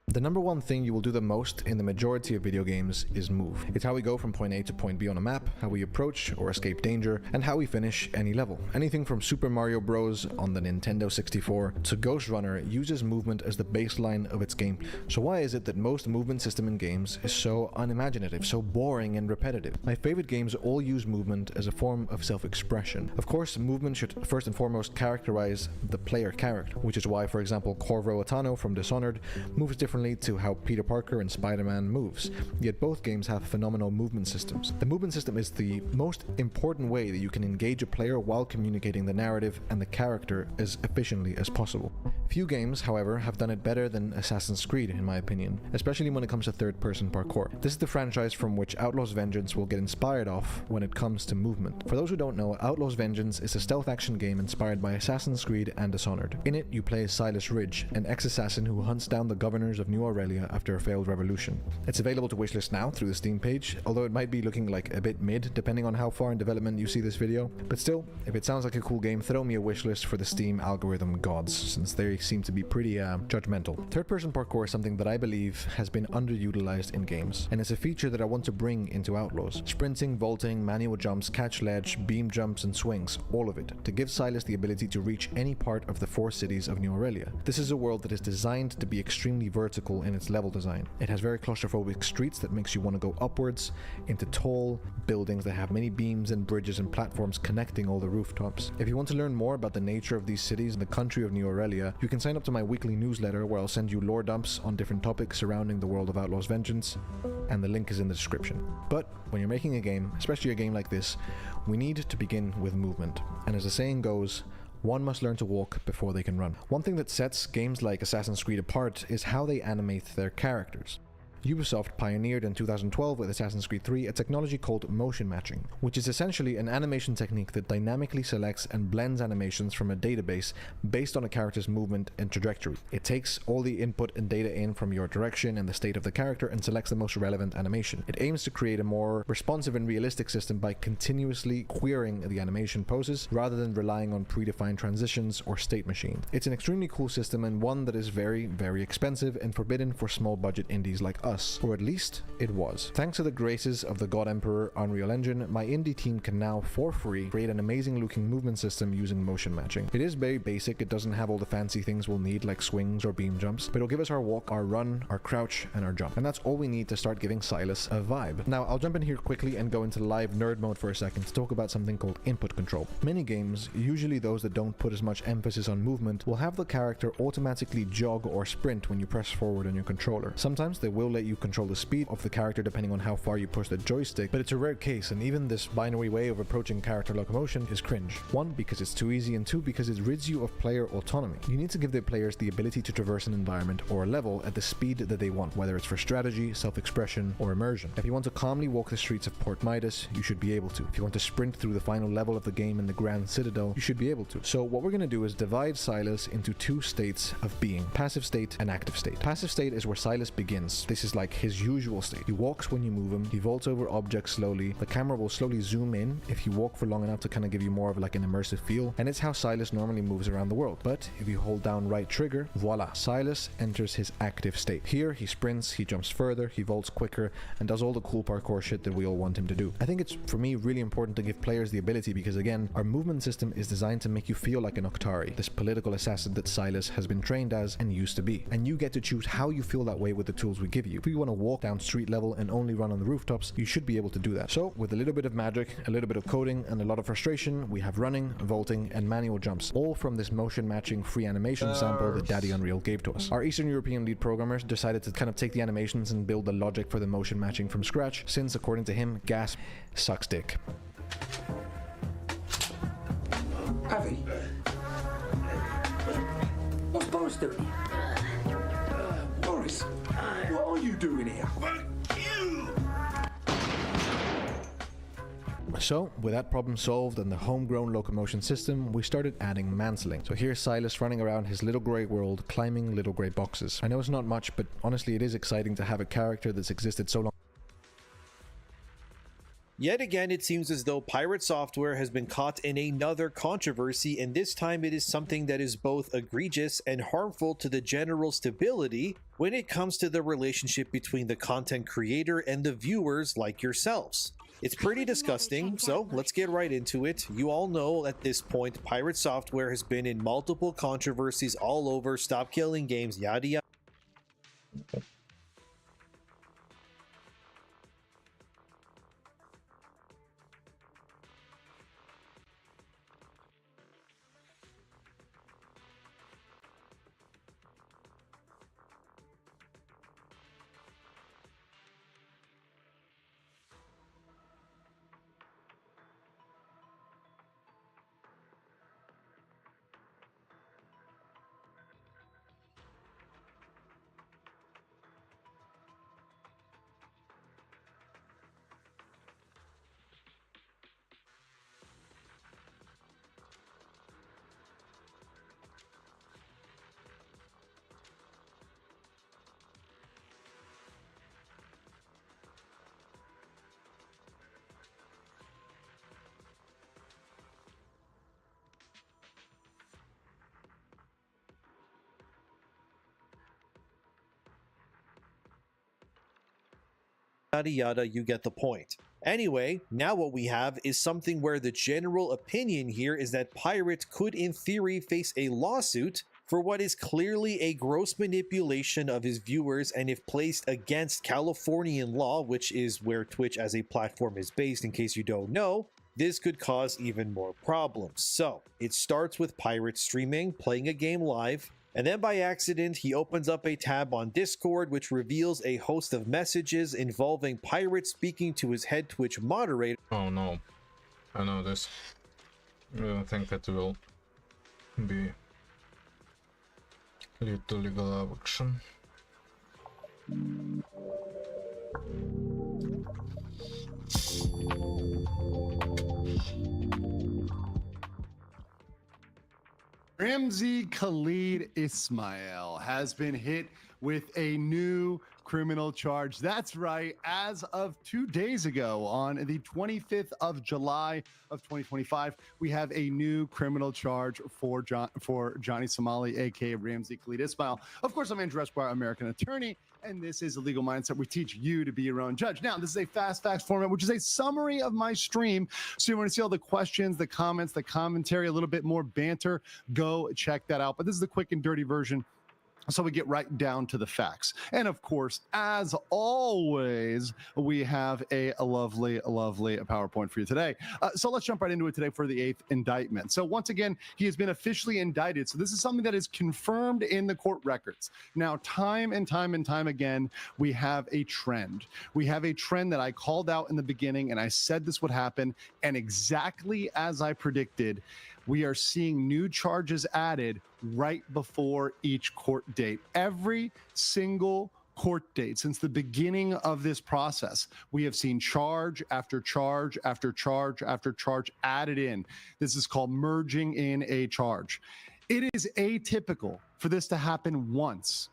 The number one thing you will do the most in the majority of video games is move. It's how we go from point A to point B on a map, how we approach or escape danger, and how we finish any level. Anything from Super Mario Bros. On the Nintendo 64 to Ghost Runner uses movement as the baseline of its gameplay. So why is it that most movement system in games is so unimaginative, so boring and repetitive? My favorite games all use movement as a form of self-expression. Of course, movement should first and foremost characterize the player character, which is why, for example, Corvo Attano from Dishonored moves differently to how Peter Parker and Spider-Man moves. Yet both games have phenomenal movement systems. The movement system is the most important way that you can engage a player while communicating the narrative and the character as efficiently as possible. Few games, however, have done it better than Assassin's Creed, in my opinion, especially when it comes to third-person parkour. This is the franchise from which Outlaw's Vengeance will get inspired off when it comes to movement. For those who don't know, Outlaw's Vengeance is a stealth action game inspired by Assassin's Creed and Dishonored. In it, you play as Silas Ridge, an ex-assassin who hunts down the governors of New Aurelia after a failed revolution. It's available to wishlist now through the Steam page, although it might be looking like a bit mid depending on how far in development you see this video. But still, if it sounds like a cool game, throw me a wishlist for the Steam algorithm gods, since they seem to be pretty judgmental. Third-person parkour is something that I believe has been underutilized in games, and it's a feature that I want to bring into Outlaws. Sprinting, vaulting, manual jumps, catch ledge, beam jumps and swings, all of it, to give Silas the ability to reach any part of the 4 cities of New Aurelia. This is a world that is designed to be extremely vertical in its level design. It has very claustrophobic streets that makes you want to go upwards into tall buildings that have many beams and bridges and platforms connecting all the rooftops. If you want to learn more about the nature of these cities and the country of New Aurelia, you can sign up to my weekly newsletter where I'll send you lore dumps on different topics surrounding the world of Outlaw's Vengeance, and the link is in the description. But when you're making a game, especially a game like this, we need to begin with movement. And as the saying goes, one must learn to walk before they can run. One thing that sets games like Assassin's Creed apart is how they animate their characters. Ubisoft pioneered in 2012 with Assassin's Creed 3 a technology called motion matching, which is essentially an animation technique that dynamically selects and blends animations from a database based on a character's movement and trajectory. It takes all the input and data in from your direction and the state of the character and selects the most relevant animation. It aims to create a more responsive and realistic system by continuously querying the animation poses rather than relying on predefined transitions or state machines. It's an extremely cool system and one that is very, very expensive and forbidden for small budget indies like us. Or at least it was. Thanks to the graces of the God Emperor Unreal Engine, my indie team can now, for free, create an amazing looking movement system using motion matching. It is very basic, it doesn't have all the fancy things we'll need like swings or beam jumps, but it'll give us our walk, our run, our crouch, and our jump. And that's all we need to start giving Silas a vibe. Now, I'll jump in here quickly and go into live nerd mode for a second to talk about something called input control. Many games, usually those that don't put as much emphasis on movement, will have the character automatically jog or sprint when you press forward on your controller. Sometimes they will let you control the speed of the character depending on how far you push the joystick, but it's a rare case, and even this binary way of approaching character locomotion is cringe. 1, because it's too easy, and 2, because it rids you of player autonomy. You need to give the players the ability to traverse an environment or a level at the speed that they want, whether it's for strategy, self-expression, or immersion. If you want to calmly walk the streets of Port Midas, you should be able to. If you want to sprint through the final level of the game in the Grand Citadel, you should be able to. So what we're going to do is divide Silas into 2 states of being, passive state and active state. Passive state is where Silas begins. This is like his usual state. He walks when you move him, he vaults over objects slowly, the camera will slowly zoom in if you walk for long enough to kind of give you more of like an immersive feel, and it's how Silas normally moves around the world. But if you hold down right trigger, voila, Silas enters his active state. Here he sprints, he jumps further, he vaults quicker, and does all the cool parkour shit that we all want him to do. I think it's, for me, really important to give players the ability because, again, our movement system is designed to make you feel like an Octari, this political assassin that Silas has been trained as and used to be. And you get to choose how you feel that way with the tools we give you. If you want to walk down street level and only run on the rooftops, you should be able to do that. So, with a little bit of magic, a little bit of coding, and a lot of frustration, we have running, vaulting, and manual jumps, all from this motion matching free animation sample that Daddy Unreal gave to us. Our Eastern European lead programmers decided to kind of take the animations and build the logic for the motion matching from scratch, since according to him, gas sucks dick.
Avi, what's Boris doing here? Boris, what are you doing here?
So, with that problem solved and the homegrown locomotion system, we started adding mansling. So here's Silas running around his little grey world, climbing little grey boxes. I know it's not much, but honestly it is exciting to have a character that's existed so long.
Yet again, it seems as though Pirate Software has been caught in another controversy, and this time it is something that is both egregious and harmful to the general stability when it comes to the relationship between the content creator and the viewers like yourselves. It's pretty disgusting, so let's get right into it. You all know at this point, Pirate Software has been in multiple controversies all over, stop killing games, yada yada. Yada yada, you get the point. Anyway, now what we have is something where the general opinion here is that Pirate could in theory face a lawsuit for what is clearly a gross manipulation of his viewers, and if placed against Californian law, which is where Twitch as a platform is based in case you don't know, this could cause even more problems. So, it starts with Pirate streaming, playing a game live, and then by accident, he opens up a tab on Discord, which reveals a host of messages involving Pirate speaking to his head Twitch moderator.
Oh no, I know this. I don't think that will be lead to legal action.
Ramzi Khalid Ismail has been hit with a new criminal charge. That's right. As of 2 days ago, on the 25th of July of 2025, we have a new criminal charge for Johnny Somali, aka Ramzi Khalid Ismail. Of course, I'm Andrew Esquire, American attorney, and this is a Legal Mindset. We teach you to be your own judge. Now, this is a fast facts format, which is a summary of my stream. So you want to see all the questions, the comments, the commentary, a little bit more banter, go check that out. But this is the quick and dirty version, so we get right down to the facts. And of course, as always, we have a lovely PowerPoint for you today. So let's jump right into it today for the 8th indictment. So once again, he has been officially indicted. So this is something that is confirmed in the court records. Now, time and time again, we have a trend. We have a trend that I called out in the beginning, and I said this would happen. And exactly as I predicted, we are seeing new charges added right before each court date. Every single court date since the beginning of this process, we have seen charge after charge after charge after charge added in. This is called merging in a charge. It is atypical for this to happen once,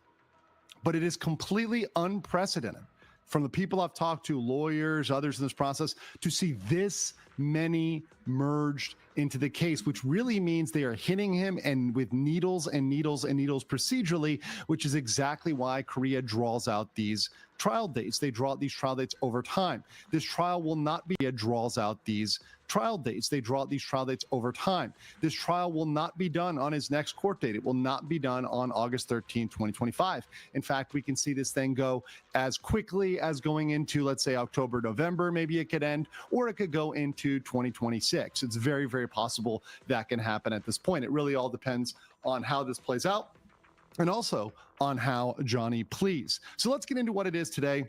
but it is completely unprecedented from the people I've talked to, lawyers, others in this process, to see this many merged into the case, which really means they are hitting him and with needles and needles and needles procedurally, which is exactly why Korea draws out these trial dates. They draw out these trial dates over time. This trial will not be a draws out these trial dates. They draw out these trial dates over time. This trial will not be done on his next court date. It will not be done on August 13, 2025. In fact, we can see this thing go as quickly as going into, let's say, October, November, maybe it could end, or it could go into 2026. It's very, very possible that can happen at this point. It really all depends on how this plays out and also on how Johnny pleads. So let's get into what it is today.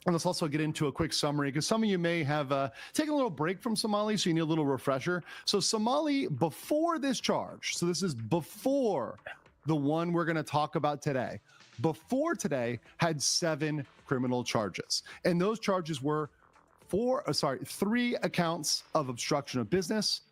And let's also get into a quick summary because some of you may have taken a little break from Somali, so you need a little refresher. So Somali, before this charge, so this is before the one we're going to talk about today, before today had 7 criminal charges. And those charges were 3 accounts of obstruction of business.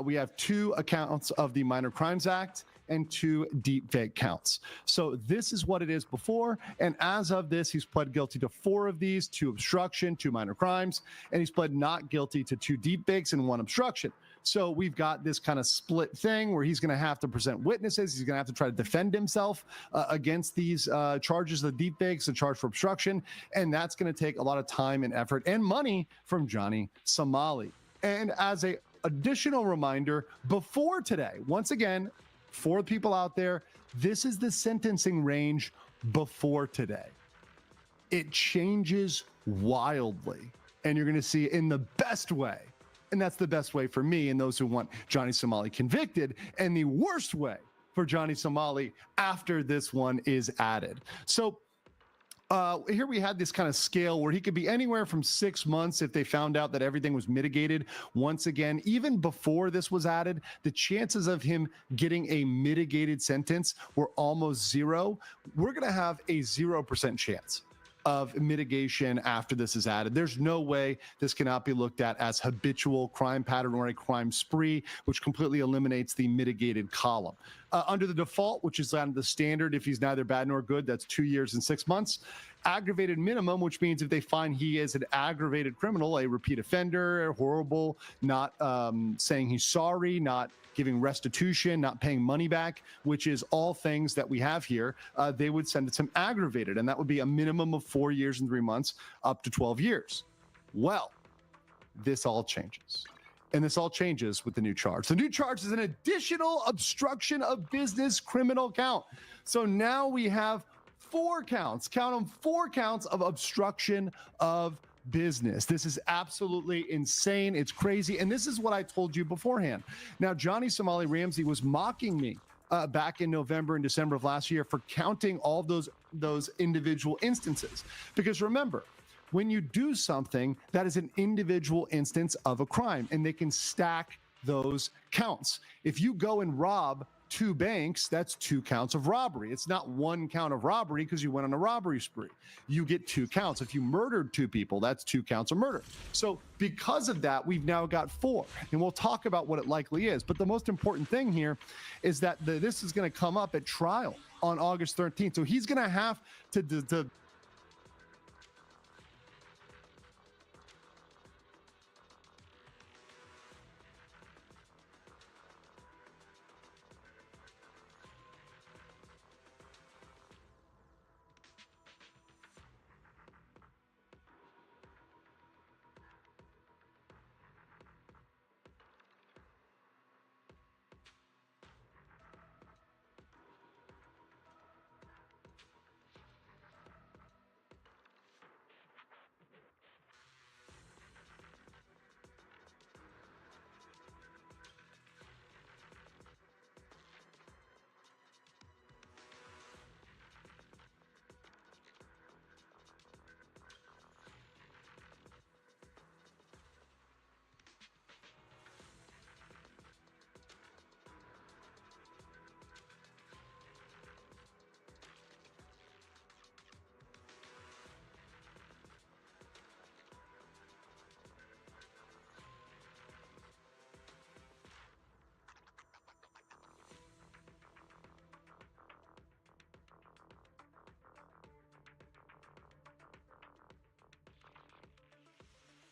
We have 2 accounts of the Minor Crimes Act and 2 deepfake counts. So this is what it is before. And as of this, he's pled guilty to 4 of these, 2 obstruction, 2 minor crimes, and he's pled not guilty to 2 deepfakes and 1 obstruction. So we've got this kind of split thing where he's going to have to present witnesses. He's going to have to try to defend himself against these charges of deepfakes and charge for obstruction. And that's going to take a lot of time and effort and money from Johnny Somali. And as a additional reminder, before today, once again, for people out there, this is the sentencing range before today. It changes wildly, and you're going to see in the best way, and that's the best way for me and those who want Johnny Somali convicted, and the worst way for Johnny Somali after this one is added. So here we had this kind of scale where he could be anywhere from 6 months if they found out that everything was mitigated. Once again, even before this was added, the chances of him getting a mitigated sentence were almost 0. We're going to have a 0% chance of mitigation after this is added. There's no way this cannot be looked at as habitual crime pattern or a crime spree, which completely eliminates the mitigated column. Under the default, which is on the standard, if he's neither bad nor good, that's 2 years and 6 months. Aggravated minimum, which means if they find he is an aggravated criminal, a repeat offender, horrible, not saying he's sorry, not giving restitution, not paying money back, which is all things that we have here, they would sentence him aggravated. And that would be a minimum of 4 years and 3 months up to 12 years. Well, this all changes. And this all changes with the new charge. The new charge is an additional obstruction of business criminal count. So now we have 4 counts, count them, 4 counts of obstruction of business. This is absolutely insane. It's crazy. And this is what I told you beforehand. Now, Johnny Somali Ramsey was mocking me back in November and December of last year for counting all those individual instances. Because remember, when you do something, that is an individual instance of a crime, and they can stack those counts. If you go and rob 2 banks, that's 2 counts of robbery. It's not 1 count of robbery because you went on a robbery spree. You get 2 counts. If you murdered 2 people, that's 2 counts of murder. So because of that, we've now got 4, and we'll talk about what it likely is. But the most important thing here is that this is going to come up at trial on August 13th. So he's going to have to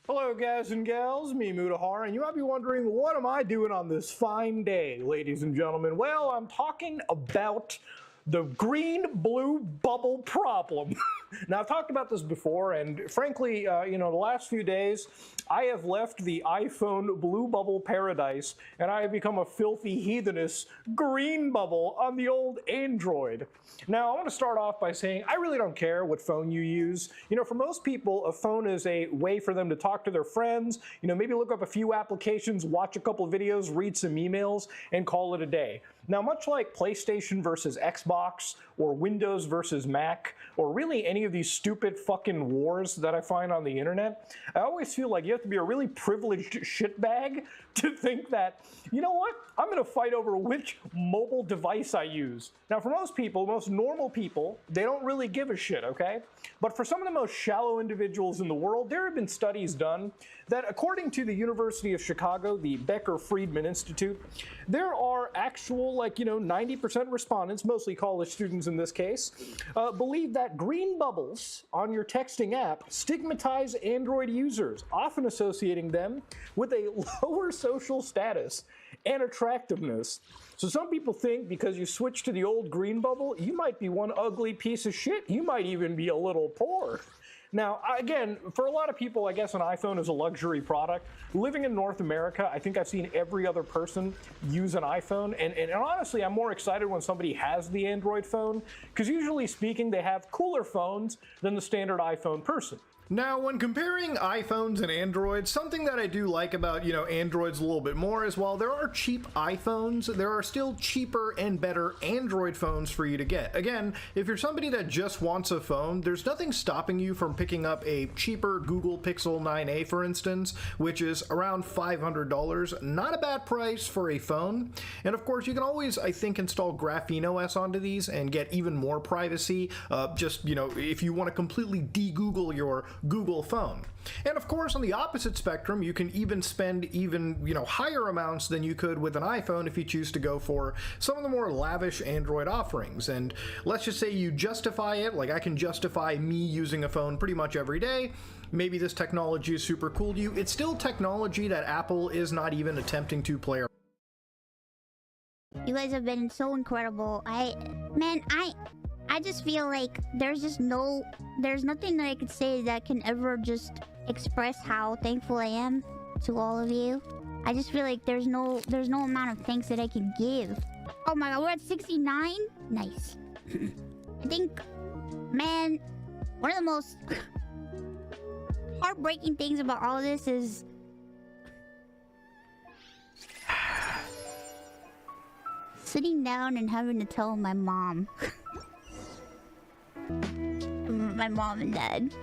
Hello, guys and gals, me Mutahar, and you might be wondering, what am I doing on this fine day, ladies and gentlemen? Well, I'm talking about the green-blue bubble problem. Now, I've talked about this before, and frankly, the last few days, I have left the iPhone blue bubble paradise, and I have become a filthy heathenous green bubble on the old Android. Now, I want to start off by saying I really don't care what phone you use. For most people, a phone is a way for them to talk to their friends, maybe look up a few applications, watch a couple videos, read some emails, and call it a day. Now, much like PlayStation versus Xbox, or Windows versus Mac, or really any of these stupid fucking wars that I find on the internet, I always feel like you have to be a really privileged shitbag to think that, you know what, I'm gonna fight over which mobile device I use. Now, for most people, most normal people, they don't really give a shit, okay? But for some of the most shallow individuals in the world, there have been studies done that, according to the University of Chicago, the Becker-Friedman Institute, there are actual, 90% respondents, mostly college students in this case, believe that green bubbles on your texting app stigmatize Android users, often associating them with a lower social status and attractiveness. So some people think because you switch to the old green bubble, you might be one ugly piece of shit. You might even be a little poor. Now, again, for a lot of people, I guess an iPhone is a luxury product. Living in North America, I think I've seen every other person use an iPhone. And honestly, I'm more excited when somebody has the Android phone, because usually speaking, they have cooler phones than the standard iPhone person. Now, when comparing iPhones and Androids, something that I do like about, Androids a little bit more is while there are cheap iPhones, there are still cheaper and better Android phones for you to get. Again, if you're somebody that just wants a phone, there's nothing stopping you from picking up a cheaper Google Pixel 9a, for instance, which is around $500. Not a bad price for a phone. And of course, you can always, I think, install Graphene OS onto these and get even more privacy. If you want to completely de-Google your Google phone. And of course, on the opposite spectrum, you can even spend higher amounts than you could with an iPhone if you choose to go for some of the more lavish Android offerings. And let's just say you justify it, like I can justify me using a phone pretty much every day. Maybe this technology is super cool to you. It's still technology that Apple is not even attempting to play.
You guys have been so incredible. I just feel like there's nothing that I could say that can ever just express how thankful I am to all of you. I just feel like there's no amount of thanks that I can give. Oh my god, we're at 69? Nice. I think, man, one of the most heartbreaking things about all of this is sitting down and having to tell my mom. My mom and dad.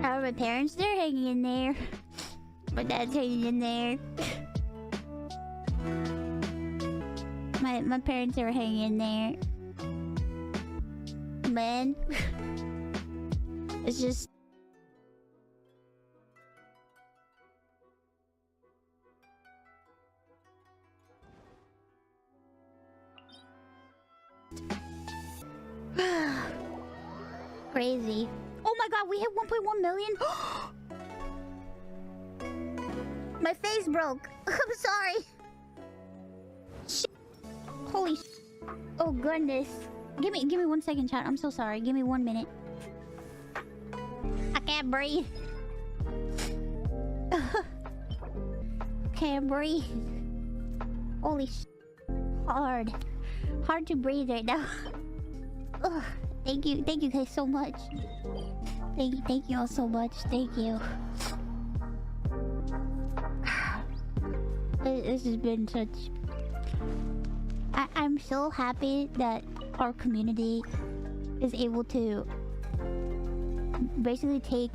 How are my parents? They're hanging in there. My dad's hanging in there. My parents are hanging in there. Man. It's just... crazy. Oh my god, we hit 1.1 million? My face broke. I'm sorry. Shit. Holy shit. Oh goodness. Give me 1 second, chat. I'm so sorry. Give me 1 minute. I can't breathe. Can't breathe. Holy shit. Hard to breathe right now. Ugh. Thank you guys so much. Thank you all so much. Thank you. This has been such... I'm so happy that our community is able to basically take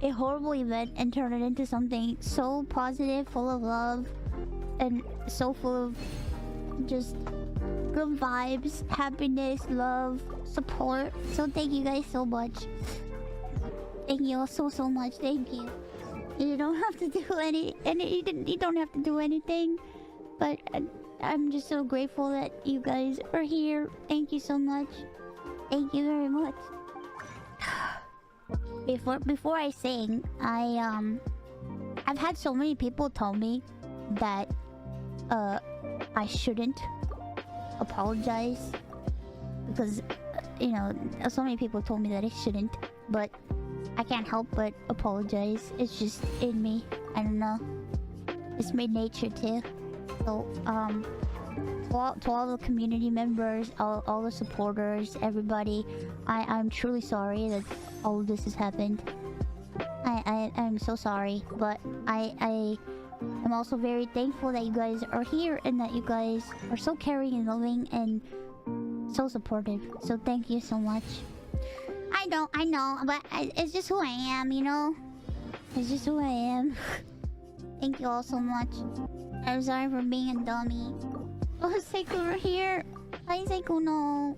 a horrible event and turn it into something so positive, full of love, and so full of just good vibes, happiness, love, support. So thank you guys so much. Thank you all so much. Thank you. You don't have to do you don't have to do anything, but I'm just so grateful that you guys are here. Thank you so much. Thank you very much. Before I sing, I've had so many people tell me that I shouldn't apologize because you know, so many people told me that I shouldn't, but I can't help but apologize. It's just in me. I don't know. It's my nature too. So to all the community members, all the supporters, everybody, I'm truly sorry that all of this has happened. I'm so sorry, but I'm also very thankful that you guys are here and that you guys are so caring and loving and so supportive. So thank you so much. I know, but it's just who I am, you know? It's just who I am. Thank you all so much. I'm sorry for being a dummy. Oh, Seiko, we're here. Hi, Seiko, no.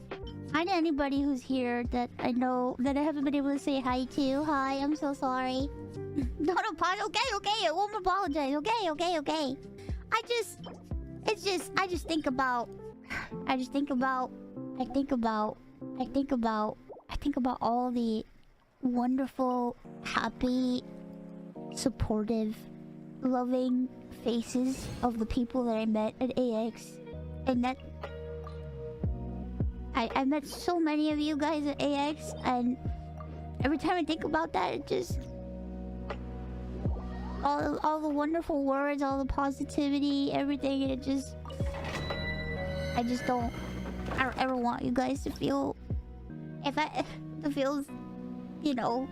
Hi to anybody who's here that I know that I haven't been able to say hi to. Hi, I'm so sorry. Don't apologize. Okay, I won't apologize. Okay. I just think about all the wonderful, happy, supportive, loving faces of the people that I met at AX, and that I met so many of you guys at AX, and every time I think about that, it just all the wonderful words, all the positivity, everything, and I don't ever want you guys to feel you know.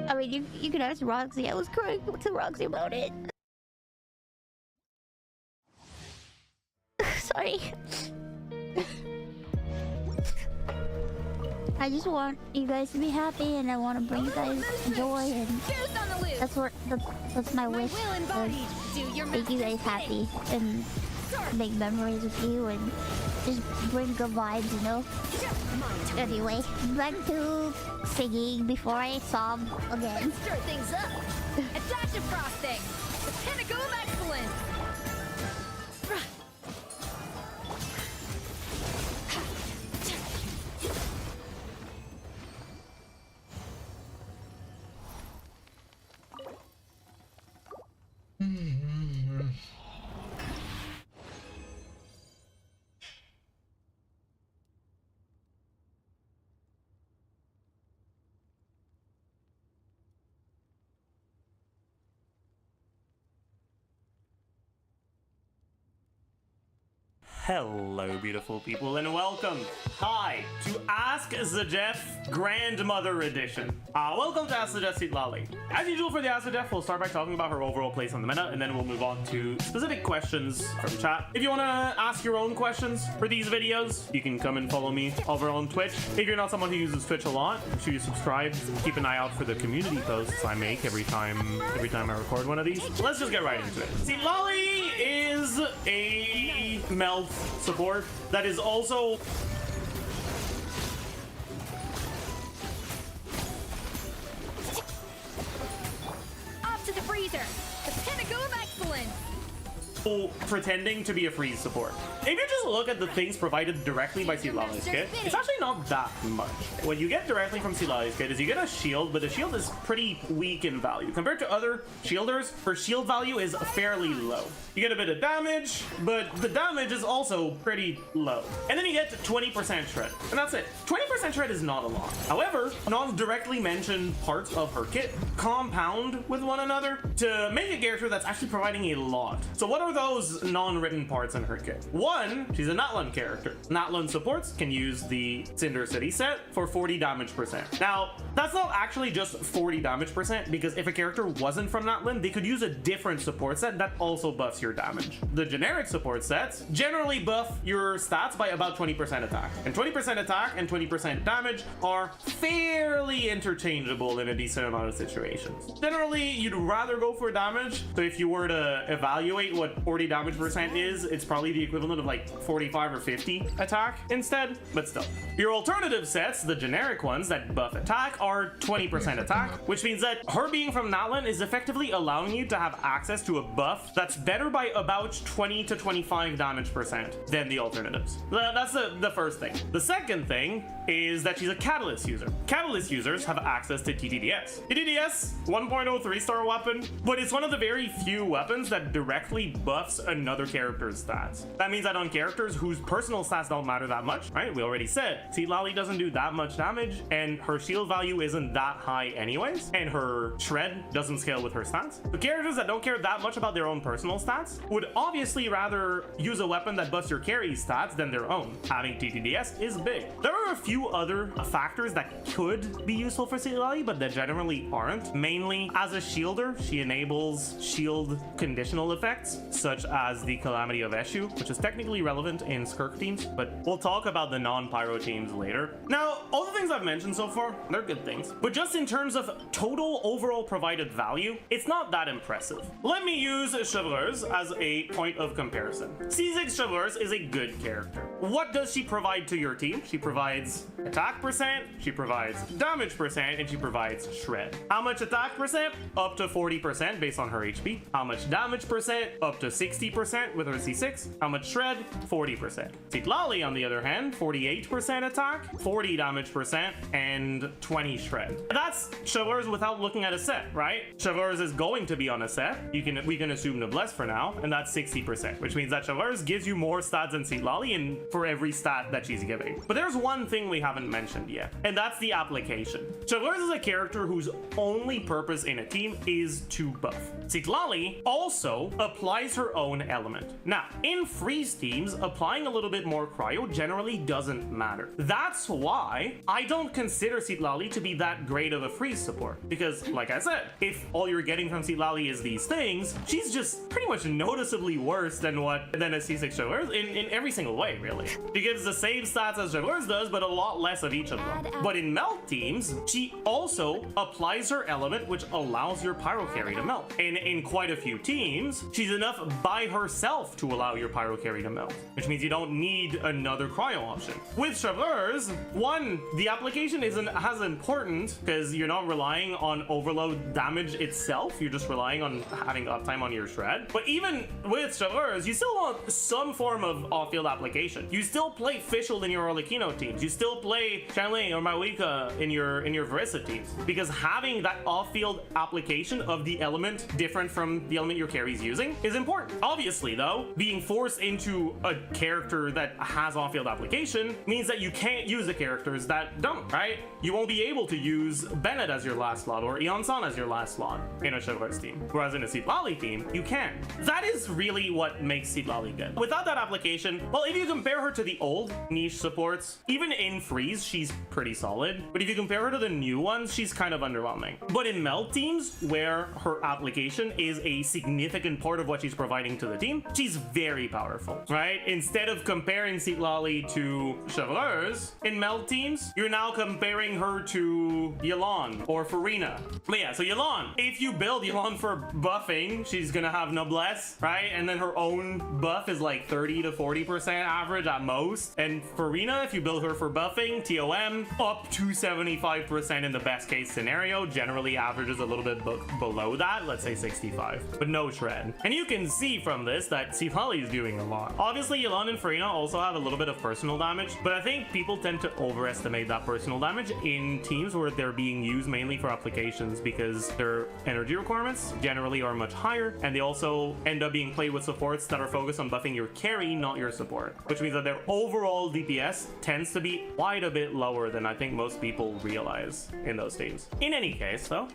I mean, you can ask Roxy. I was crying to Roxy about it. Sorry. I just want you guys to be happy, and I want to bring you guys joy, and that's my wish. Make you guys happy and make memories with you and just bring good vibes, you know. Anyway, back to singing before I sob again.
Stir things up. A dash of frosting. The pinnacle of excellence.
Hello, beautiful people, and welcome, to Ask the Jeff Grandmother Edition. Welcome to Ask the Jeff Lolly. As usual for the Ask the Jeff, we'll start by talking about her overall place on the meta, and then we'll move on to specific questions from chat. If you want to ask your own questions for these videos, you can come and follow me over on Twitch. If you're not someone who uses Twitch a lot, make sure you subscribe. Keep an eye out for the community posts I make every time I record one of these. Let's just get right into it. See, Lolly is a Melf support that is also
Up to the freezer. The pinnacle of excellence.
pretending to be a freeze support. If you just look at the things provided directly by Silali's kit, it's actually not that much. What you get directly from Silali's kit is you get a shield, but the shield is pretty weak in value. Compared to other shielders, her shield value is fairly low. You get a bit of damage, but the damage is also pretty low. And then you get 20% shred, and that's it. 20% shred is not a lot. However, non-directly mentioned parts of her kit compound with one another to make a character that's actually providing a lot. So what are those non-written parts in her kit? One, she's a Natlun character. Natlun supports can use the Cinder City set for 40 damage percent. Now, that's not actually just 40 damage percent, because if a character wasn't from Natlun, they could use a different support set that also buffs your damage. The generic support sets generally buff your stats by about 20% attack. And 20% attack and 20% damage are fairly interchangeable in a decent amount of situations. Generally, you'd rather go for damage. So if you were to evaluate what 40 damage percent is, it's probably the equivalent of like 45 or 50 attack instead, but still. Your alternative sets, the generic ones that buff attack, are 20% attack, which means that her being from Natlan is effectively allowing you to have access to a buff that's better by about 20 to 25 damage percent than the alternatives. That's the first thing. The second thing is that she's a Catalyst user. Catalyst users have access to TTDS. TTDS, 1.0 3-star weapon, but it's one of the very few weapons that directly buffs another character's stats. That means that on characters whose personal stats don't matter that much, right? We already said, Seedlally doesn't do that much damage, and her shield value isn't that high anyways, and her shred doesn't scale with her stats. The characters that don't care that much about their own personal stats would obviously rather use a weapon that buffs your carry's stats than their own. Having TTDS is big. There are a few other factors that could be useful for Seedlally, but that generally aren't. Mainly, as a shielder, she enables shield conditional effects, such as the Calamity of Eshu, which is technically relevant in Skirk teams, but we'll talk about the non-pyro teams later. Now, all the things I've mentioned so far, they're good things, but just in terms of total overall provided value, it's not that impressive. Let me use Chevreuse as a point of comparison. C6 Chevreuse is a good character. What does she provide to your team? She provides attack percent, she provides damage percent, and she provides shred. How much attack percent? Up to 40% based on her HP. How much damage percent? Up to 60% with her C6. How much shred? 40%. Seedlally, on the other hand, 48% attack, 40 damage percent, and 20 shred. That's Chevreuse without looking at a set, right? Chevreuse is going to be on a set. We can assume Noblesse for now, and that's 60%, which means that Chevreuse gives you more stats than Seedlally and for every stat that she's giving. But there's one thing we haven't mentioned yet, and that's the application. Chevreuse is a character whose only purpose in a team is to buff. Seedlally also applies her own element. Now, in freeze teams, applying a little bit more cryo generally doesn't matter. That's why I don't consider Seedlally to be that great of a freeze support, because like I said, if all you're getting from Seedlally is these things, she's just pretty much noticeably worse than a C6 Chevreuse in every single way, really. She gives the same stats as Chevreuse does, but a lot less of each of them. But in melt teams, she also applies her element, which allows your pyro carry to melt. And in quite a few teams, she's enough by herself to allow your pyro carry to melt, which means you don't need another cryo option. With Chevreuse, one, the application isn't as important because you're not relying on overload damage itself, you're just relying on having uptime on your shred. But even with Chevreuse, you still want some form of off-field application. You still play Fischl in your Arlecchino teams, you still play Shanley or Mawika in your Verissa teams, because having that off-field application of the element different from the element your carry's using is important. Obviously though, being forced into a character that has off-field application means that you can't use the characters that don't, right? You won't be able to use Bennett as your last slot or Eon-san as your last slot in a Chevreuse team, whereas in a Seedlally team, you can. That is really what makes Seedlally good. Without that application, well, if you compare her to the old niche supports, even in freeze, she's pretty solid, but if you compare her to the new ones, she's kind of underwhelming. But in melt teams, where her application is a significant part of what she's providing to the team, she's very powerful, right? Instead of comparing Seedlally to Chevreuse, in melt teams, you're now comparing her to Yelan or Farina. But yeah, so Yelan, if you build Yelan for buffing, she's gonna have Noblesse, right? And then her own buff is like 30 to 40% average at most. And Farina, if you build her for buffing, TOM, up to 75% in the best case scenario, generally averages a little bit below that, let's say 65, but no shred. And you can see from this that Seedlally is doing a lot. Obviously, Yelan and Farina also have a little bit of personal damage, but I think people tend to overestimate that personal damage in teams where they're being used mainly for applications, because their energy requirements generally are much higher, and they also end up being played with supports that are focused on buffing your carry, not your support, which means that their overall DPS tends to be quite a bit lower than I think most people realize in those teams. In any case, though,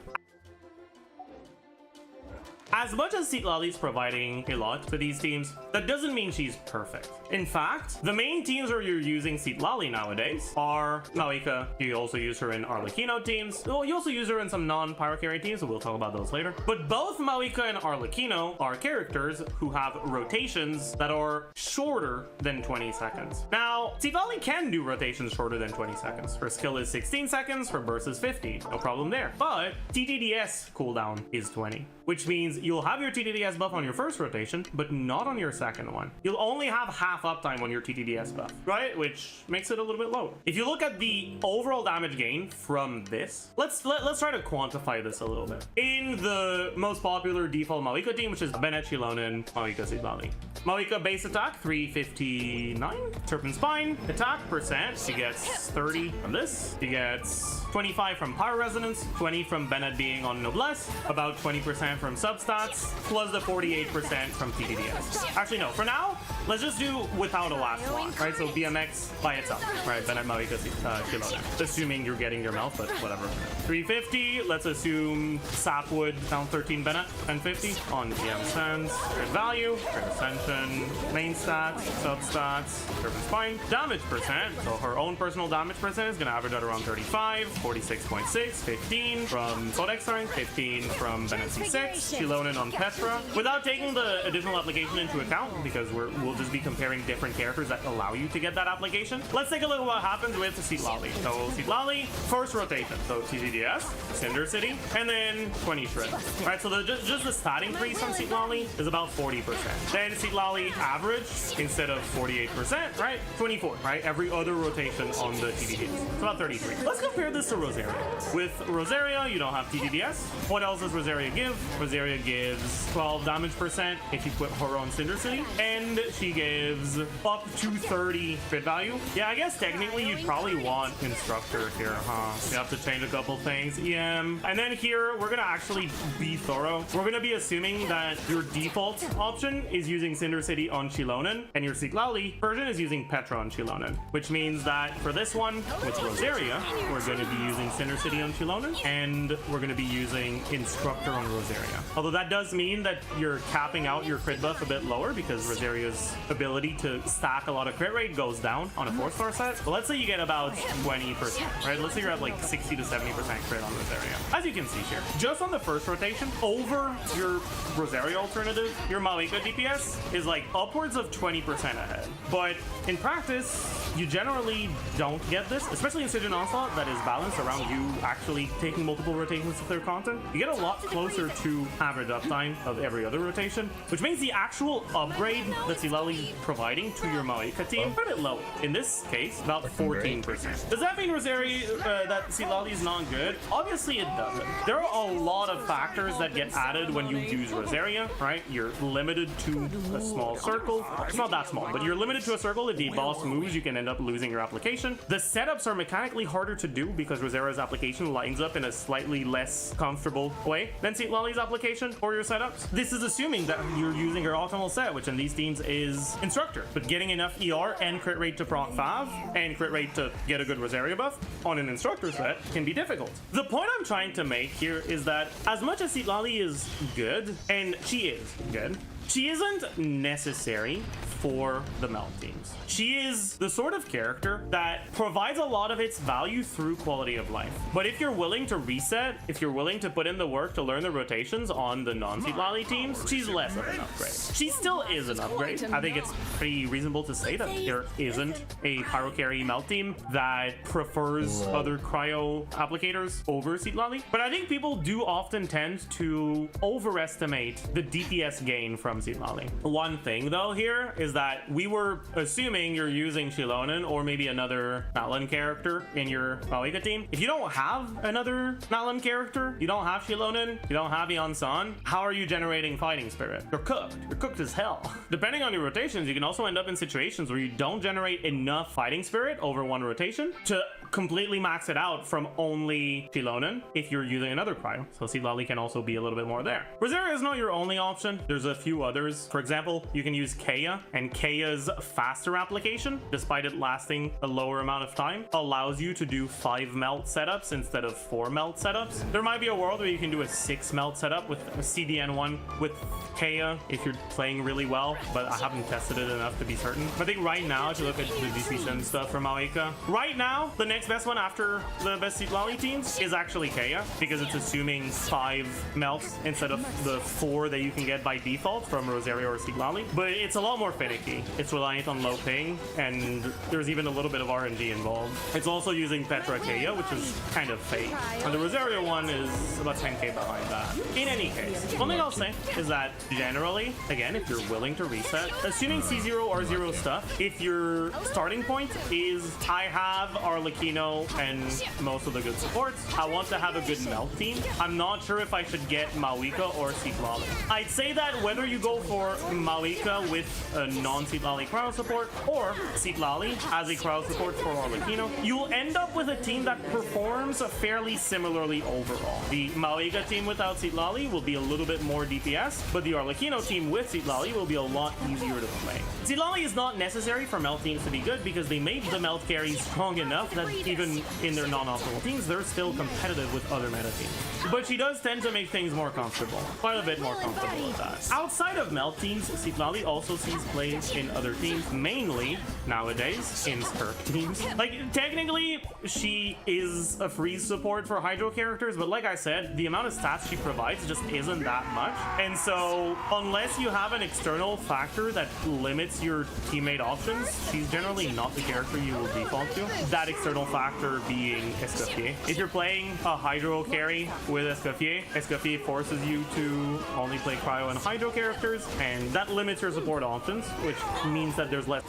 as much as Seedlally's providing a lot to these teams, that doesn't mean she's perfect. In fact, the main teams where you're using Seedlally nowadays are Mawika. You also use her in Arlecchino teams. Well, you also use her in some non-pyro carry teams, so we'll talk about those later. But both Mawika and Arlecchino are characters who have rotations that are shorter than 20 seconds. Now, Seedlally can do rotations shorter than 20 seconds. Her skill is 16 seconds, her burst is 50. No problem there. But TTDS cooldown is 20, which means means you'll have your TDDS buff on your first rotation, but not on your second one. You'll only have half uptime on your TDDS buff, right? Which makes it a little bit lower. If you look at the overall damage gain from this, let's try to quantify this a little bit. In the most popular default Mawika team, which is Bennett, Shilonen, Mawika, Sidlali. Mawika base attack 359. Serpent Spine attack percent. She gets 30 from this. She gets 25 from Power Resonance, 20 from Bennett being on Noblesse, about 20% from substats, plus the 48% from TDDS. Actually, no. For now, let's just do without a last slot, right? So BMX by itself, right? Bennett, Mawika, Shilonen. Assuming you're getting your mouth, but whatever. 350. Let's assume Sapwood down 13 Bennett and 50 on GM Sense. Good value, good ascension, main stats, substats, Serpent Spine, damage percent. So her own personal damage percent is gonna average at around 35, 46.6, 15 from Codex Strength, 15 from Bennett C6, Shilonen on Petra. Without taking the additional application into account, because we'll just be comparing different characters that allow you to get that application. Let's take a look at what happens with Sidlali. So Sidlali, first rotation. So TDDS, Cinder City, and then 20 Shred. Right, so just the stat increase from Sidlali is about 40%. Then Sidlali average, instead of 48%, right? 24, right? Every other rotation on the TDDS. It's about 33. Let's compare this to Rosaria. With Rosaria, you don't have TDDS. What else does Rosaria give? Rosaria gives 12 damage percent if you put her on Cinder City, and she gives up to 30 crit value. Yeah, I guess technically you'd probably want Instructor here, huh? You have to change a couple things. And then here, we're gonna actually be thorough. We're gonna be assuming that your default option is using Cinder City on Shilonen, and your Sidlali version is using Petra on Shilonen, which means that for this one, with Rosaria, we're gonna be using Cinder City on Shilonen, and we're gonna be using Instructor on Rosaria. Although that does mean that you're capping out your crit buff a bit lower, because Rosaria's ability to stack a lot of crit rate goes down on a 4-star set. But let's say you get about 20%, right? Let's say you're at like 60 to 70% crit on Rosaria. As you can see here, just on the first rotation, over your Rosaria alternative, your Mawika DPS is like upwards of 20% ahead. But in practice, you generally don't get this, especially in Siege and Onslaught that is balanced around you actually taking multiple rotations of their content. You get a lot closer to average uptime of every other rotation, which means the actual upgrade that Sidlali is providing to your Mawika team is a bit low. In this case, about 14%. Does that mean Rosaria, that Sidlali is not good? Obviously it doesn't. There are a lot of factors that get added when you use Rosaria, right? You're limited to a small circle. It's not that small, but you're limited to a circle. If the boss moves, you can end up losing your application. The setups are mechanically harder to do because Rosaria's application lines up in a slightly less comfortable way than Sidlali's application or your setups. This is assuming that you're using your optimal set, which in these teams is Instructor. But getting enough ER and crit rate to proc 5 and crit rate to get a good Rosaria buff on an Instructor set can be difficult. The point I'm trying to make here is that as much as Sidlali is good, and she is good, she isn't necessary for the melt teams. She is the sort of character that provides a lot of its value through quality of life. But if you're willing to reset, if you're willing to put in the work to learn the rotations on the non-Sidlali teams, she's less of an upgrade. She still is an upgrade. I think it's pretty reasonable to say that there isn't a Pyro Carry melt team that prefers other cryo applicators over Sidlali. But I think people do often tend to overestimate the DPS gain from Sidlali. One thing though here is that we were assuming you're using Shilonen or maybe another Natlan character in your Mawika team. If you don't have another Natlan character, you don't have Shilonen, you don't have Yansan, how are you generating fighting spirit? You're cooked. You're cooked as hell. Depending on your rotations, you can also end up in situations where you don't generate enough fighting spirit over one rotation to completely max it out from only Shilonen if you're using another cryo. So Sidlali can also be a little bit more there. Rosaria is not your only option. There's a few others. For example, you can use Kaya, and Kaya's faster application, despite it lasting a lower amount of time, allows you to do 5 melt setups instead of 4 melt setups. There might be a world where you can do a 6 melt setup with a CDN1 with Kaya if you're playing really well, but I haven't tested it enough to be certain. But I think right now, if you look at the DCSN stuff from Mawika, right now, the next next best one after the best Sitlali teams is actually Kaya, because it's assuming 5 melts instead of the 4 that you can get by default from Rosario or Sitlali. But it's a lot more finicky. It's reliant on low ping, and there's even a little bit of RNG involved. It's also using Petra Kaya, which is kind of fake. And the Rosario one is about 10k behind that. In any case, one thing I'll say is that generally, again, if you're willing to reset, assuming C0 R0 stuff, if your starting point is I have Arlecchino and most of the good supports, I want to have a good melt team, I'm not sure if I should get Mawika or Sitlali. I'd say that whether you go for Mawika with a non-Sitlali crowd support or Sitlali as a crowd support for Arlecchino, you'll end up with a team that performs fairly similarly overall. The Mawika team without Sitlali will be a little bit more DPS, but the Arlecchino team with Sitlali will be a lot easier to play. Sitlali is not necessary for melt teams to be good because they made the melt carries strong enough that even in their non-optimal teams, they're still competitive with other meta teams. But she does tend to make things more comfortable. Quite a bit more comfortable with that. Outside of melt teams, Sitlali also sees plays in other teams, mainly nowadays in Skirk teams. Like, technically, she is a freeze support for Hydro characters, but like I said, the amount of stats she provides just isn't that much. And so, unless you have an external factor that limits your teammate options, she's generally not the character you will default to. That external factor being SKG. If you're playing a Hydro carry with SKG forces you to only play Cryo and Hydro characters, and that limits your support options, which means that there's less.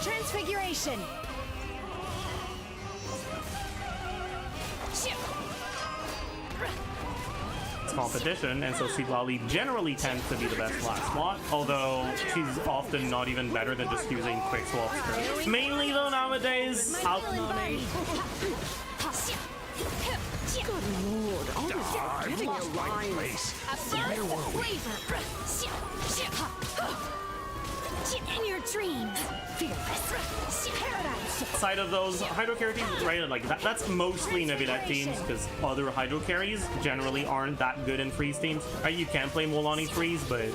Transfiguration.
Competition, and so Sitlali generally tends to be the best last slot, although she's often not even better than just using quick swaps. Mainly though nowadays,
Good lord, all this getting your lines. A flavor. In your dreams. Fearless. Paradise.
Side of those Hydro carries, right? Like that's mostly Nebilet teams, because other Hydro carries generally aren't that good in freeze teams. Right? You can play Molani freeze, but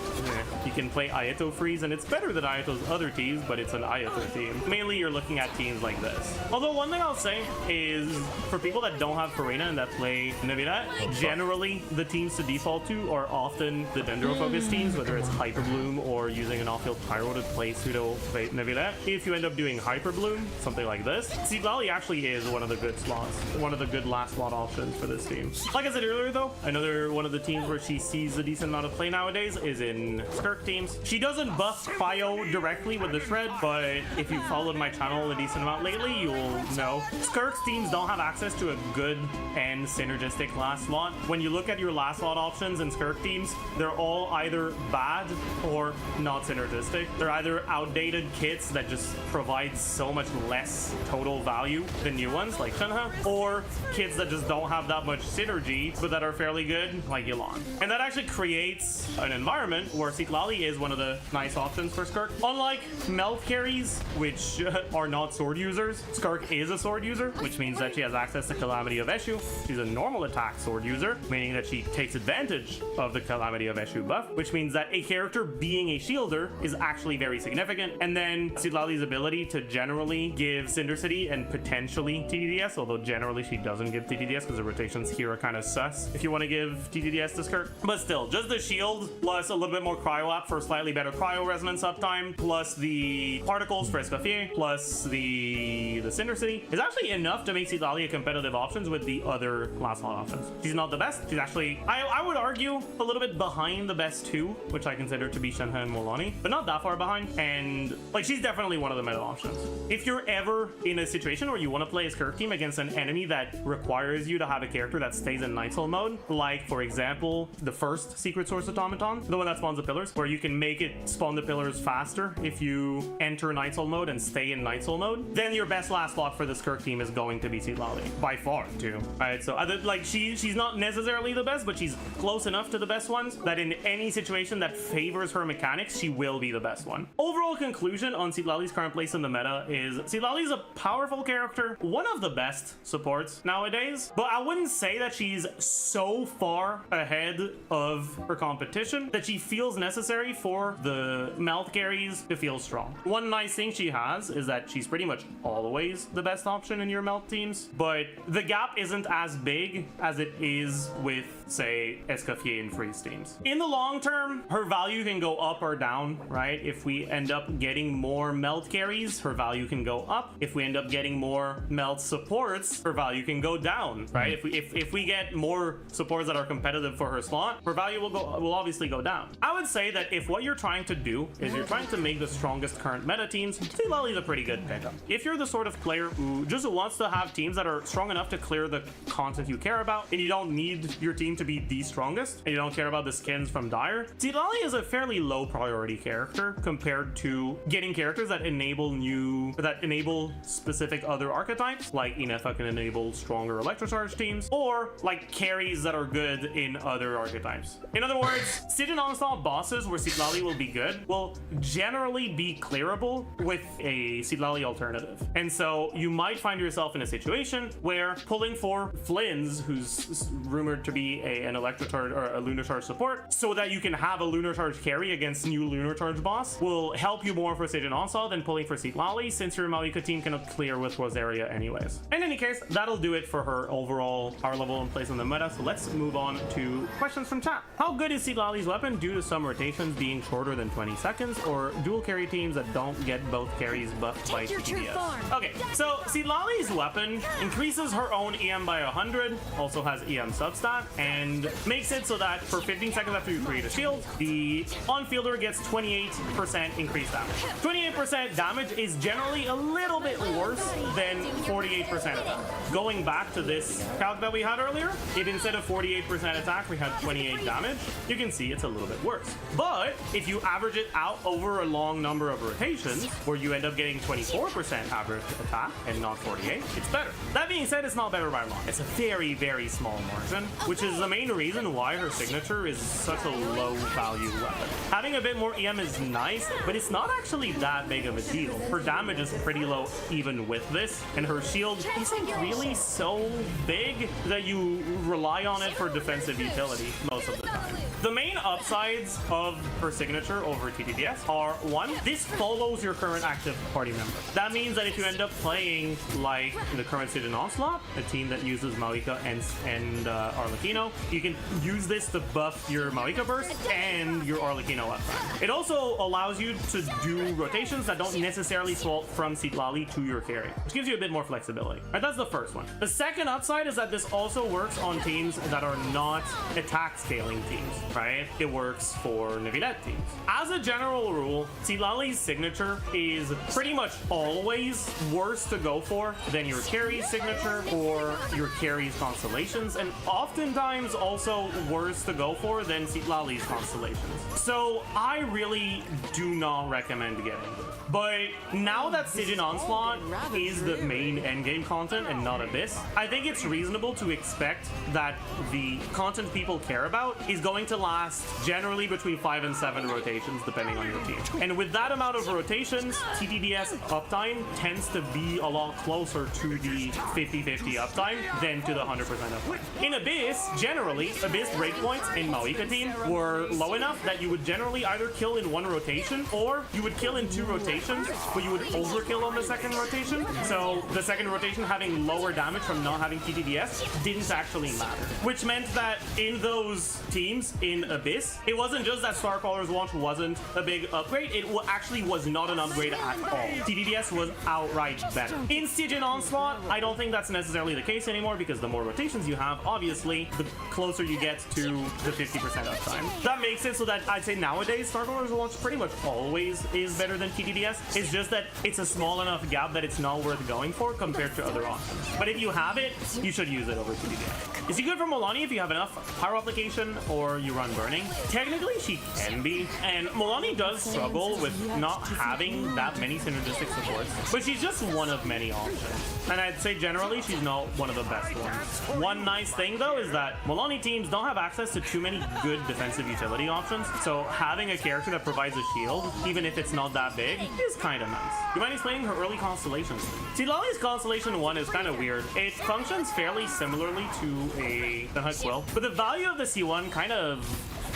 you can play Ayato freeze, and it's better than Ayato's other teams, but it's an Ayato team. Mainly, you're looking at teams like this. Although one thing I'll say is, for people that don't have Farina and that play Nebilet, generally the teams to default to are often the Dendro focused teams, whether it's Hyper Bloom or using an off-field Pyro to play pseudo Nebilet. If you end up doing Hyper Bloom, something like this, Sitlali actually is one of the good slots, one of the good last slot options for this team. Like I said earlier though, another one of the teams where she sees a decent amount of play nowadays is in Skirk teams. She doesn't buff Cryo directly with the Shred, but if you've followed my channel a decent amount lately, you'll know Skirk's teams don't have access to a good and synergistic last slot. When you look at your last slot options in Skirk teams, they're all either bad or not synergistic. They're either outdated kits that just provide so much less total value than new ones like Shenhe, or kits that just don't have that much synergy but that are fairly good like Yelan. And that actually creates an environment where Sitlali is one of the nice options for Skirk. Unlike melt carries, which are not sword users, Skirk is a sword user, which means that she has access to Calamity of Eshu. She's a normal attack sword user, meaning that she takes advantage of the Calamity of Eshu buff, which means that a character being a shielder is actually very significant. And then Sitlali's ability to generally give Cinder City and potentially TTDS, although generally she doesn't give TTDS because the rotations here are kind of sus if you want to give TTDS to Skirk. But still, just the shield plus a little bit more cryo up for slightly better cryo resonance uptime, plus the particles for Escoffier, plus the Cinder City is actually enough to make Sitlali a competitive options with the other last slot options. She's not the best. She's actually, I would argue, a little bit behind the best two, which I consider to be Shenhe and Molani, but not that far behind. And like, she's definitely one of the meta options. If you're ever in a situation where you want to play a Skirk team against an enemy that requires you to have a character that stays in Nightsoul mode, like for example the first Secret Source Automaton, the one that spawns the pillars, where you can make it spawn the pillars faster if you enter Nightsoul mode and stay in Nightsoul mode, then your best last slot for the Skirk team is going to be Sitlali by far too. Alright, so like she's not necessarily the best, but she's close enough to the best ones that in any situation that favors her mechanics, she will be the best one. one. Overall conclusion on Sitlali's current place in the meta is Sitlali's a powerful character, one of the best supports nowadays, but I wouldn't say that she's so far ahead of her competition that she feels necessary for the melt carries to feel strong. One nice thing she has is that she's pretty much always the best option in your melt teams, but the gap isn't as big as it is with, say, SKG and freeze teams. In the long term, her value can go up or down, right? If we end up getting more melt carries, her value can go up. If we end up getting more melt supports, her value can go down, right? If we get more supports that are competitive for her slot, her value will obviously go down. I would say that if what you're trying to do is you're trying to make the strongest current meta teams, Sitlali's a pretty good pickup. If you're the sort of player who just wants to have teams that are strong enough to clear the content you care about, and you don't need your team to be the strongest, and you don't care about the skins from Dire, Sitlali is a fairly low priority character compared to getting characters that enable specific other archetypes, like Inefa can enable stronger electrocharge teams, or like carries that are good in other archetypes. In other words, Siege Onslaught bosses where Sitlali will be good will generally be clearable with a Sitlali alternative. And so you might find yourself in a situation where pulling for Flynn's, who's rumored to be an electrocharge or a lunar charge support, so that you can have a lunar charge carry against new lunar charge boss will help you more for Siege Onslaught than pulling for Sitlali, since your Maoika team cannot clear with Rosaria anyways. In any case, that'll do it for her overall power level and place in the meta, so let's move on to questions from chat. How good is Sitlali's weapon due to some rotations being shorter than 20 seconds, or dual carry teams that don't get both carries buffed by TTDS? Okay, so Sitlali's weapon increases her own EM by 100, also has EM substat, and makes it so that for 15 seconds after you create a shield, the on-fielder gets 28% increased damage. 28% damage is generally a little bit worse than 48% attack. Going back to this calc that we had earlier, if instead of 48% attack we had 28 damage, you can see it's a little bit worse. But if you average it out over a long number of rotations, where you end up getting 24% average attack and not 48, it's better. That being said, it's not better by a lot. It's a very, very small margin, which is the main reason why her signature is such a low value weapon. Having a bit more EM is nice, but it's not actually that big of a deal. Her damage is pretty low even with this, and her shield isn't really so big that you rely on it for defensive utility most of the time. The main upsides of her signature over TTDS are, one, this follows your current active party member. That means that if you end up playing like the current Siege Onslaught, a team that uses Maoika and Arlecchino, you can use this to buff your Maoika burst and your Arlecchino uptime. It also allows you to do rotations that don't necessarily swap from Sitlali to your carry, which gives you a bit more flexibility. Right, that's the first one. The second upside is that this also works on teams that are not attack scaling teams, right? It works for Neuvillette teams. As a general rule, Sitlali's signature is pretty much always worse to go for than your carry's signature or your carry's constellations, and oftentimes also worse to go for than Sitlali's constellations. So I really do not recommend getting it. But now that Siege Onslaught is the main endgame content and not Abyss, I think it's reasonable to expect that the content people care about is going to last generally between 5 and 7 rotations depending on your team. And with that amount of rotations, TTDS uptime tends to be a lot closer to the 50-50 uptime than to the 100% uptime. In Abyss, generally, Abyss breakpoints in Maoika team were low enough that you would generally either kill in one rotation or you would kill in 2 rotations, but you would overkill on the second rotation. So the second rotation having lower damage from not having TTDS didn't actually matter, which meant that in those teams in Abyss, it wasn't just that Starcrawler's launch wasn't a big upgrade, it actually was not an upgrade at all. TTDS was outright better. In Siege Onslaught, I don't think that's necessarily the case anymore, because the more rotations you have, obviously, the closer you get to the 50% uptime. That makes it so that I'd say nowadays Starcrawler's launch pretty much always is better than TTDS. It's just that it's a small enough gap that it's not worth going for compared to other options. But if you have it, you should use it over TTDS. Is he good for Molani if you have enough Pyro Application or you run Burning? Technically, she can be, and Molani does struggle with not having that many synergistic supports, but she's just one of many options. And I'd say generally she's not one of the best ones. One nice thing though is that Maloney teams don't have access to too many good defensive utility options, so having a character that provides a shield, even if it's not that big, is kind of nice. You mind explaining her early constellations? Silali's Constellation 1 is kind of weird. It functions fairly similarly to a Dunhut Quill, but the value of the C1 kind of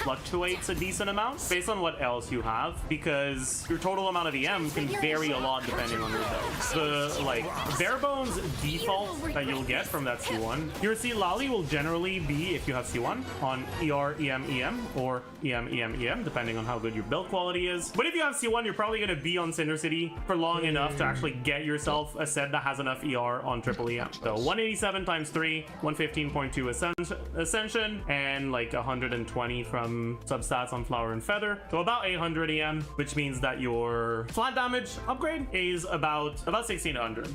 fluctuates a decent amount based on what else you have, because your total amount of EM can vary a lot depending on your build. The like bare bones default that you'll get from that C1, your Silali will generally be, if you have C1, on ER, EM, EM, or EM, EM, EM, depending on how good your build quality is. But if you have C1, you're probably going to be on Cinder City for long enough to actually get yourself a set that has enough ER on triple EM. So 187 times 3, 115.2 Ascension, and like 120 from substats on Flower and Feather, so about 800 EM, which means that your flat damage upgrade is about 1600.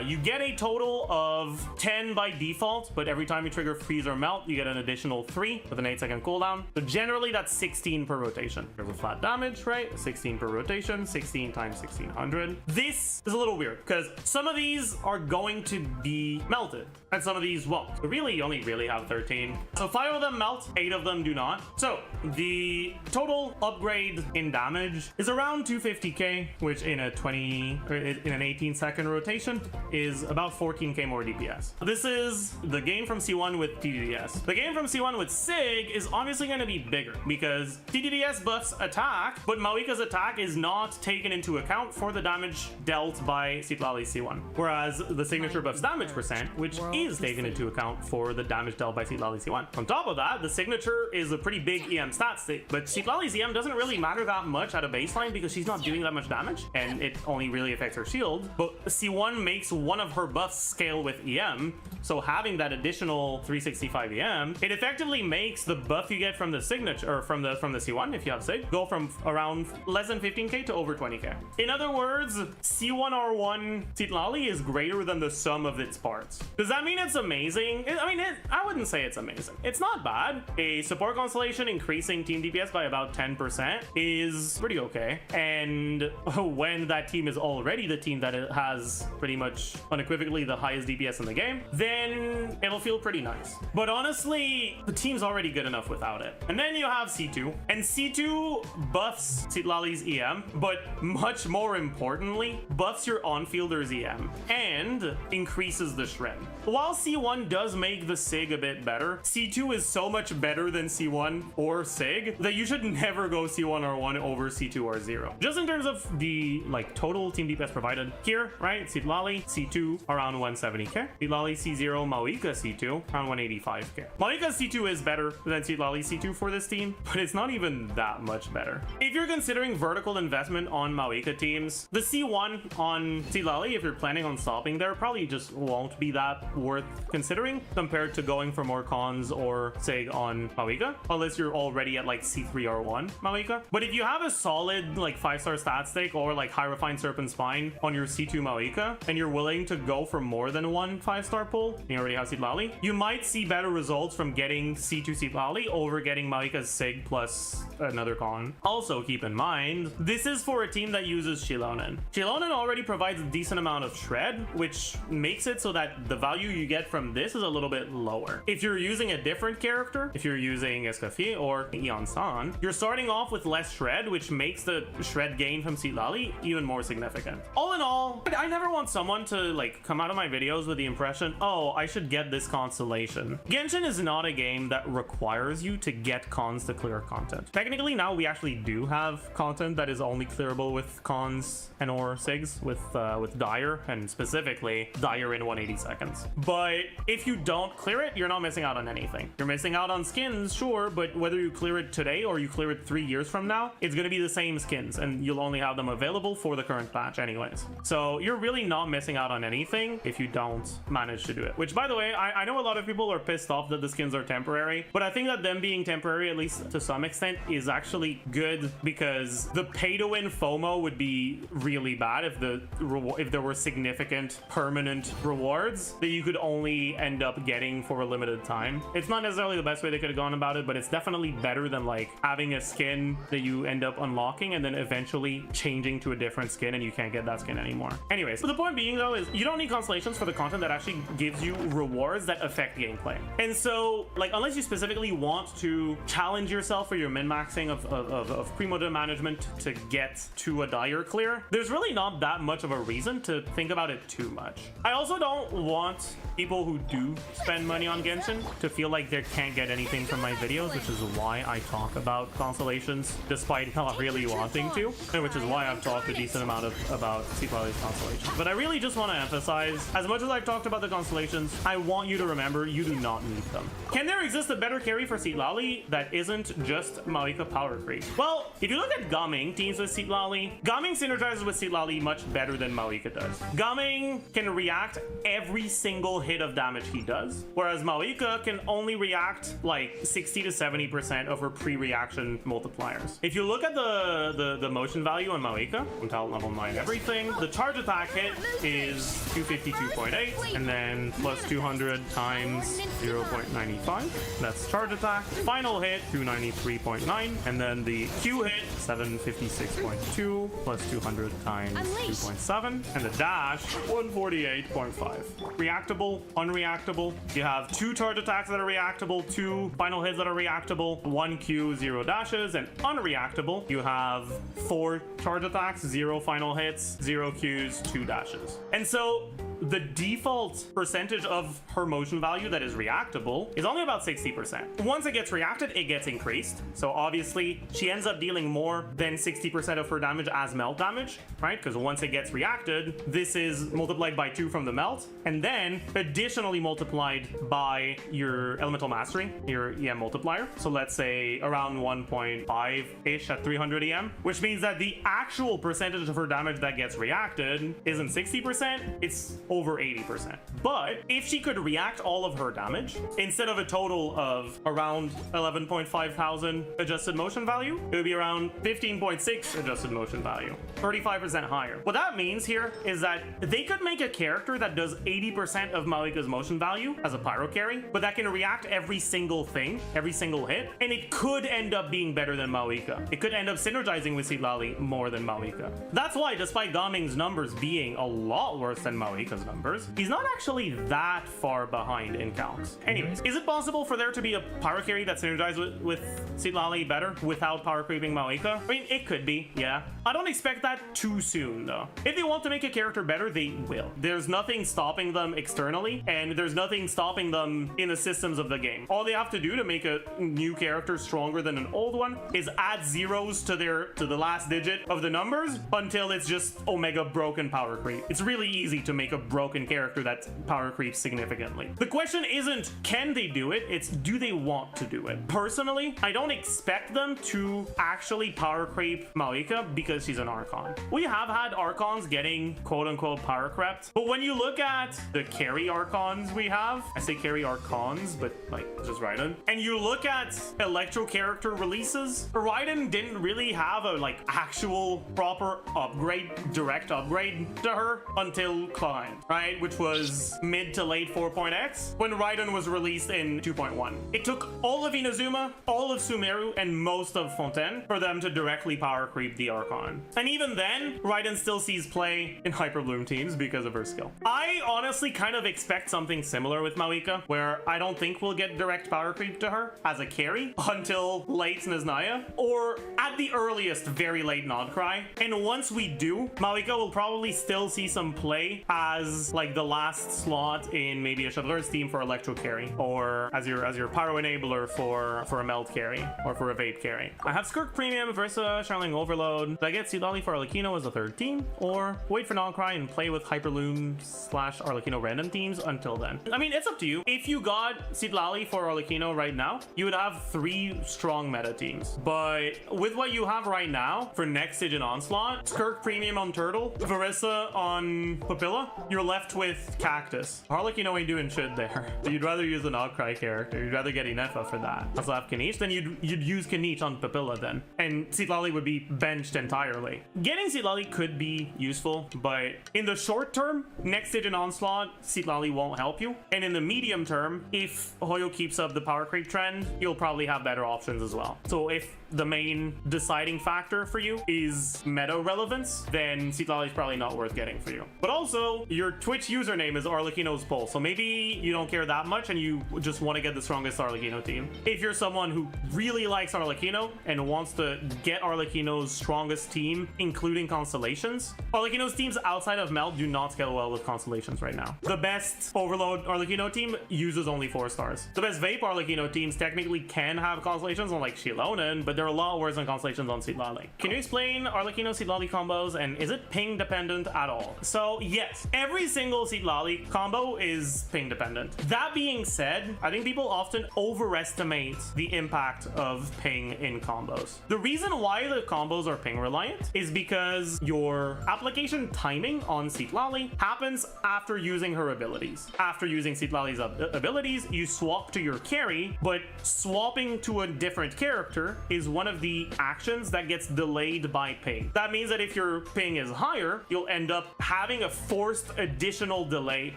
You get a total of 10 by default, but every time you trigger Freeze or Melt, you get an additional 3 with an 8-second cooldown. So generally that's 16 per rotation. There's a flat damage, right? 16 per rotation, 16 times 1600. This is a little weird because some of these are going to be melted and some of these won't. So really, you only really have 13. So 5 of them melt, 8 of them do not. So the total upgrade in damage is around 250k, which in a 18-second rotation is about 14k more DPS. This is the gain from C1 with TDDS. The gain from C1 with Sig is obviously going to be bigger because TDDS buffs attack, but Mawika's attack is not taken into account for the damage dealt by Citlali's C1, whereas the signature buffs damage percent, which is taken into account for the damage dealt by Citlali's C1. On top of that, the signature is a pretty big EM stat stick, but Citlali's EM doesn't really matter that much at a baseline because she's not doing that much damage and it only really affects her shield. But C1 makes one of her buffs scale with EM, so having that additional 365 EM, it effectively makes the buff you get from the signature, or from the C1 if you have Sig, go from around less than 15k to over 20k. In other words, C1R1 Citlali is greater than the sum of its parts. Does that mean it's amazing? I wouldn't say it's amazing. It's not bad. A support constellation increasing team DPS by about 10% is pretty okay. And when that team is already the team that has pretty much unequivocally the highest DPS in the game, then it'll feel pretty nice. But honestly, the team's already good enough without it. And then you have C2, and C2 buffs Citlali's EM, but much more importantly, buffs your on-fielder's EM and increases the shred. While C1 does make the Sig a bit better, C2 is so much better than C1 or Sig that you should never go C1R1 over C2R0. Just in terms of the like total team DPS provided here, right? Citlali C2 around 170k, Citlali C0, Mawika C2 around 185k. Mawika C2 is better than Citlali C2 for this team, but it's not even that much better. If you're considering vertical investment on Mawika teams, the C1 on Citlali, if you're planning on stopping there, probably just won't be that worth considering compared to going for more cons or Sig on Mawika, unless you're already at like C3R1 Mawika. But if you have a solid like 5-star stat stake or like high refined serpent spine on your C2 Mawika and you're willing to go for more than one 5-star pull, you already have Citlali, you might see better results from getting C2 Citlali over getting Mawika's Sig plus another con. Also keep in mind, this is for a team that uses Shilonen. Shilonen already provides a decent amount of shred, which makes it so that the value you get from this is a little bit lower. If you're using a different character, if you're using SKG or Eon San, you're starting off with less shred, which makes the shred gain from Citlali even more significant. All in all, I never want someone to like come out of my videos with the impression, oh, I should get this constellation. Genshin is not a game that requires you to get cons to clear content. Technically now we actually do have content that is only clearable with cons and or SIGs with Dire, and specifically Dire in 180 seconds. But if you don't clear it, you're not missing out on anything. You're missing out on skins, sure, but whether you clear it today or you clear it 3 years from now, it's going to be the same skins and you'll only have them available for the current patch anyways. So you're really not missing out on anything if you don't manage to do it. Which, by the way, I know a lot of people are pissed off that the skins are temporary, but I think that them being temporary, at least to some extent, is actually good because the pay to win FOMO would be really bad if there were significant permanent rewards that you could could only end up getting for a limited time. It's not necessarily the best way they could have gone about it, but it's definitely better than like having a skin that you end up unlocking and then eventually changing to a different skin and you can't get that skin anymore. Anyways, but the point being though is you don't need constellations for the content that actually gives you rewards that affect gameplay. And so like unless you specifically want to challenge yourself for your min-maxing of pre-modem management to get to a dire clear, there's really not that much of a reason to think about it too much. I also don't want people who do spend money on Genshin to feel like they can't get anything from my videos, which is why I talk about constellations despite not really wanting to, and which is why I've talked a decent amount about Seatlally's constellations. But I really just want to emphasize, as much as I've talked about the constellations, I want you to remember you do not need them. Can there exist a better carry for Seatlally that isn't just Maoika power creep? Well, if you look at Gaming teams with Seatlally, Gaming synergizes with Seatlally much better than Maoika does. Gaming can react every single hit of damage he does, whereas Maoika can only react like 60 to 70% of her pre-reaction multipliers. If you look at the motion value on Maoika, on talent level 9 everything, the charge attack hit is 252.8 and then plus 200 times 0.95. That's charge attack. Final hit 293.9 and then the Q hit 756.2 plus 200 times 2.7 and the dash 148.5. Reactable, unreactable. You have 2 charge attacks that are reactable, 2 final hits that are reactable, 1 Q, 0 dashes, and unreactable. You have 4 charge attacks, 0 final hits, 0 Qs, 2 dashes. And so the default percentage of her motion value that is reactable is only about 60%. Once it gets reacted, it gets increased. So obviously she ends up dealing more than 60% of her damage as melt damage, right? Because once it gets reacted, this is multiplied by 2 from the melt, and then additionally multiplied by your elemental mastery, your EM multiplier. So let's say around 1.5-ish at 300 EM, which means that the actual percentage of her damage that gets reacted isn't 60%, it's over 80%. But if she could react all of her damage, instead of a total of around 11.5 thousand adjusted motion value, it would be around 15.6 adjusted motion value, 35% higher. What that means here is that they could make a character that does 80% of Maoika's motion value as a pyro carry, but that can react every single thing, every single hit, and it could end up being better than Maoika. It could end up synergizing with Seatlally more than Maoika. That's why, despite Gaming's numbers being a lot worse than Maoika's numbers, he's not actually that far behind in counts. Anyways, is it possible for there to be a pyro carry that synergizes with Seatlally better without power creeping Maoika? I mean, it could be, yeah. I don't expect that too soon though. If they want to make a character better, they will. There's nothing stopping them externally, and there's nothing stopping them in the systems of the game. All they have to do to make a new character stronger than an old one is add zeros to the last digit of the numbers until it's just omega broken power creep. It's really easy to make a broken character that power creeps significantly. The question isn't can they do it, it's do they want to do it. Personally, I don't expect them to actually power creep Maoika because she's an Archon. We have had Archons getting quote-unquote power crept, but when you look at the carry Archons we have, I say carry Archons, but like just Raiden, and you look at Electro character releases, Raiden didn't really have a like actual proper upgrade, direct upgrade to her until Climb, right? Which was mid to late 4.x when Raiden was released in 2.1. It took all of Inazuma, all of Sumeru, and most of Fontaine for them to directly power creep the Archon. And even then, Raiden still sees play in Hyperbloom teams because of her skill. I honestly kind of expect something similar with Maoika, where I don't think we'll get direct power creep to her as a carry until late Naznaya, or at the earliest, very late Nodcry. And once we do, Maoika will probably still see some play as like the last slot in maybe a Shuttler's team for Electro carry, or as your Pyro enabler for a Melt carry, or for a Vape carry. I have Skirk Premium versus Charling Overload. Do I get Seatlally for Arlecchino as a third team, or wait for Nodcry and play with Hyperloom / Arlecchino random teams until then? I mean, it's up to you. If you got Seatlally for Arlecchino right now, you would have 3 strong meta teams. But with what you have right now for next stage in Onslaught, Skirk Premium on Turtle, Verissa on Papilla, you're left with Cactus. Harlequino ain't doing shit there. You'd rather use an Outcry character. You'd rather get Inefa for that. Also have Kanich, then you'd use Kanich on Papilla then. And Citlali would be benched entirely. Getting Citlali could be useful, but in the short term, next stage in Onslaught, Citlali won't help you. And in the medium term, if Hoyo keeps up the power creep trend, you'll probably have better options as well. So if the main deciding factor for you is meta relevance, then Citlali is probably not worth getting for you. But also, your Twitch username is Arlecchino's Pulse, so maybe you don't care that much and you just want to get the strongest Arlecchino team. If you're someone who really likes Arlecchino and wants to get Arlecchino's strongest team, including Constellations, Arlecchino's teams outside of Melt do not scale well with Constellations right now. The best Overload Arlecchino team uses only 4 stars. The best Vape Arlecchino teams technically can have Constellations on like Shilonen, but they're a lot worse than Constellations on Citlali. Can you explain Arlecchino Citlali combos, and is it ping dependent at all? So yes, every single Citlali combo is ping dependent. That being said, I think people often overestimate the impact of ping in combos. The reason why the combos are ping reliant is because your application timing on Citlali happens after using her abilities. After using Citlali's abilities, you swap to your carry, but swapping to a different character is one of the actions that gets delayed by ping. That means that if your ping is higher, you'll end up having a forced additional delay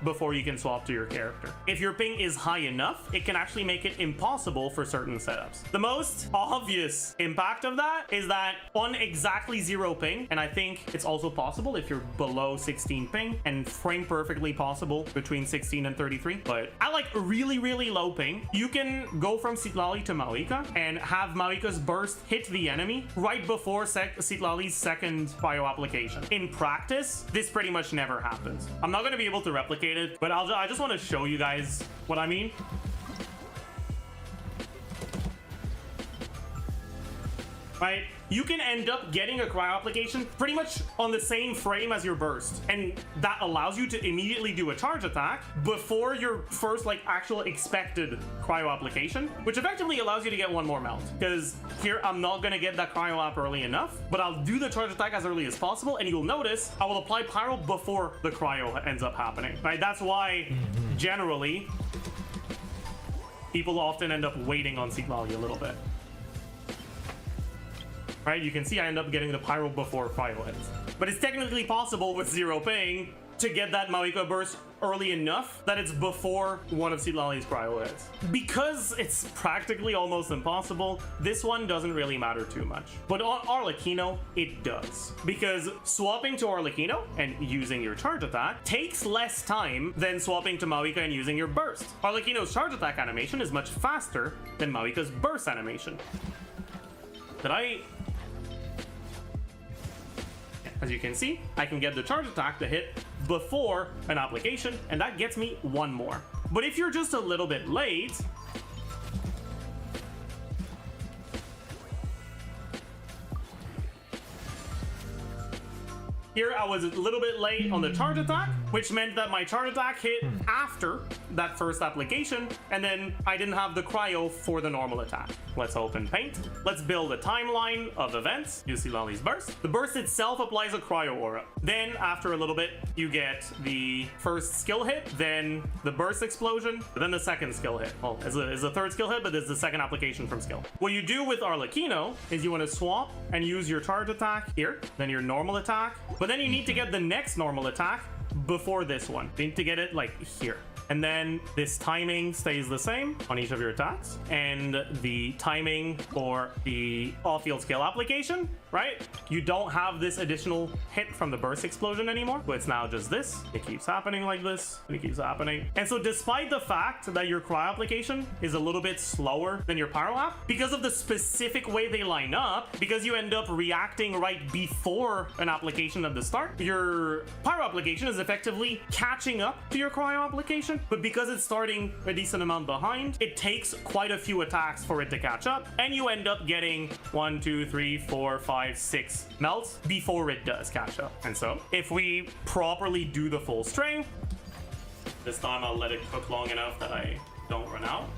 before you can swap to your character. If your ping is high enough, it can actually make it impossible for certain setups. The most obvious impact of that is that on exactly 0 ping, and I think it's also possible if you're below 16 ping, and frame perfectly possible between 16 and 33, but at like really, really low ping, you can go from Citlali to Mawika and have Mawika's burst hit the enemy right before Citlali's second bio application. In practice, this pretty much never happens. I'm not going to be able to replicate it, but I just want to show you guys what I mean. Right? You can end up getting a cryo application pretty much on the same frame as your burst, and that allows you to immediately do a charge attack before your first like actual expected cryo application, which effectively allows you to get 1 more melt. Because here I'm not gonna get that cryo app early enough, but I'll do the charge attack as early as possible, and you'll notice I will apply pyro before the cryo ends up happening. Right? That's why generally people often end up waiting on Citlali a little bit. Right, you can see I end up getting the pyro before cryo hits. But it's technically possible with 0 ping to get that Mawika burst early enough that it's before one of Citlali's cryo hits. Because it's practically almost impossible, this one doesn't really matter too much. But on Arlecchino, it does. Because swapping to Arlecchino and using your charge attack takes less time than swapping to Mawika and using your burst. Arlecchino's charge attack animation is much faster than Mawika's burst animation. As you can see, I can get the charge attack to hit before an application, and that gets me 1 more. But if you're just a little bit late, here I was a little bit late on the charge attack, which meant that my charge attack hit after that first application, and then I didn't have the cryo for the normal attack. Let's open Paint. Let's build a timeline of events. You see Lali's burst. The burst itself applies a cryo aura. Then after a little bit, you get the first skill hit, then the burst explosion, then the second skill hit. Well, it's a third skill hit, but it's the second application from skill. What you do with Arlecchino is you want to swap and use your charge attack here, then your normal attack, but then you need to get the next normal attack before this one. You need to get it like here. And then this timing stays the same on each of your attacks, and the timing for the off-field skill application, right? You don't have this additional hit from the burst explosion anymore, but it's now just this. It keeps happening like this, and it keeps happening. And so despite the fact that your cryo application is a little bit slower than your pyro app, because of the specific way they line up, because you end up reacting right before an application at the start, your pyro application is effectively catching up to your cryo application. But because it's starting a decent amount behind, it takes quite a few attacks for it to catch up, and you end up getting 1, 2, 3, 4, 5, 6 melts before it does catch up. And so if we properly do the full string, this time I'll let it cook long enough that I don't run out.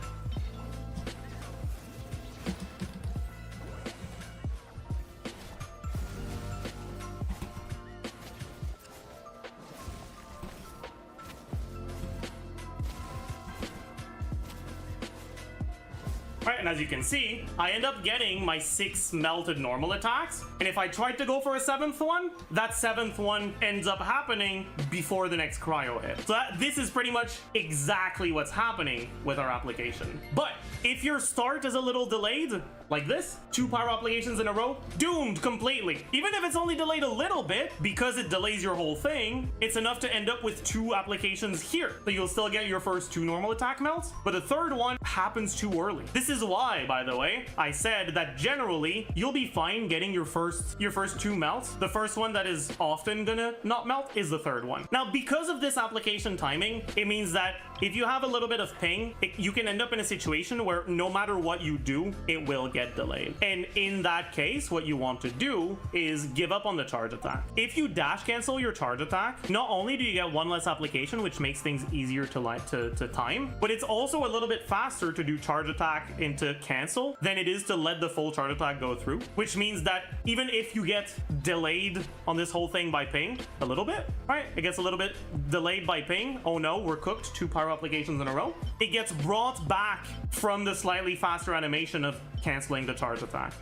And as you can see, I end up getting my 6 melted normal attacks. And if I tried to go for a 7th one, that 7th one ends up happening before the next cryo hit. So this is pretty much exactly what's happening with our application. But if your start is a little delayed, like this, 2 pyro applications in a row, doomed completely. Even if it's only delayed a little bit, because it delays your whole thing, it's enough to end up with 2 applications here. So you'll still get your first 2 normal attack melts, but the 3rd one happens too early. This is why, by the way, I said that generally you'll be fine getting your first 2 melts. The first one that is often gonna not melt is the 3rd one. Now, because of this application timing, it means that if you have a little bit of ping, you can end up in a situation where no matter what you do, it will get delayed. And in that case, what you want to do is give up on the charge attack. If you dash cancel your charge attack, not only do you get 1 less application, which makes things easier to time, but it's also a little bit faster to do charge attack into cancel than it is to let the full charge attack go through, which means that even if you get delayed on this whole thing by ping a little bit, right? It gets a little bit delayed by ping. Oh no, we're cooked, 2 pyro applications in a row. It gets brought back from the slightly faster animation of canceling the charge attack.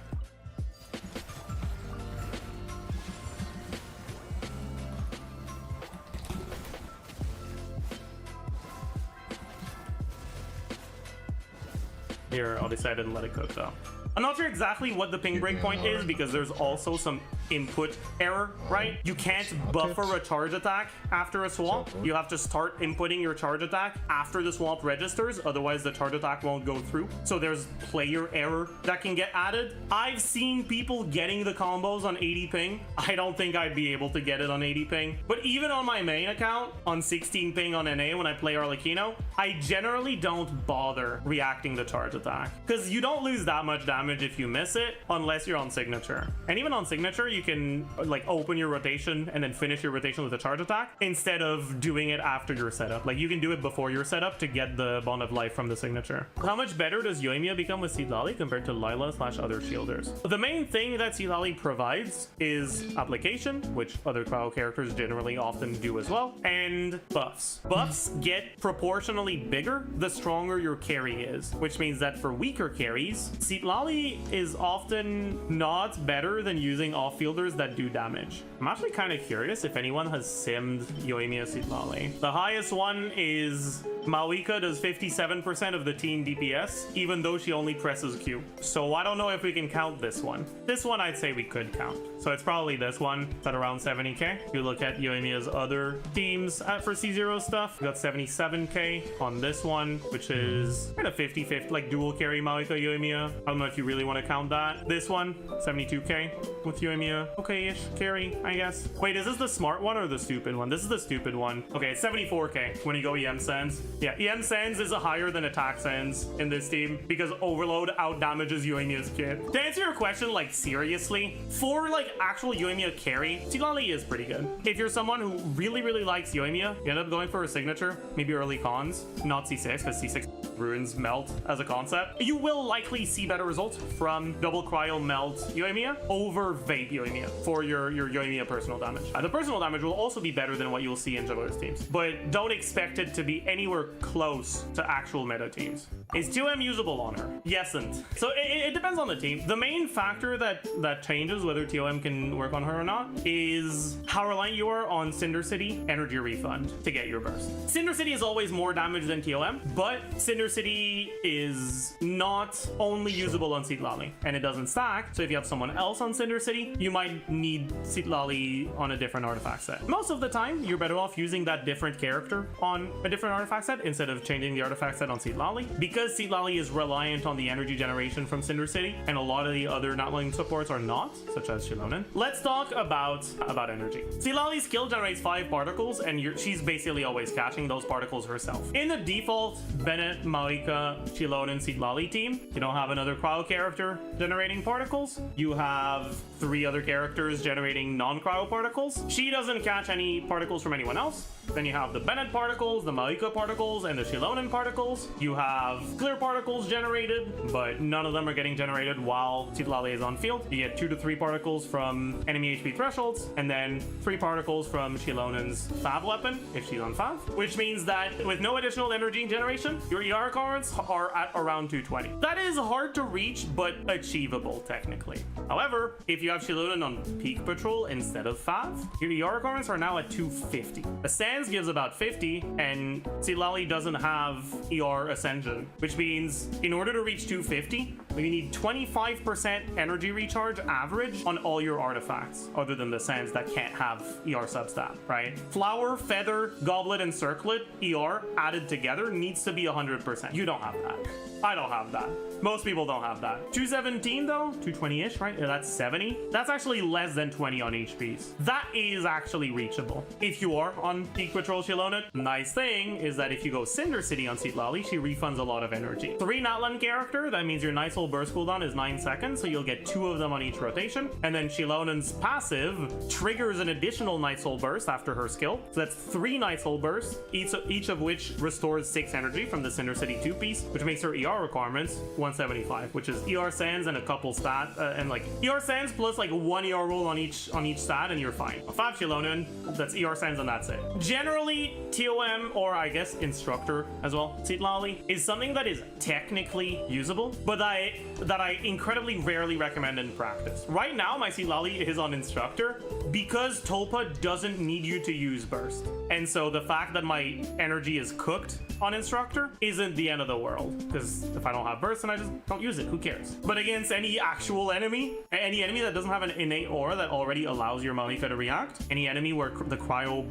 Here, I'll decide I didn't let it cook though. I'm not sure exactly what the ping breakpoint is because there's also some input error, right? You can't buffer a charge attack after a swap. You have to start inputting your charge attack after the swap registers, otherwise the charge attack won't go through. So there's player error that can get added. I've seen people getting the combos on 80 ping. I don't think I'd be able to get it on 80 ping. But even on my main account, on 16 ping on NA when I play Arlecchino, I generally don't bother reacting the charge attack because you don't lose that much damage if you miss it unless you're on signature. And even on signature, you can like open your rotation and then finish your rotation with a charge attack instead of doing it after your setup. Like you can do it before your setup to get the bond of life from the signature. How much better does Yoimiya become with Seedlally compared to Lila/other shielders? The main thing that Seedlally provides is application, which other cryo characters generally often do as well, and buffs. Buffs get proportionally bigger the stronger your carry is, which means that for weaker carries, Seedlally is often not better than using off-fielders that do damage. I'm actually kind of curious if anyone has simmed Yoimiya Seedlally. The highest one is Mawika does 57% of the team DPS, even though she only presses Q. So I don't know if we can count this one. This one I'd say we could count. So it's probably this one. It's at around 70k. If you look at Yoimiya's other teams for C0 stuff, we got 77k on this one, which is kind of 50-50, like dual carry Mawika Yoimiya. I don't know if you really want to count that. This one, 72k with Yoimiya. Okay-ish carry, I guess. Wait, is this the smart one or the stupid one? This is the stupid one. Okay, it's 74k when you go EM Sens. Yeah, EM Sens is a higher than attack Sens in this team because Overload out damages Yoimiya's kit. To answer your question, like seriously, for like actual Yoimiya carry, Seedlally is pretty good. If you're someone who really likes Yoimiya, you end up going for a signature, maybe early cons, not C6 because C6 ruins melt as a concept. You will likely see better results from double cryo melt Yoimiya over vape Yoimiya for your Yoimiya personal damage. The personal damage will also be better than what you'll see in Jugglers teams, but don't expect it to be anywhere close to actual meta teams. Is 2M usable on her? Yesn't. So it depends on the team. The main factor that changes whether TOM can work on her or not is how reliant you are on Cinder City Energy Refund to get your burst. Cinder City is always more damage than TOM, but Cinder City is not only usable on Seedlally, and it doesn't stack, so if you have someone else on Cinder City, you might need Seedlally on a different artifact set. Most of the time, you're better off using that different character on a different artifact set instead of changing the artifact set on Seedlally, because Seedlally is reliant on the energy generation from Cinder City, and a lot of the other Natling supports are not, such as Shilonen. Let's talk about energy. Seedlally's skill generates 5 particles, and she's basically always catching those particles herself. In the default Bennett, Malika, Shilonen, Seedlally team, you don't have another cryo character generating particles. You have 3 other characters generating non-cryo particles. She doesn't catch any particles from anyone else. Then you have the Bennett particles, the Malika particles, and the Shilonen particles. You have clear particles generated, but none of them are getting generated while Seedlally is on field. You get 2 to 3 particles from enemy HP thresholds, and then 3 particles from Shilonen's Fab weapon if she's on Fab, which means that with no additional energy generation, your ER ER currents are at around 220. That is hard to reach, but achievable technically. However, if you have Shiloden on peak patrol instead of Fav, your ER currents are now at 250. The Sands gives about 50, and Silali doesn't have ER Ascension, which means in order to reach 250, you need 25% energy recharge average on all your artifacts, other than the Sands that can't have ER substat, right? Flower, Feather, Goblet, and Circlet, ER added together needs to be 100%. You don't have that. I don't have that. Most people don't have that. 217 though, 220-ish, right? Yeah, that's 70. That's actually less than 20 on each piece. That is actually reachable. If you are on Peak Patrol Shilonet, nice thing is that if you go Cinder City on Seatlali, she refunds a lot of energy. 3 Natlan character, that means your Nice Soul Burst cooldown is 9 seconds, so you'll get 2 of them on each rotation. And then Shilonen's passive triggers an additional Night Soul Burst after her skill. So that's 3 Night Soul Bursts, each of which restores 6 energy from the Cinder City 2 piece, which makes her ER requirements 175, which is ER Sands and a couple stat, and like ER Sands plus like 1 ER roll on each stat, and you're fine. 5 Shilonen, that's ER Sands and that's it. Generally, TOM, or I guess Instructor as well, Seatlali, is something that is technically usable, but that I incredibly rarely recommend in practice. Right now, my Seatlali is on Instructor because Tulpa doesn't need you to use Burst. And so the fact that my energy is cooked on Instructor isn't the end of the world, because if I don't have Burst, then I just don't use it. Who cares? But against any actual enemy, any enemy that doesn't have an innate aura that already allows your Malika to react, any enemy where the cryo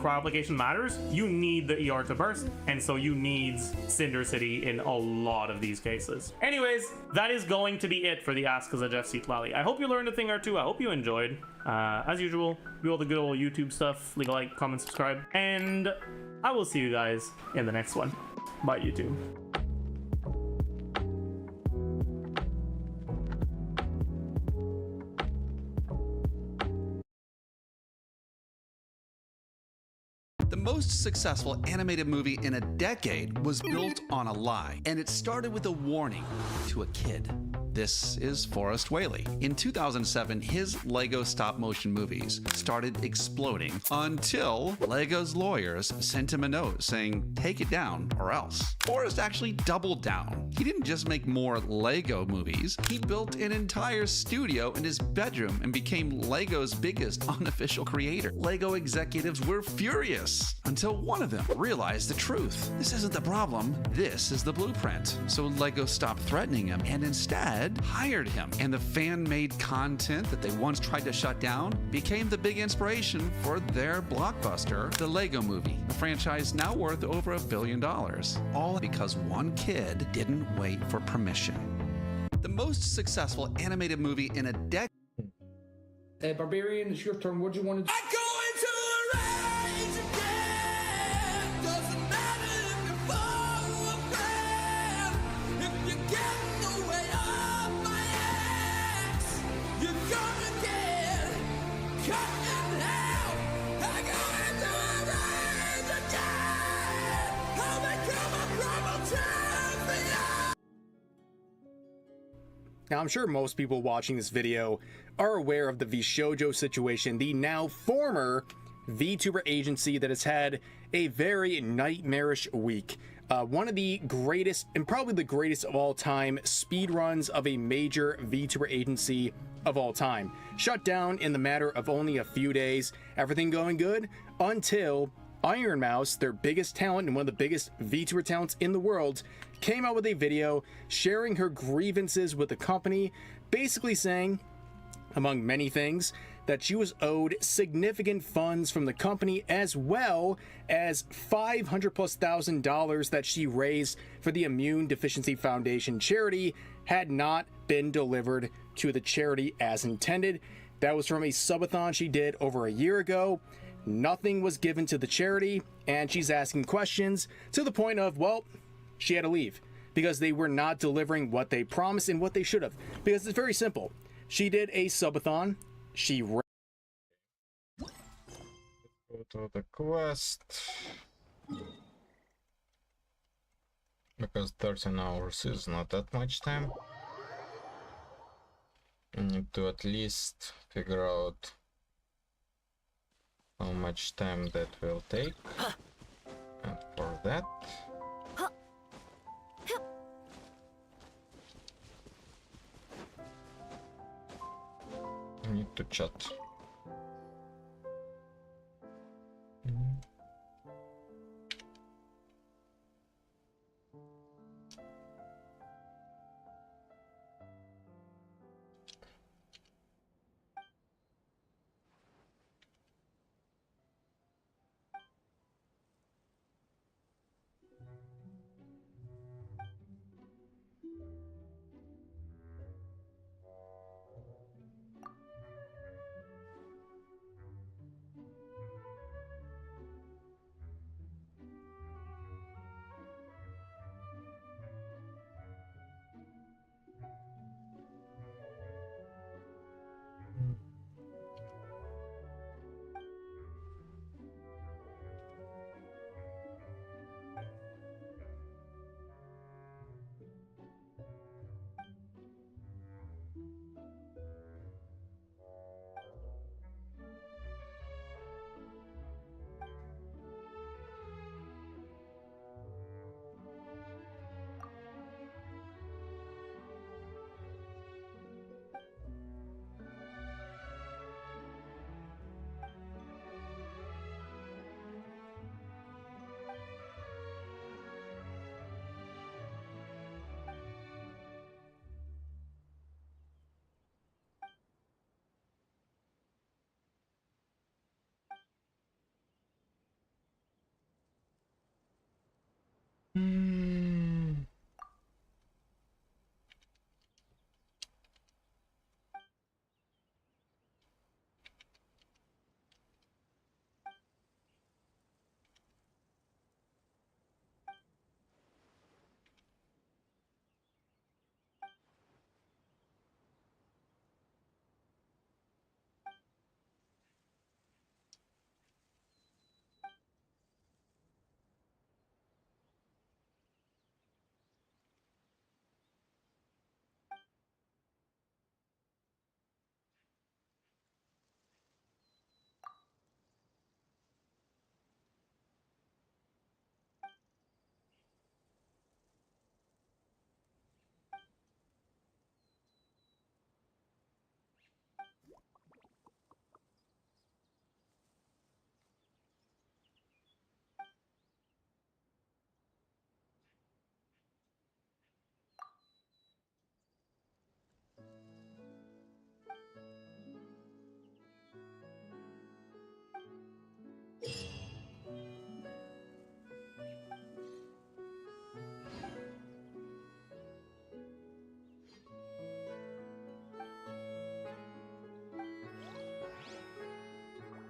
application matters, you need the ER to burst, and so you need Cinder City in a lot of these cases. Anyways, that is going to be it for the Ask Us a Jeff Seatlali. I hope you learned a thing or two. I hope you enjoyed. As usual, do all the good old YouTube stuff. Leave a like, comment, subscribe, and I will see you guys in the next one. Bye, YouTube.
The most successful animated movie in a decade was built on a lie, and it started with a warning to a kid. This is Forrest Whaley. In 2007, his Lego stop-motion movies started exploding until Lego's lawyers sent him a note saying, "Take it down or else." Forrest actually doubled down. He didn't just make more Lego movies, he built an entire studio in his bedroom and became Lego's biggest unofficial creator. Lego executives were furious until one of them realized the truth. This isn't the problem, this is the blueprint. So Lego stopped threatening him and instead hired him. And the fan-made content that they once tried to shut down became the big inspiration for their blockbuster, the Lego Movie, a franchise now worth over $1 billion. All because one kid didn't wait for permission. The most successful animated movie in a decade.
Barbarian, it's your turn. What do you want to do?
Now, I'm sure most people watching this video are aware of the VShojo situation, the now former VTuber agency that has had a very nightmarish week. One of the greatest, and probably the greatest of all time, speedruns of a major VTuber agency of all time. Shut down in the matter of only a few days. Everything going good until Iron Mouse, their biggest talent and one of the biggest VTuber talents in the world, came out with a video sharing her grievances with the company, basically saying, among many things, that she was owed significant funds from the company, as well as $500,000+ that she raised for the Immune Deficiency Foundation charity had not been delivered to the charity as intended. That was from a subathon she did over a year ago. Nothing was given to the charity, and she's asking questions to the point of, well, she had to leave because they were not delivering what they promised and what they should have. Because it's very simple. She did a subathon. She
go to the quest, because 13 hours is not that much time. I need to at least figure out how much time that will take, and for that need to chat.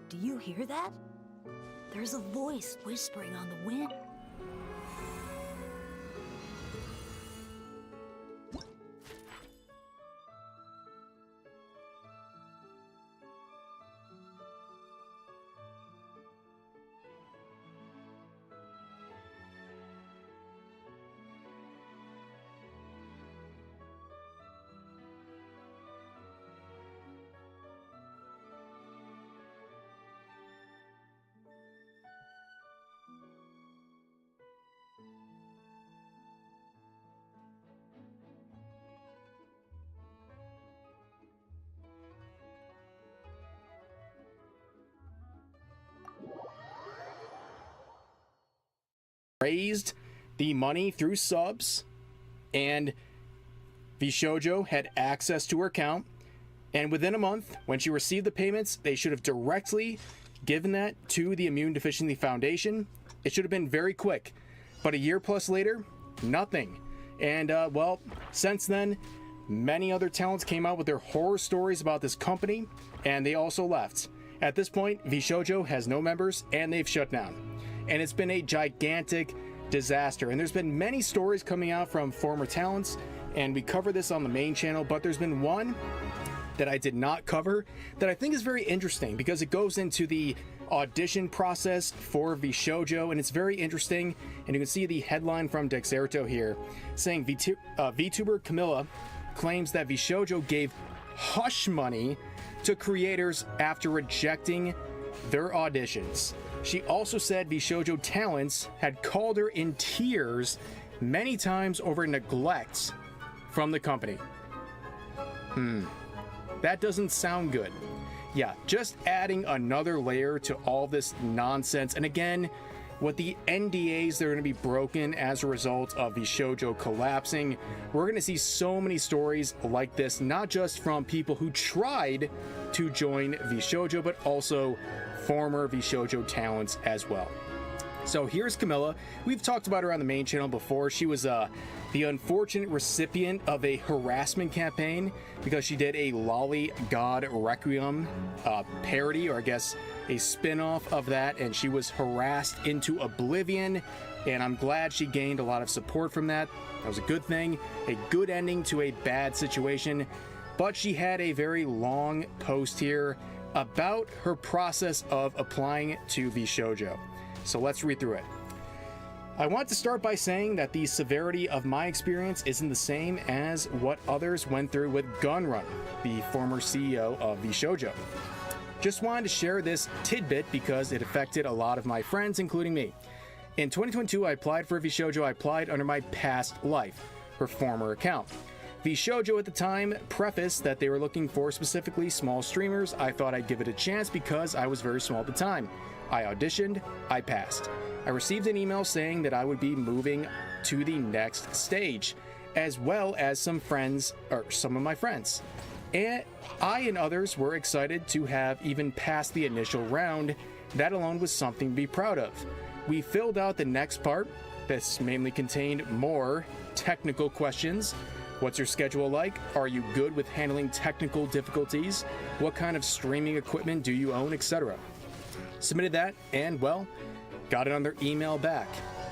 Do you hear that? There's a voice whispering on the wind.
Raised the money through subs, and Vishojo had access to her account, and within a month, when she received the payments, they should have directly given that to the Immune Deficiency Foundation. It should have been very quick, but a year plus later, nothing. And well, since then, many other talents came out with their horror stories about this company, and they also left. At this point, Vishojo has no members, and they've shut down. And it's been a gigantic disaster. And there's been many stories coming out from former talents, and we cover this on the main channel, but there's been one that I did not cover that I think is very interesting because it goes into the audition process for Vishojo, and it's very interesting. And you can see the headline from Dexerto here saying VTuber Camilla claims that Vishojo gave hush money to creators after rejecting their auditions. She also said Vishojo talents had called her in tears many times over neglect from the company. That doesn't sound good. Yeah, just adding another layer to all this nonsense. And again, with the NDAs that are going to be broken as a result of the shoujo collapsing, we're going to see so many stories like this, not just from people who tried to join VShojo, but also former VShojo talents as well. So here's Camilla. We've talked about her on the main channel before. She was the unfortunate recipient of a harassment campaign because she did a Lolly God Requiem parody, or I guess a spin-off of that, and she was harassed into oblivion, and I'm glad she gained a lot of support from that. That was a good thing, a good ending to a bad situation. But she had a very long post here about her process of applying to VShojo. So let's read through it. I want to start by saying that the severity of my experience isn't the same as what others went through with Gunrun, the former CEO of VShojo. Just wanted to share this tidbit because it affected a lot of my friends, including me. In 2022, I applied for VShojo. I applied under my past life, her former account. VShojo at the time prefaced that they were looking for specifically small streamers. I thought I'd give it a chance because I was very small at the time. I auditioned, I passed. I received an email saying that I would be moving to the next stage, as well as some of my friends. And I and others were excited to have even passed the initial round. That alone was something to be proud of. We filled out the next part. This mainly contained more technical questions. What's your schedule like? Are you good with handling technical difficulties? What kind of streaming equipment do you own, etc.? Submitted that and, well, got another email back.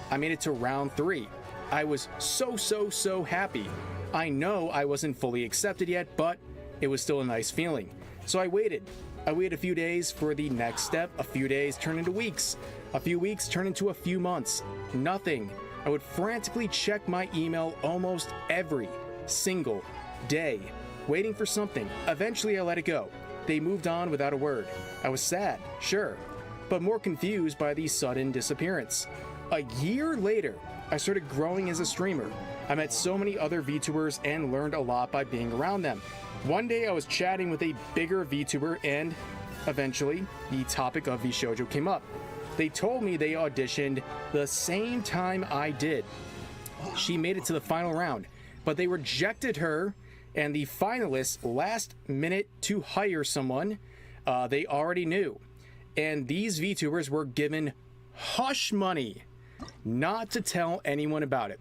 I made it to round 3. I was so happy. I know I wasn't fully accepted yet, but it was still a nice feeling. So I waited. I waited a few days for the next step. A few days turned into weeks. A few weeks turned into a few months. Nothing. I would frantically check my email almost every single day, waiting for something. Eventually I let it go. They moved on without a word. I was sad, sure, but more confused by the sudden disappearance. A year later, I started growing as a streamer. I met so many other VTubers and learned a lot by being around them. One day I was chatting with a bigger VTuber and eventually the topic of VShojo came up. They told me they auditioned the same time I did. She made it to the final round, but they rejected her and the finalists last minute to hire someone they already knew. And these VTubers were given hush money not to tell anyone about it.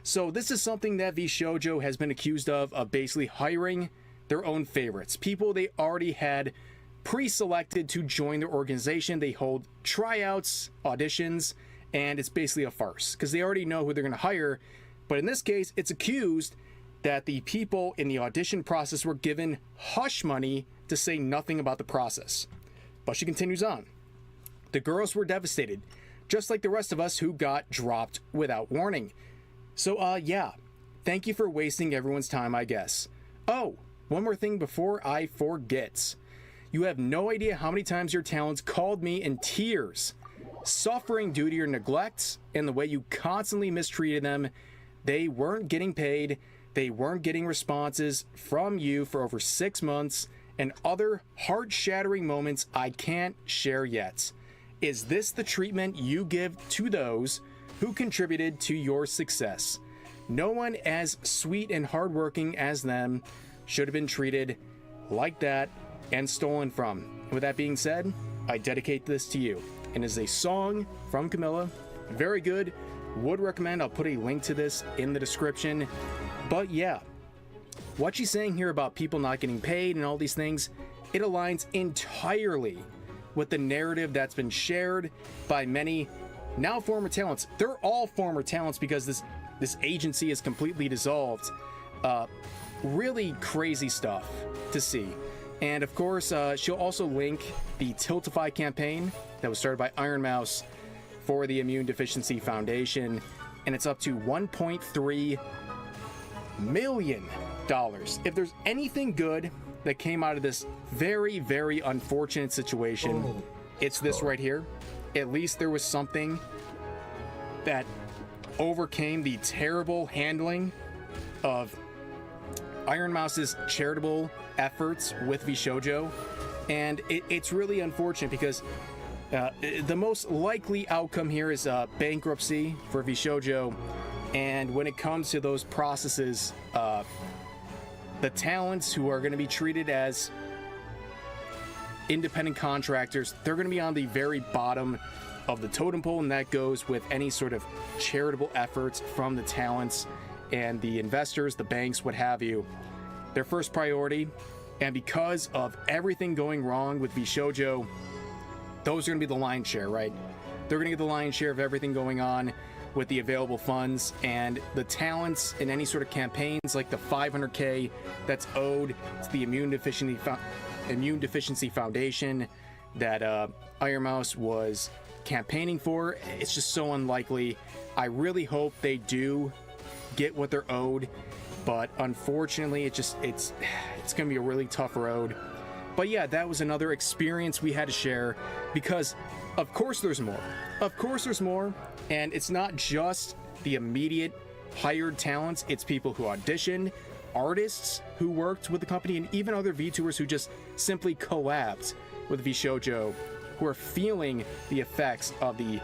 So this is something that VShojo has been accused of basically hiring their own favorites, people they already had pre-selected to join their organization. They hold tryouts, auditions, and it's basically a farce because they already know who they're going to hire. But in this case, it's accused that the people in the audition process were given hush money to say nothing about the process. But she continues on. The girls were devastated, just like the rest of us who got dropped without warning. So, yeah, thank you for wasting everyone's time, I guess. Oh, one more thing before I forget. You have no idea how many times your talents called me in tears, suffering due to your neglect and the way you constantly mistreated them. They weren't getting paid, they weren't getting responses from you for over 6 months, and other heart-shattering moments I can't share yet. Is this the treatment you give to those who contributed to your success? No one as sweet and hardworking as them should have been treated like that and stolen from. And with that being said, I dedicate this to you. And it is a song from Camilla. Very good. Would recommend. I'll put a link to this in the description. But yeah, what she's saying here about people not getting paid and all these things, it aligns entirely with the narrative that's been shared by many now former talents. They're all former talents because this agency is completely dissolved. Really crazy stuff to see. And of course, she'll also link the Tiltify campaign that was started by Iron Mouse for the Immune Deficiency Foundation, and it's up to $1.3 million. If there's anything good that came out of this very, very unfortunate situation, it's this right here. At least there was something that overcame the terrible handling of Iron Mouse's charitable efforts with VShojo, and it's really unfortunate because the most likely outcome here is bankruptcy for VShojo, and when it comes to those processes, the talents who are going to be treated as independent contractors, they're going to be on the very bottom of the totem pole, and that goes with any sort of charitable efforts from the talents and the investors, the banks, what have you. Their first priority, and because of everything going wrong with VShojo, those are going to be the lion's share, right? They're going to get the lion's share of everything going on with the available funds, and the talents in any sort of campaigns like the $500K that's owed to the Immune Deficiency Foundation that Iron Mouse was campaigning for. It's just so unlikely. I really hope they do get what they're owed, but unfortunately it's gonna be a really tough road. But yeah, that was another experience we had to share, because of course there's more, and it's not just the immediate hired talents, it's people who auditioned, artists who worked with the company, and even other VTubers who just simply collabed with VShojo, who are feeling the effects of the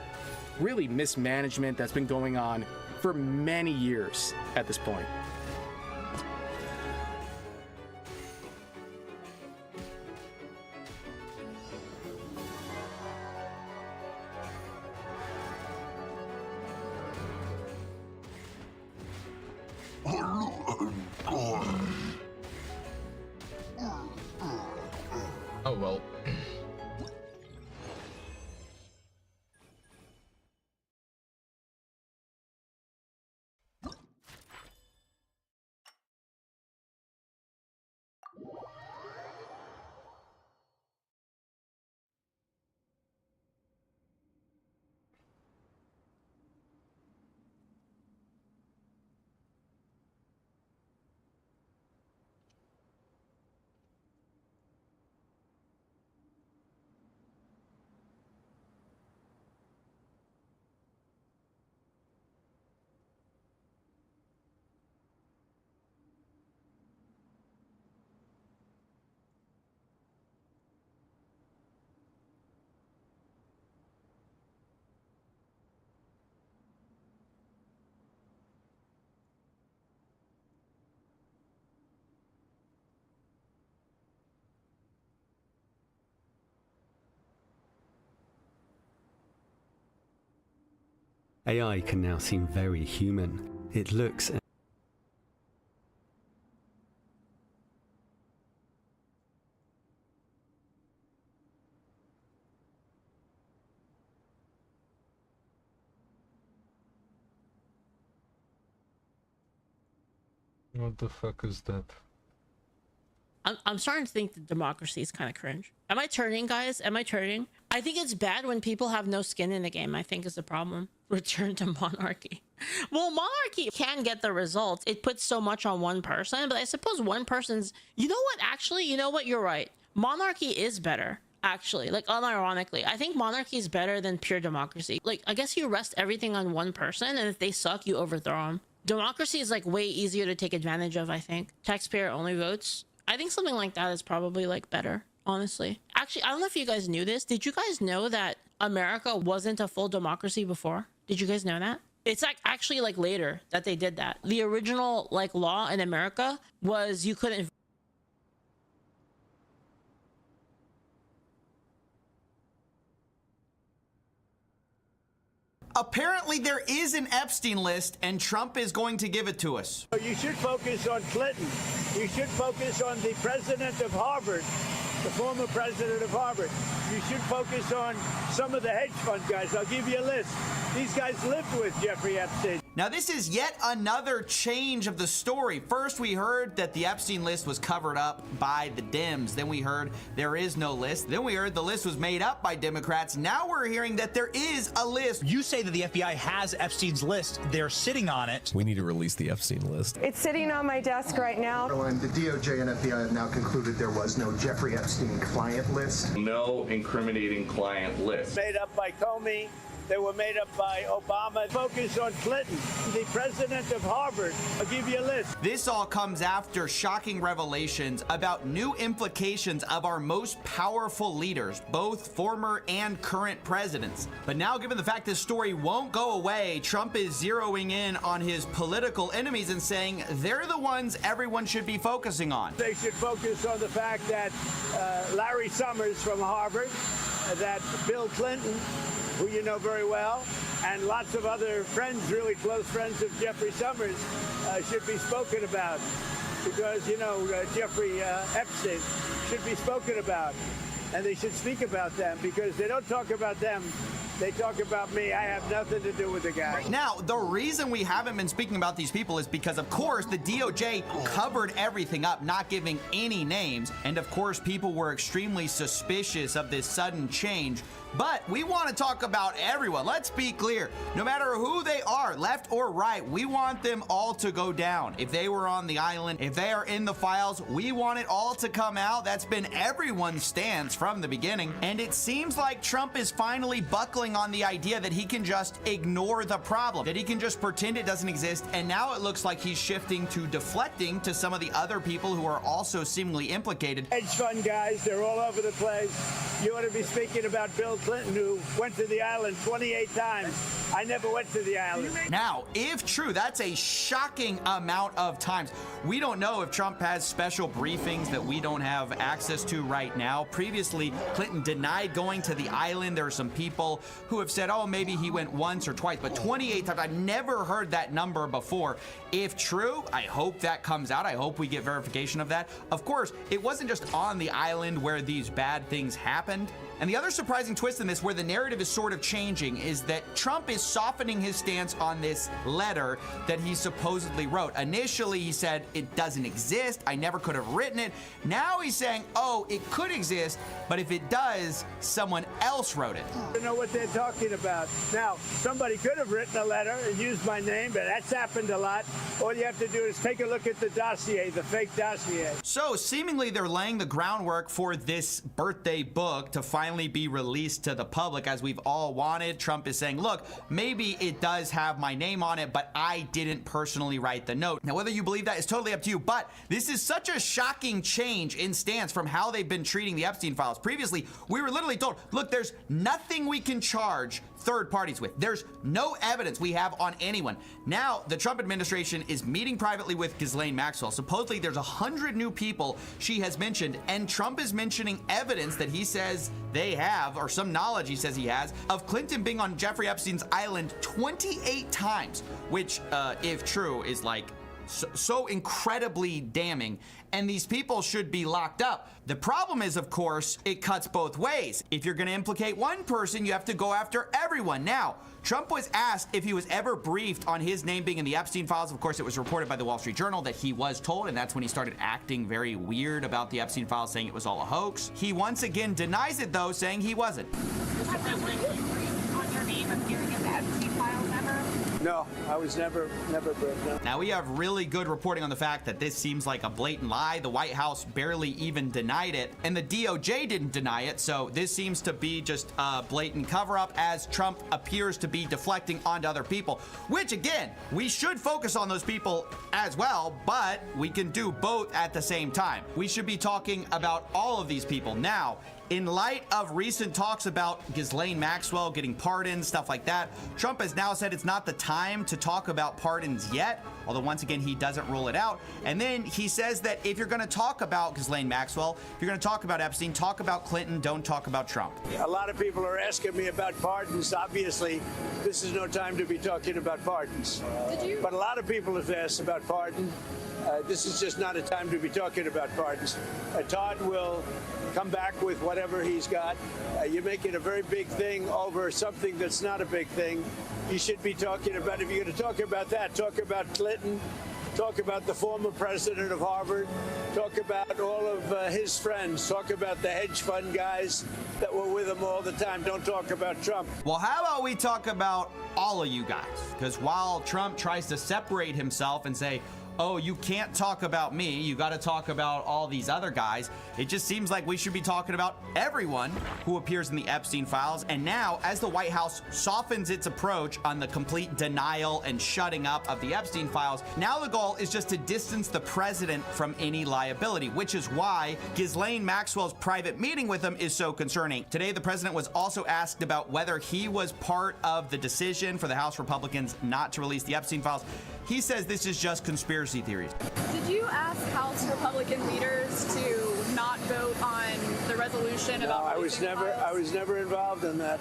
really mismanagement that's been going on for many years at this point.
Oh well.
AI can now seem very human. It looks
What the fuck is that?
I'm starting to think that democracy is kind of cringe. Am I turning, guys? Am I turning? I think it's bad when people have no skin in the game, I think is the problem. Return to monarchy. Well, monarchy can get the results. It puts so much on one person, but I suppose one person's... You know what? Actually, you know what? You're right. Monarchy is better, actually. Like, unironically. I think monarchy is better than pure democracy. Like, I guess you rest everything on one person, and if they suck, you overthrow them. Democracy is, like, way easier to take advantage of, I think. Taxpayer-only votes. I think something like that is probably, like, better, honestly. Actually, I don't know if you guys knew this. Did you guys know that America wasn't a full democracy before? Did you guys know that? It's like actually like later that they did that. The original like law in America was you couldn't...
Apparently there is an Epstein list and Trump is going to give it to us.
You should focus on Clinton. You should focus on the president of Harvard, the former president of Harvard. You should focus on some of the hedge fund guys. I'll give you a list. These guys lived with Jeffrey Epstein.
Now this is yet another change of the story. First we heard that the Epstein list was covered up by the Dems. Then we heard there is no list. Then we heard the list was made up by Democrats. Now we're hearing that there is a list.
You say that the FBI has Epstein's list. They're sitting on it.
We need to release the Epstein list.
It's sitting on my desk right now.
And the DOJ and FBI have now concluded there was no Jeffrey Epstein client list.
No incriminating client list.
Made up by Comey, that were made up by Obama. Focus on Clinton, the president of Harvard. I'll give you a list.
This all comes after shocking revelations about new implications of our most powerful leaders, both former and current presidents. But now, given the fact this story won't go away, Trump is zeroing in on his political enemies and saying they're the ones everyone should be focusing on.
They should focus on the fact that Larry Summers from Harvard, that Bill Clinton, who you know very well, and lots of other friends, really close friends of Jeffrey Summers, should be spoken about. Because, you know, Jeffrey Epstein should be spoken about. And they should speak about them, because they don't talk about them. They talk about me. I have nothing to do with the guy.
Now, the reason we haven't been speaking about these people is because, of course, the DOJ covered everything up, not giving any names. And, of course, people were extremely suspicious of this sudden change. But we want to talk about everyone. Let's be clear. No matter who they are, left or right, we want them all to go down. If they were on the island, if they are in the files, we want it all to come out. That's been everyone's stance from the beginning. And it seems like Trump is finally buckling on the idea that he can just ignore the problem, that he can just pretend it doesn't exist. And now it looks like he's shifting to deflecting to some of the other people who are also seemingly implicated.
Hedge fund guys, they're all over the place. You ought to be speaking about Bill Clinton, who went to the island 28 times. I never went to the island.
Now, if true, that's a shocking amount of times. We don't know if Trump has special briefings that we don't have access to right now. Previously, Clinton denied going to the island. There are some people who have said, oh, maybe he went once or twice, but 28 times. I've never heard that number before. If true, I hope that comes out. I hope we get verification of that. Of course, it wasn't just on the island where these bad things happened. And the other surprising twist in this, where the narrative is sort of changing, is that Trump is softening his stance on this letter that he supposedly wrote. Initially, he said, it doesn't exist. I never could have written it. Now he's saying, oh, it could exist, but if it does, someone else wrote it.
I don't know what they're talking about. Now, somebody could have written a letter and used my name, but that's happened a lot. All you have to do is take a look at the dossier, the fake dossier.
So, seemingly, they're laying the groundwork for this birthday book to finally be released to the public, as we've all wanted. Trump is saying, look, maybe it does have my name on it, but I didn't personally write the note. Now, whether you believe that is totally up to you, but this is such a shocking change in stance from how they've been treating the Epstein files. Previously, we were literally told, look, there's nothing we can charge third parties with. There's no evidence we have on anyone. Now, the Trump administration is meeting privately with Ghislaine Maxwell. Supposedly, there's 100 new people she has mentioned, and Trump is mentioning evidence that he says they have, or some knowledge he says he has, of Clinton being on Jeffrey Epstein's island 28 times, which, if true, is like so incredibly damning, and these people should be locked up. The problem is, of course, it cuts both ways. If you're going to implicate one person, you have to go after everyone. Now, Trump was asked if he was ever briefed on his name being in the Epstein files. Of course, it was reported by the Wall Street Journal that he was told, and that's when he started acting very weird about the Epstein files, saying it was all a hoax. He once again denies it, though, saying he wasn't.
No, I was never briefed. No.
Now, we have really good reporting on the fact that this seems like a blatant lie. The White House barely even denied it, and the DOJ didn't deny it, so this seems to be just a blatant cover-up, as Trump appears to be deflecting onto other people, which, again, we should focus on those people as well, but we can do both at the same time. We should be talking about all of these people. Now, in light of recent talks about Ghislaine Maxwell getting pardoned, stuff like that, Trump has now said it's not the time to talk about pardons yet, although once again, he doesn't rule it out. And then he says that if you're going to talk about Ghislaine Maxwell, if you're going to talk about Epstein, talk about Clinton, don't talk about Trump.
A lot of people are asking me about pardons. Obviously, this is no time to be talking about pardons. But a lot of people have asked about pardon. This is just not a time to be talking about pardons. Todd will come back with whatever he's got. You're making a very big thing over something that's not a big thing. You should be talking about, if you're going to talk about that, talk about Clinton, talk about the former president of Harvard, talk about all of his friends, talk about the hedge fund guys that were with him all the time. Don't talk about Trump.
Well, how about we talk about all of you guys? Because while Trump tries to separate himself and say, oh, you can't talk about me, you got to talk about all these other guys. It just seems like we should be talking about everyone who appears in the Epstein files. And now, as the White House softens its approach on the complete denial and shutting up of the Epstein files, now the goal is just to distance the president from any liability, which is why Ghislaine Maxwell's private meeting with him is so concerning. Today, the president was also asked about whether he was part of the decision for the House Republicans not to release the Epstein files. He says this is just conspiracy theories.
Did you ask House Republican leaders to not vote on the resolution about
I was never involved in that.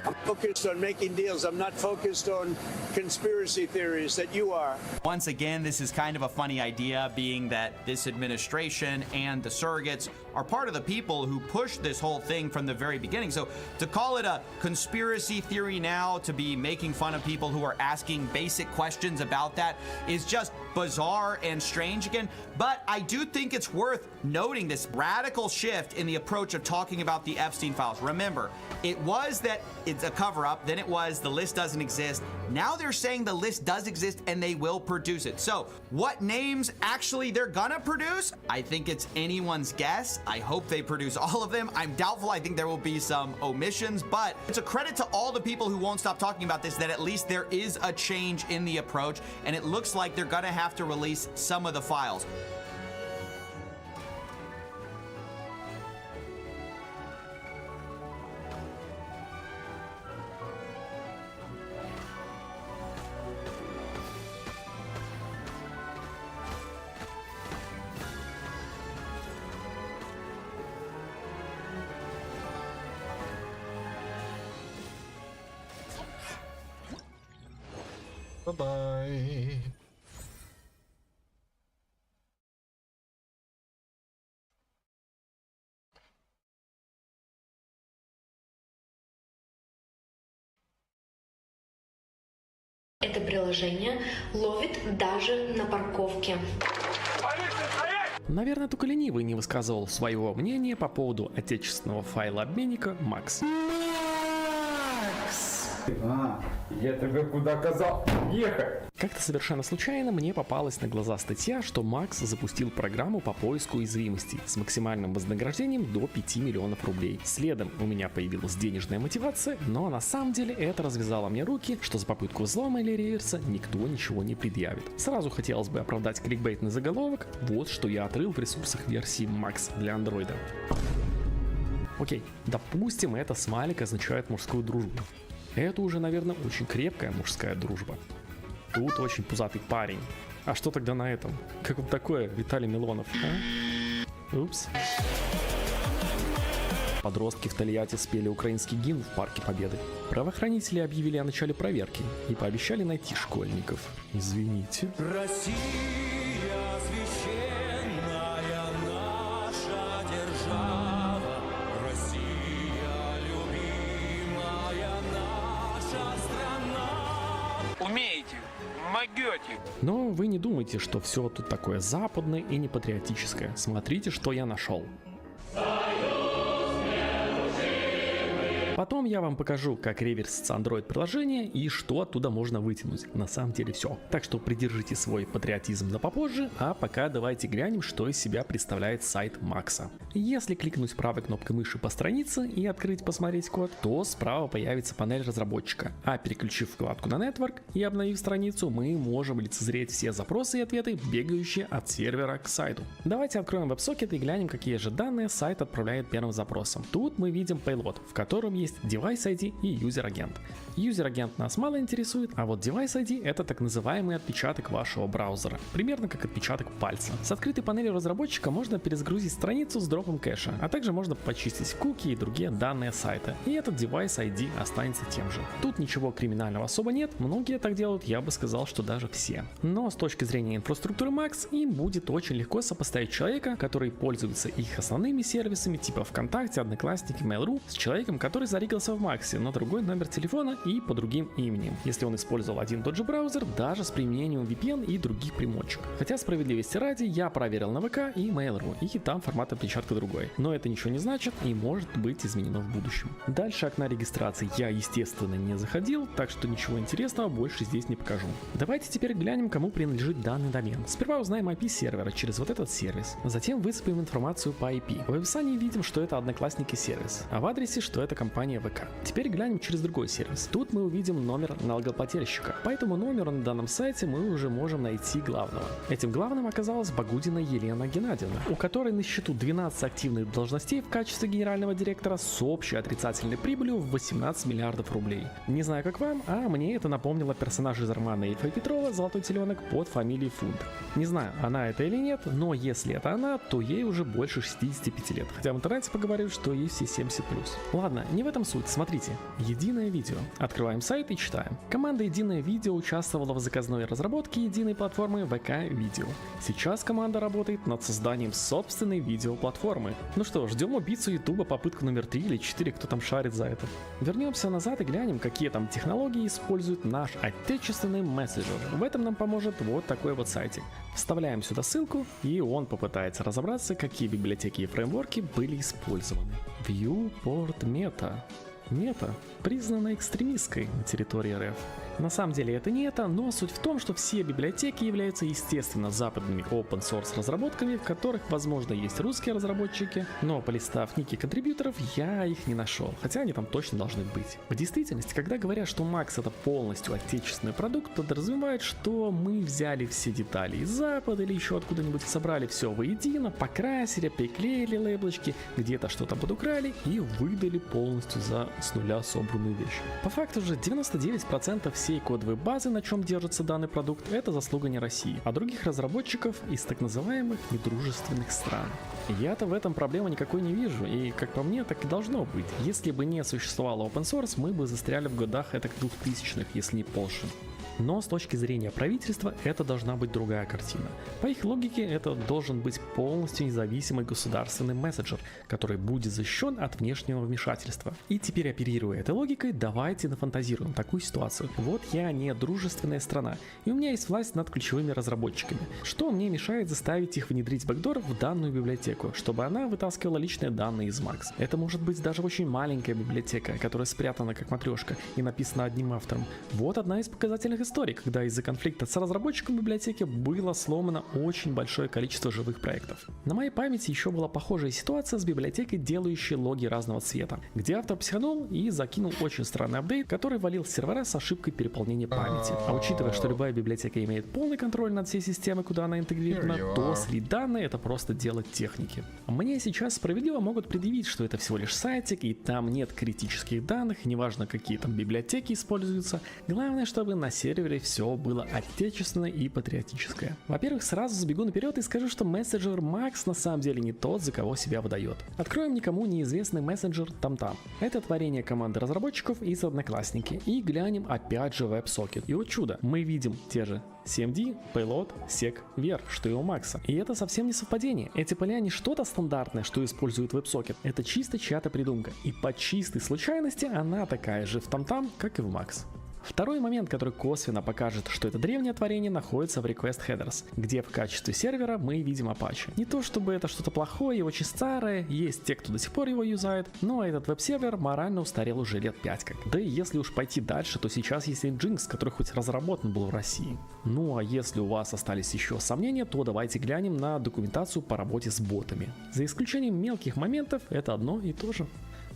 I'm focused on making deals. I'm not focused on conspiracy theories that you are.
Once again, this is kind of a funny idea, being that this administration and the surrogates are part of the people who pushed this whole thing from the very beginning. So to call it a conspiracy theory now, to be making fun of people who are asking basic questions about that, is just bizarre and strange again. But I do think it's worth noting this radical shift in the approach of talking about the Epstein files. Remember, it was that it's a cover-up, then it was the list doesn't exist. Now they're saying the list does exist and they will produce it. So what names actually they're gonna produce? I think it's anyone's guess. I hope they produce all of them. I'm doubtful. I think there will be some omissions, but it's a credit to all the people who won't stop talking about this that at least there is a change in the approach, and it looks like they're gonna have to release some of the files.
Bye-bye.
Это приложение ловит даже на парковке.
Наверное, только ленивый не высказывал своего мнения по поводу отечественного файлообменника Макс.
Я тебе куда казал ехать?
Как-то совершенно случайно мне попалась на глаза статья, что Макс запустил программу по поиску уязвимостей с максимальным вознаграждением до 5 миллионов рублей. Следом у меня появилась денежная мотивация, но на самом деле это развязало мне руки, что за попытку взлома или реверса никто ничего не предъявит. Сразу хотелось бы оправдать кликбейтный заголовок, вот что я отрыл в ресурсах версии Max для андроида. Окей, допустим, это смайлик означает мужскую дружбу. Это уже, наверное, очень крепкая мужская дружба. Тут очень пузатый парень. А что тогда на этом? Как вот такое, Виталий Милонов, а? Упс. Подростки в Тольятти спели украинский гимн в Парке Победы. Правоохранители объявили о начале проверки и пообещали найти школьников. Извините.
Россия священная наша держава. Россия любимая наша страна. Умеете, могете.
Но вы не думайте, что все тут такое западное и непатриотическое. Смотрите, что я нашел. Потом я вам покажу, как реверсится Android приложение и что оттуда можно вытянуть. На самом деле все. Так что придержите свой патриотизм на попозже, а пока давайте глянем, что из себя представляет сайт Макса. Если кликнуть правой кнопкой мыши по странице и открыть «Посмотреть код», то справа появится панель разработчика. А переключив вкладку на Network и обновив страницу, мы можем лицезреть все запросы и ответы, бегающие от сервера к сайту. Давайте откроем WebSocket и глянем, какие же данные сайт отправляет первым запросом. Тут мы видим payload, в котором есть Device ID и User Agent. User Agent нас мало интересует, а вот Device ID — это так называемый отпечаток вашего браузера, примерно как отпечаток пальца. С открытой панелью разработчика можно перезагрузить страницу с дропом кэша, а также можно почистить куки и другие данные сайта, и этот Device ID останется тем же. Тут ничего криминального особо нет, многие так делают, я бы сказал, что даже все. Но с точки зрения инфраструктуры Max, им будет очень легко сопоставить человека, который пользуется их основными сервисами типа ВКонтакте, Одноклассники, Mail.ru, с человеком, который зарегистрирован зарегался в Максе на другой номер телефона и по другим именем, если он использовал один и тот же браузер, даже с применением VPN и других примочек. Хотя, справедливости ради, я проверил на ВК и Mail.ru, и там формат отпечатка другой. Но это ничего не значит и может быть изменено в будущем. Дальше окна регистрации я, естественно, не заходил, так что ничего интересного больше здесь не покажу. Давайте теперь глянем, кому принадлежит данный домен. Сперва узнаем IP сервера через вот этот сервис. Затем выцепим информацию по IP. В описании видим, что это Одноклассники сервис, а в адресе, что это компания ВК. Теперь глянем через другой сервис. Тут мы увидим номер налогоплательщика. По этому номеру на данном сайте мы уже можем найти главного. Этим главным оказалась Багудина Елена Геннадьевна, у которой на счету 12 активных должностей в качестве генерального директора с общей отрицательной прибылью в 18 миллиардов рублей. Не знаю как вам, а мне это напомнило персонаж из романа Ильфа и Петрова «Золотой теленок» под фамилией Фунт. Не знаю, она это или нет, но если это она, то ей уже больше 65 лет. Хотя в интернете поговорят, что ей все 70+. Ладно, не в этом суть. Смотрите. Единое видео. Открываем сайт и читаем. Команда Единое видео участвовала в заказной разработке единой платформы ВК Видео. Сейчас команда работает над созданием собственной видеоплатформы. Ну что, ждем убийцу Ютуба, попытку номер 3 или 4, кто там шарит за это. Вернемся назад и глянем, какие там технологии использует наш отечественный мессенджер. В этом нам поможет вот такой вот сайтик. Вставляем сюда ссылку, и он попытается разобраться, какие библиотеки и фреймворки были использованы. Viewport Meta. Мета признана экстремистской на территории РФ. На самом деле это не это, но суть в том, что все библиотеки являются естественно западными open source разработками, в которых возможно есть русские разработчики, но полистав ники контрибьюторов, я их не нашел, хотя они там точно должны быть. В действительности, когда говорят, что Max это полностью отечественный продукт, подразумевает, что мы взяли все детали из Запада или еще откуда-нибудь, собрали все воедино, покрасили, приклеили лейблочки, где-то что-то подукрали и выдали полностью с нуля собранную вещь. По факту же 99% всей кодовой базы, на чем держится данный продукт, это заслуга не России, а других разработчиков из так называемых недружественных стран. Я-то в этом проблемы никакой не вижу, и как по мне, так и должно быть. Если бы не существовало open source, мы бы застряли в годах этак 2000-х, если не позже. Но с точки зрения правительства это должна быть другая картина. По их логике это должен быть полностью независимый государственный мессенджер, который будет защищен от внешнего вмешательства. И теперь, оперируя этой логикой, давайте нафантазируем такую ситуацию. Вот я не дружественная страна, и у меня есть власть над ключевыми разработчиками. Что мне мешает заставить их внедрить бэкдор в данную библиотеку, чтобы она вытаскивала личные данные из Max? Это может быть даже очень маленькая библиотека, которая спрятана как матрешка и написана одним автором. Вот одна из показательных историй, когда из-за конфликта с разработчиком библиотеки было сломано очень большое количество живых проектов. На моей памяти еще была похожая ситуация с библиотекой, делающей логи разного цвета, где автор психанул и закинул очень странный апдейт, который валил сервера с ошибкой переполнения памяти. А учитывая, что любая библиотека имеет полный контроль над всей системой, куда она интегрирована, то слить данные — это просто дело техники. Мне сейчас справедливо могут предъявить, что это всего лишь сайтик, и там нет критических данных, неважно, какие там библиотеки используются. Главное, чтобы на сервере все было отечественное и патриотическое. Во-первых, сразу забегу наперед и скажу, что мессенджер Max на самом деле не тот, за кого себя выдает. Откроем никому неизвестный мессенджер Там-Там. Это творение команды разработчиков из Одноклассники. И глянем опять же WebSocket. И вот чудо, мы видим те же CMD, Payload, Seg, Ver, что и у Макса. И это совсем не совпадение. Эти поля не что-то стандартное, что использует WebSocket. Это чисто чья-то придумка. И по чистой случайности она такая же в Там-Там, как и в Max. Второй момент, который косвенно покажет, что это древнее творение, находится в Request Headers, где в качестве сервера мы видим Apache. Не то чтобы это что-то плохое и очень старое, есть те, кто до сих пор его юзает, но этот веб-сервер морально устарел уже лет 5 как. Да и если уж пойти дальше, то сейчас есть Nginx, который хоть разработан был в России. Ну а если у вас остались еще сомнения, то давайте глянем на документацию по работе с ботами. За исключением мелких моментов, это одно и то же.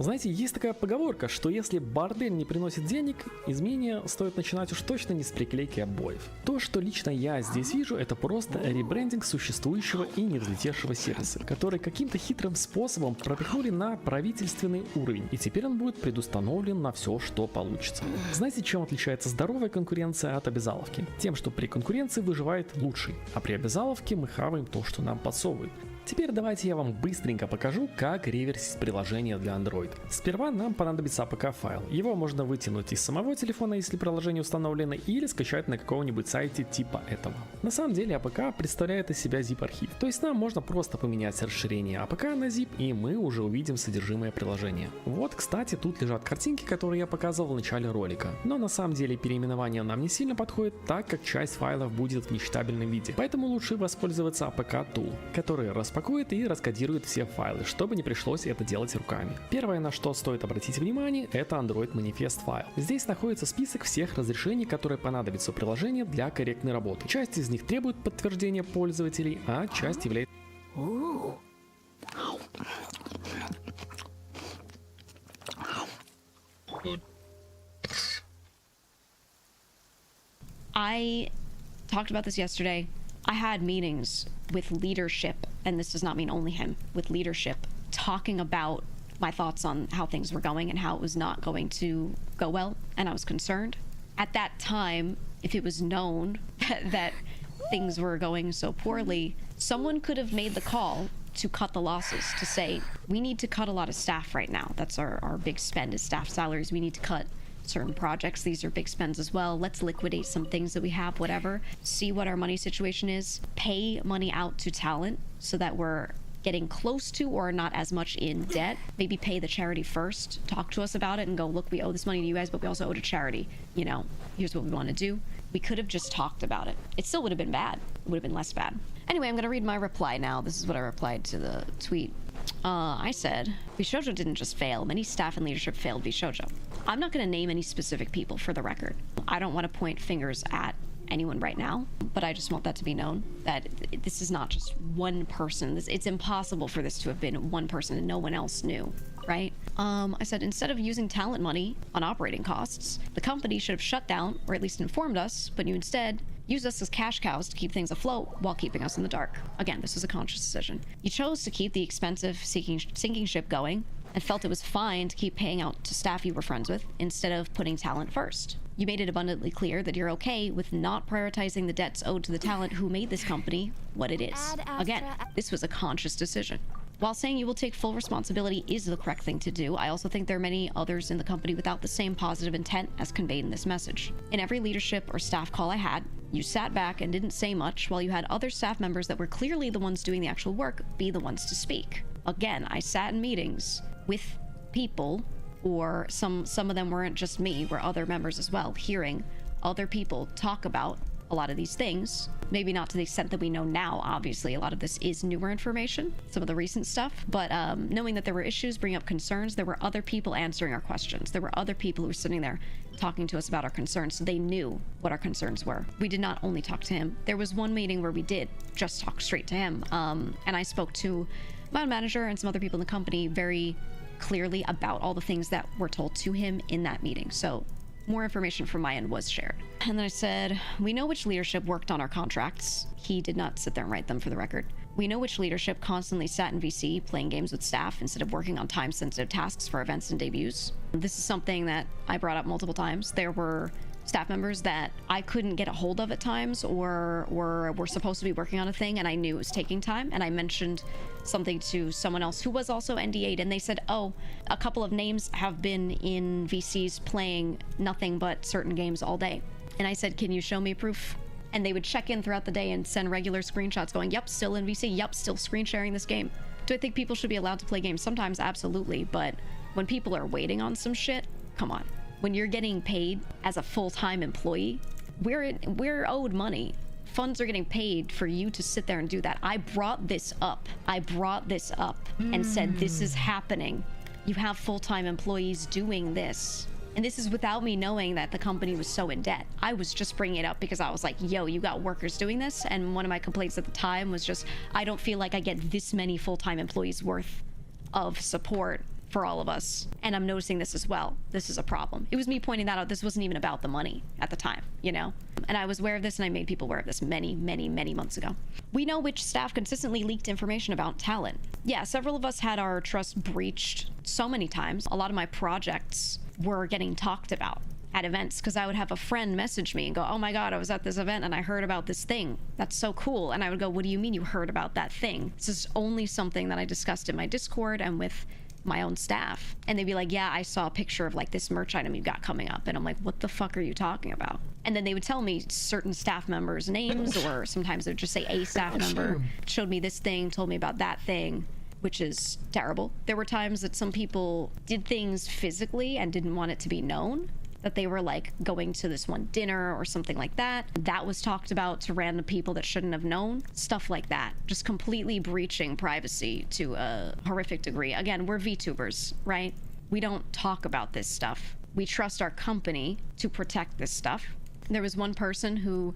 Знаете, есть такая поговорка, что если бордель не приносит денег, изменения стоит начинать уж точно не с приклейки обоев. То, что лично я здесь вижу, это просто ребрендинг существующего и не взлетевшего сервиса, который каким-то хитрым способом пропихнули на правительственный уровень, и теперь он будет предустановлен на все, что получится. Знаете, чем отличается здоровая конкуренция от обязаловки? Тем, что при конкуренции выживает лучший, а при обязаловке мы хаваем то, что нам подсовывают. Теперь давайте я вам быстренько покажу, как реверсить приложение для Android. Сперва нам понадобится APK-файл. Его можно вытянуть из самого телефона, если приложение установлено, или скачать на каком-нибудь сайте типа этого. На самом деле APK представляет из себя zip-архив, то есть нам можно просто поменять расширение APK на zip, и мы уже увидим содержимое приложения. Вот, кстати, тут лежат картинки, которые я показывал в начале ролика. Но на самом деле переименование нам не сильно подходит, так как часть файлов будет в нечитабельном виде. Поэтому лучше воспользоваться APK Tool, который распакует и раскодирует все файлы, чтобы не пришлось это делать руками. Первое, на что стоит обратить внимание, это Android Manifest файл. Здесь находится список всех разрешений, которые понадобятся у приложения для корректной работы. Часть из них требует подтверждения пользователей, а часть является...
I talked about this yesterday. I had meetings with leadership, and this does not mean only him, with leadership, talking about my thoughts on how things were going and how it was not going to go well, and I was concerned. At that time, if it was known that things were going so poorly, someone could have made the call to cut the losses, to say, we need to cut a lot of staff right now. That's our big spend is staff salaries. We need to cut certain projects. These are big spends as well. Let's liquidate some things that we have, whatever. See what our money situation is. Pay money out to talent so that we're getting close to or not as much in debt. Maybe pay the charity first. Talk to us about it and go, look, we owe this money to you guys, but we also owe to charity. You know, here's what we want to do. We could have just talked about it. It still would have been bad. It would have been less bad. Anyway, I'm going to read my reply now. This is what I replied to the tweet. I said, Vishojo didn't just fail. Many staff and leadership failed Vishojo. I'm not going to name any specific people for the record. I don't want to point fingers at anyone right now, but I just want that to be known that this is not just one person. It's impossible for this to have been one person and no one else knew, right? I said, instead of using talent money on operating costs, the company should have shut down or at least informed us, but you instead use us as cash cows to keep things afloat while keeping us in the dark. Again, this was a conscious decision. You chose to keep the expensive sinking ship going and felt it was fine to keep paying out to staff you were friends with instead of putting talent first. You made it abundantly clear that you're okay with not prioritizing the debts owed to the talent who made this company what it is. Again, this was a conscious decision. While saying you will take full responsibility is the correct thing to do, I also think there are many others in the company without the same positive intent as conveyed in this message. In every leadership or staff call I had, you sat back and didn't say much while you had other staff members that were clearly the ones doing the actual work be the ones to speak. Again, I sat in meetings with people, or some of them weren't just me, were other members as well, hearing other people talk about a lot of these things. Maybe not to the extent that we know now, obviously. A lot of this is newer information, some of the recent stuff, but knowing that there were issues, bringing up concerns, there were other people answering our questions. There were other people who were sitting there talking to us about our concerns, so they knew what our concerns were. We did not only talk to him. There was one meeting where we did just talk straight to him, and I spoke to my manager and some other people in the company very clearly about all the things that were told to him in that meeting. So more information from my end was shared. And then I said, we know which leadership worked on our contracts. He did not sit there and write them, for the record. We know which leadership constantly sat in VC playing games with staff instead of working on time-sensitive tasks for events and debuts. This is something that I brought up multiple times. There were staff members that I couldn't get a hold of at times, or were supposed to be working on a thing and I knew it was taking time, and I mentioned something to someone else who was also NDA'd, and they said, oh, a couple of names have been in VCs playing nothing but certain games all day. And I said, can you show me proof? And they would check in throughout the day and send regular screenshots going, yep, still in VC, yep, still screen sharing this game. Do I think people should be allowed to play games? Sometimes, absolutely, but when people are waiting on some shit, come on. When you're getting paid as a full-time employee, we're owed money. Funds are getting paid for you to sit there and do that. I brought this up and said, this is happening. You have full-time employees doing this. And this is without me knowing that the company was so in debt. I was just bringing it up because I was like, yo, you got workers doing this. And one of my complaints at the time was just, I don't feel like I get this many full-time employees worth of support for all of us. And I'm noticing this as well. This is a problem. It was me pointing that out. This wasn't even about the money at the time, you know? And I was aware of this, and I made people aware of this many, many, many months ago. We know which staff consistently leaked information about talent. Yeah, several of us had our trust breached so many times. A lot of my projects were getting talked about. at events, because I would have a friend message me and go, oh my god, I was at this event and I heard about this thing. That's so cool. And I would go, what do you mean you heard about that thing? This is only something that I discussed in my Discord and with my own staff. And they'd be like, yeah, I saw a picture of like this merch item you got coming up. And I'm like, what the fuck are you talking about? And then they would tell me certain staff members' names, or sometimes they would just say a staff member showed me this thing, told me about that thing, which is terrible. There were times that some people did things physically and didn't want it to be known, that they were like going to this one dinner or something like that. That was talked about to random people that shouldn't have known. Stuff like that. Just completely breaching privacy to a horrific degree. Again, we're VTubers, right? We don't talk about this stuff. We trust our company to protect this stuff. There was one person who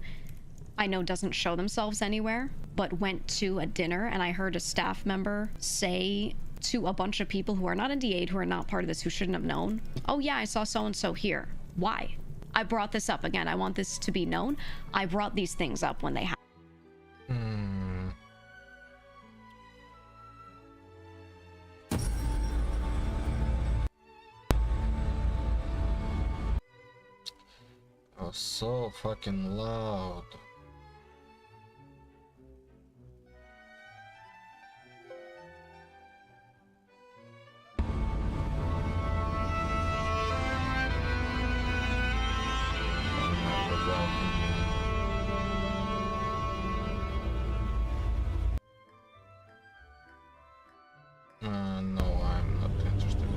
I know doesn't show themselves anywhere, but went to a dinner, and I heard a staff member say to a bunch of people who are not in D8, who are not part of this, who shouldn't have known, oh yeah, I saw so-and-so here. Why? I brought this up. Again, I want this to be known. I brought these things up when they happened.
Oh, so fucking loud. No, I'm not interested.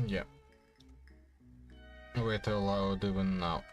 Yeah. Wait aloud even now.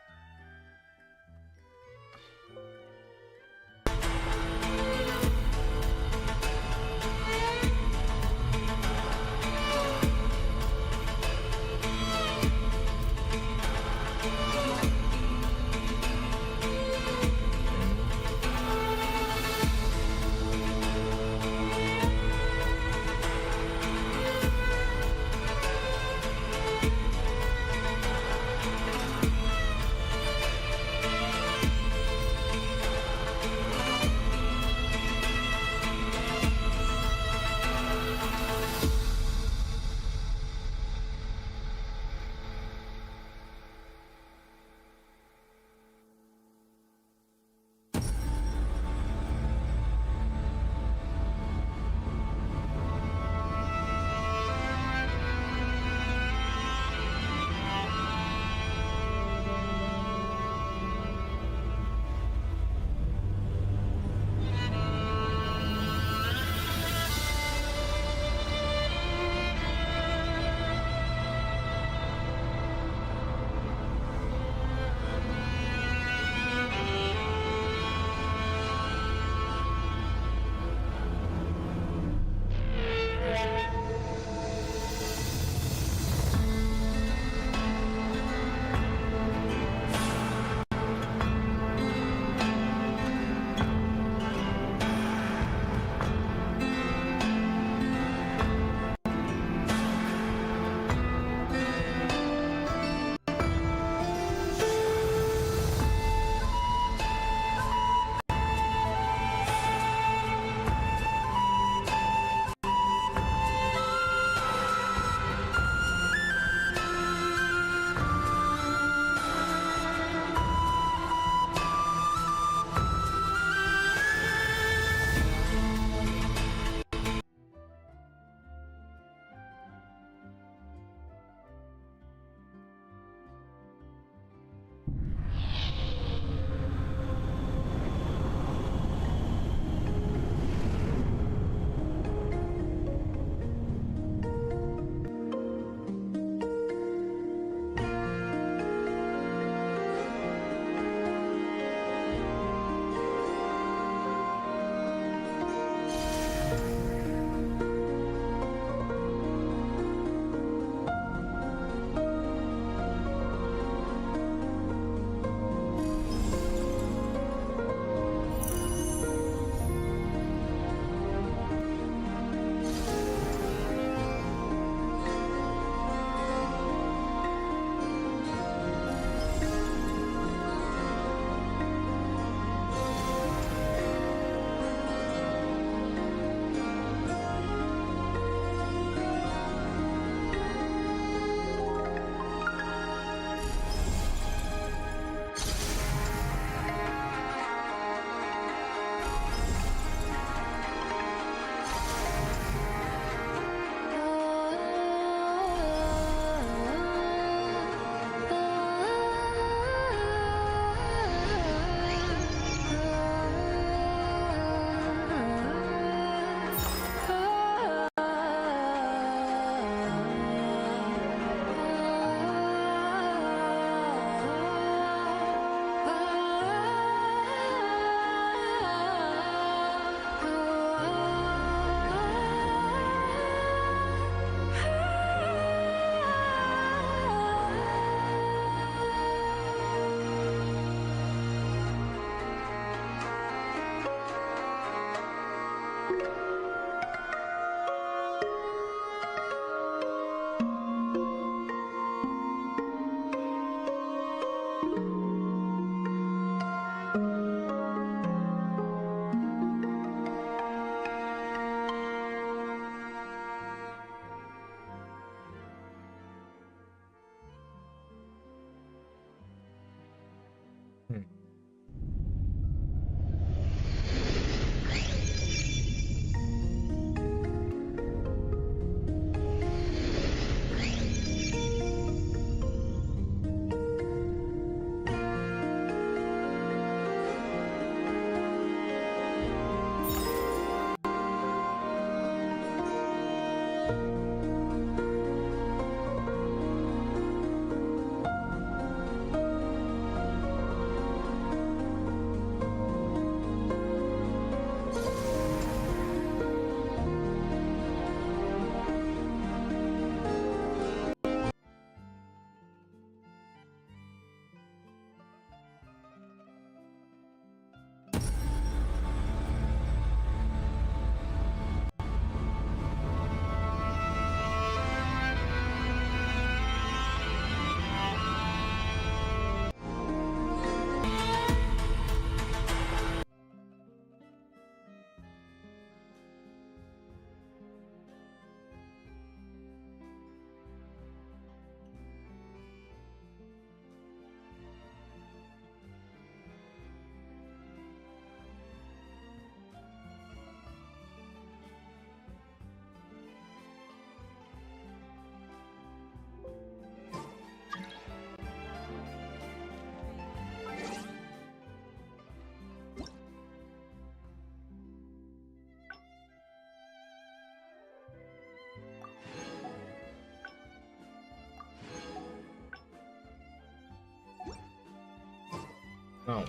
No.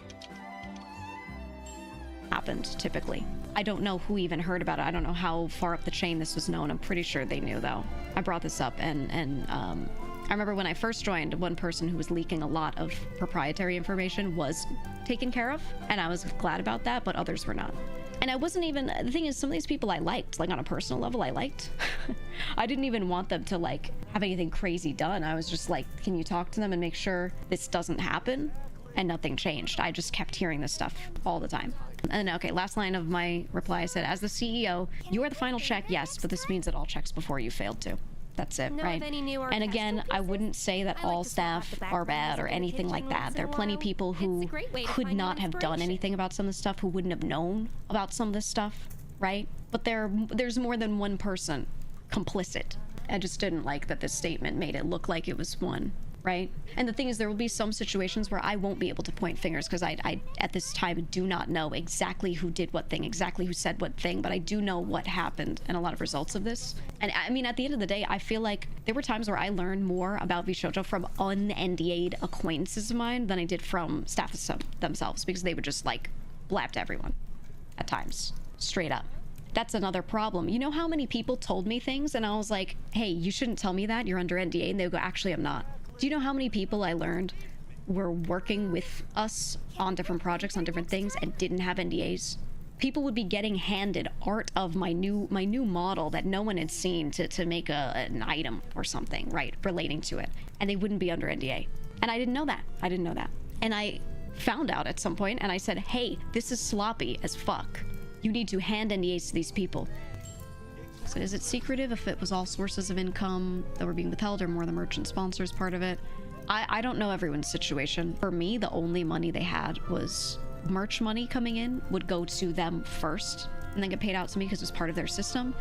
Happened typically. I don't know who even heard about it. I don't know how far up the chain this was known. I'm pretty sure they knew though. I brought this up and I remember when I first joined, one person who was leaking a lot of proprietary information was taken care of, and I was glad about that, but others were not. And I wasn't even, the thing is, some of these people I liked, like on a personal level, I liked. I didn't even want them to like have anything crazy done. I was just like, can you talk to them and make sure this doesn't happen? And nothing changed. I just kept hearing this stuff all the time. And then, okay, last line of my reply, I said, as the CEO, you are the final check, yes, but this means that all checks before you failed to. That's it, right? And again, I wouldn't say that all staff are bad or anything like that. There are plenty of people who could not have done anything about some of this stuff, who wouldn't have known about some of this stuff, right? But there's more than one person complicit. I just didn't like that this statement made it look like it was one, right? And the thing is, there will be some situations where I won't be able to point fingers because I at this time do not know exactly who did what thing, exactly who said what thing, but I do know what happened and a lot of results of this. And I mean, at the end of the day, I feel like there were times where I learned more about VShojo from un-NDA'd acquaintances of mine than I did from staff themselves, because they would just like blab to everyone at times, straight up. That's another problem. You know how many people told me things and I was like, hey, you shouldn't tell me that, you're under NDA, and they would go, actually, I'm not. Do you know how many people I learned were working with us on different projects, on different things, and didn't have NDAs? People would be getting handed art of my new model that no one had seen to make an item or something, right, relating to it, and they wouldn't be under NDA. And I didn't know that. I didn't know that. And I found out at some point, and I said, hey, this is sloppy as fuck. You need to hand NDAs to these people. So is it secretive if it was all sources of income that were being withheld, or more the merchant sponsors part of it? I don't know everyone's situation. For me, the only money they had was merch money coming in would go to them first and then get paid out to me because it was part of their system.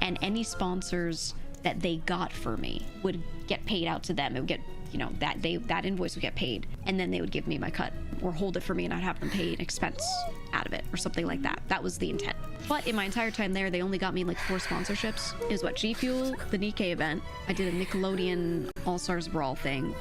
And any sponsors that they got for me would get paid out to them. It would get, you know, that invoice would get paid, and then they would give me my cut or hold it for me, and I'd have them pay an expense out of it or something like that. That was the intent. But in my entire time there, they only got me like 4 sponsorships. It was what, G Fuel, the Nikkei event. I did a Nickelodeon All-Stars Brawl thing.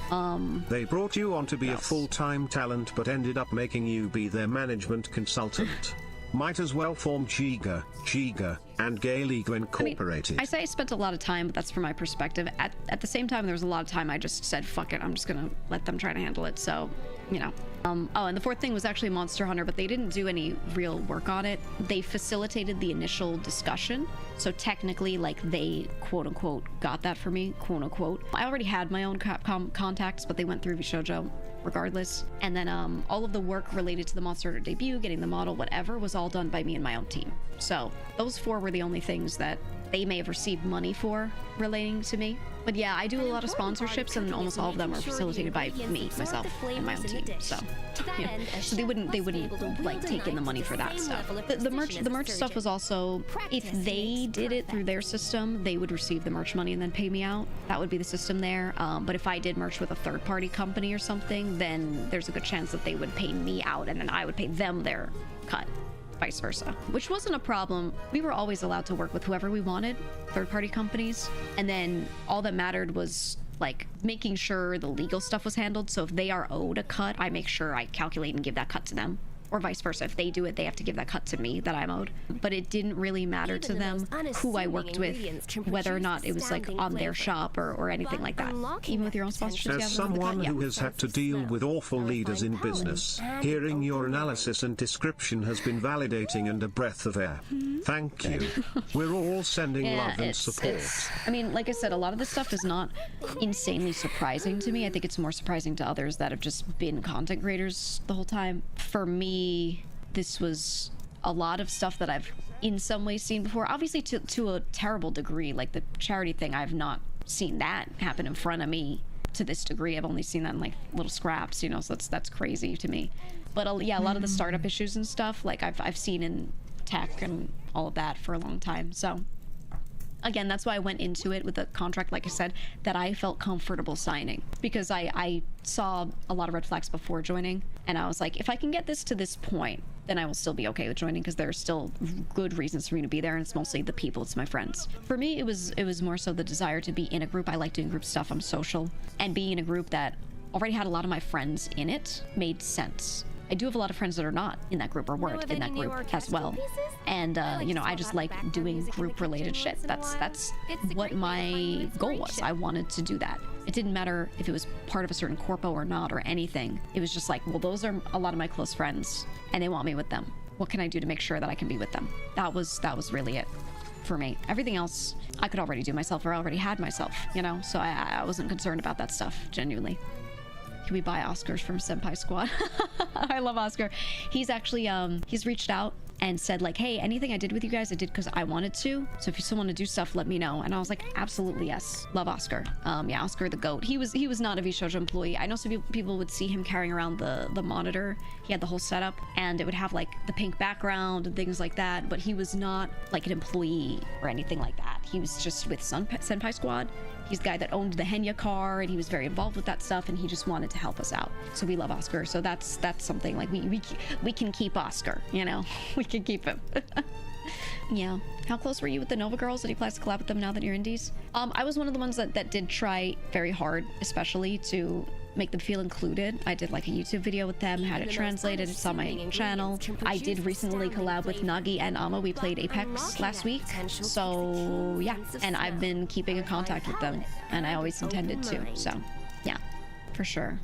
They brought you on to be a full-time talent, but ended up making you be their management consultant. Might as well form Giga, and Gay League Incorporated.
I say I spent a lot of time, but that's from my perspective. At the same time, there was a lot of time I just said, fuck it, I'm just gonna let them try to handle it. So, you know. Oh, and the 4th thing was actually Monster Hunter, but they didn't do any real work on it. They facilitated the initial discussion. So technically, like, they, quote unquote, got that for me, quote unquote. I already had my own Capcom contacts, but they went through VShojo regardless. And then all of the work related to the Monster Hunter debut, getting the model, whatever, was all done by me and my own team. So those 4 were the only things that they may have received money for relating to me. But yeah, I do a lot of sponsorships, and almost all of them are facilitated by me, myself, and my own team. So, yeah. So they wouldn't like take in the money for that stuff. The merch stuff was also, if they did it through their system, they would receive the merch money and then pay me out. That would be the system there. But if I did merch with a third-party company or something, then there's a good chance that they would pay me out, and then I would pay them their cut. Vice versa, which wasn't a problem. We were always allowed to work with whoever we wanted, third-party companies, and then all that mattered was like making sure the legal stuff was handled. So if they are owed a cut, I make sure I calculate and give that cut to them, or vice versa. If they do it, they have to give that cut to me that I'm owed. But it didn't really matter to them who I worked with, whether or not it was like on their shop or anything like that. Even with your own sponsorships.
As someone who has had to deal with awful leaders in business, hearing your analysis and description has been validating and a breath of air. Thank you. We're all sending love and support.
I mean, like I said, a lot of this stuff is not insanely surprising to me. I think it's more surprising to others that have just been content creators the whole time. For me, this was a lot of stuff that I've in some ways seen before, obviously to a terrible degree. Like the charity thing, I've not seen that happen in front of me to this degree. I've only seen that in like little scraps, you know, so that's crazy to me. But yeah, a lot of the startup issues and stuff, like I've seen in tech and all of that for a long time. So again, that's why I went into it with a contract, like I said, that I felt comfortable signing, because I saw a lot of red flags before joining, and I was like, if I can get this to this point, then I will still be okay with joining, because there are still good reasons for me to be there, and it's mostly the people, it's my friends. For me, it was more so the desire to be in a group. I like doing group stuff, I'm social, and being in a group that already had a lot of my friends in it made sense. I do have a lot of friends that are not in that group or weren't in that group as well. And, you know, I just like doing group-related shit. That's what my goal was. I wanted to do that. It didn't matter if it was part of a certain corpo or not or anything. It was just like, well, those are a lot of my close friends and they want me with them. What can I do to make sure that I can be with them? That was really it for me. Everything else I could already do myself, or I already had myself, you know? So I wasn't concerned about that stuff, genuinely. Can we buy Oscars from Senpai Squad? I love Oscar. He's actually, he's reached out and said like, hey, anything I did with you guys, I did because I wanted to. So if you still want to do stuff, let me know. And I was like, absolutely, yes. Love Oscar. Yeah, Oscar the GOAT. He was not a VShojo employee. I know some people would see him carrying around the monitor. He had the whole setup and it would have like the pink background and things like that. But he was not like an employee or anything like that. He was just with Senpai Squad. He's the guy that owned the Henya car and he was very involved with that stuff and he just wanted to help us out. So we love Oscar. So that's something like we can keep Oscar, you know, we can keep him. Yeah. How close were you with the Nova Girls? Did you plan to collab with them now that you're indies? I was one of the ones that did try very hard, especially to make them feel included. I did like a YouTube video with them, had it translated, it's on my channel. I did recently collab with Nagi and Ama. We played Apex last week. So yeah, and I've been keeping in contact with them and I always intended to. So yeah, for sure.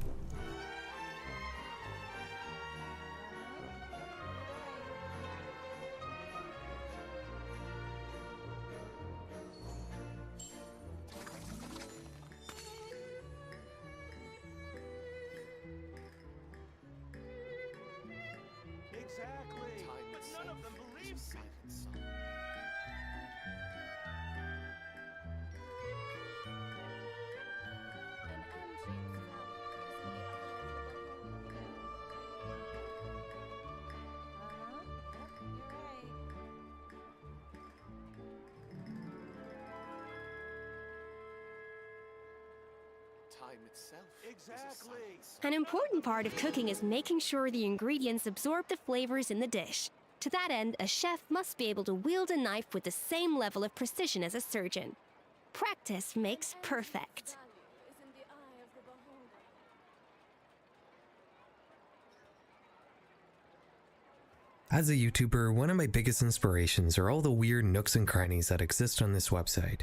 An important part of cooking is making sure the ingredients absorb the flavors in the dish. To that end, a chef must be able to wield a knife with the same level of precision as a surgeon. Practice makes perfect.
As a YouTuber, one of my biggest inspirations are all the weird nooks and crannies that exist on this website.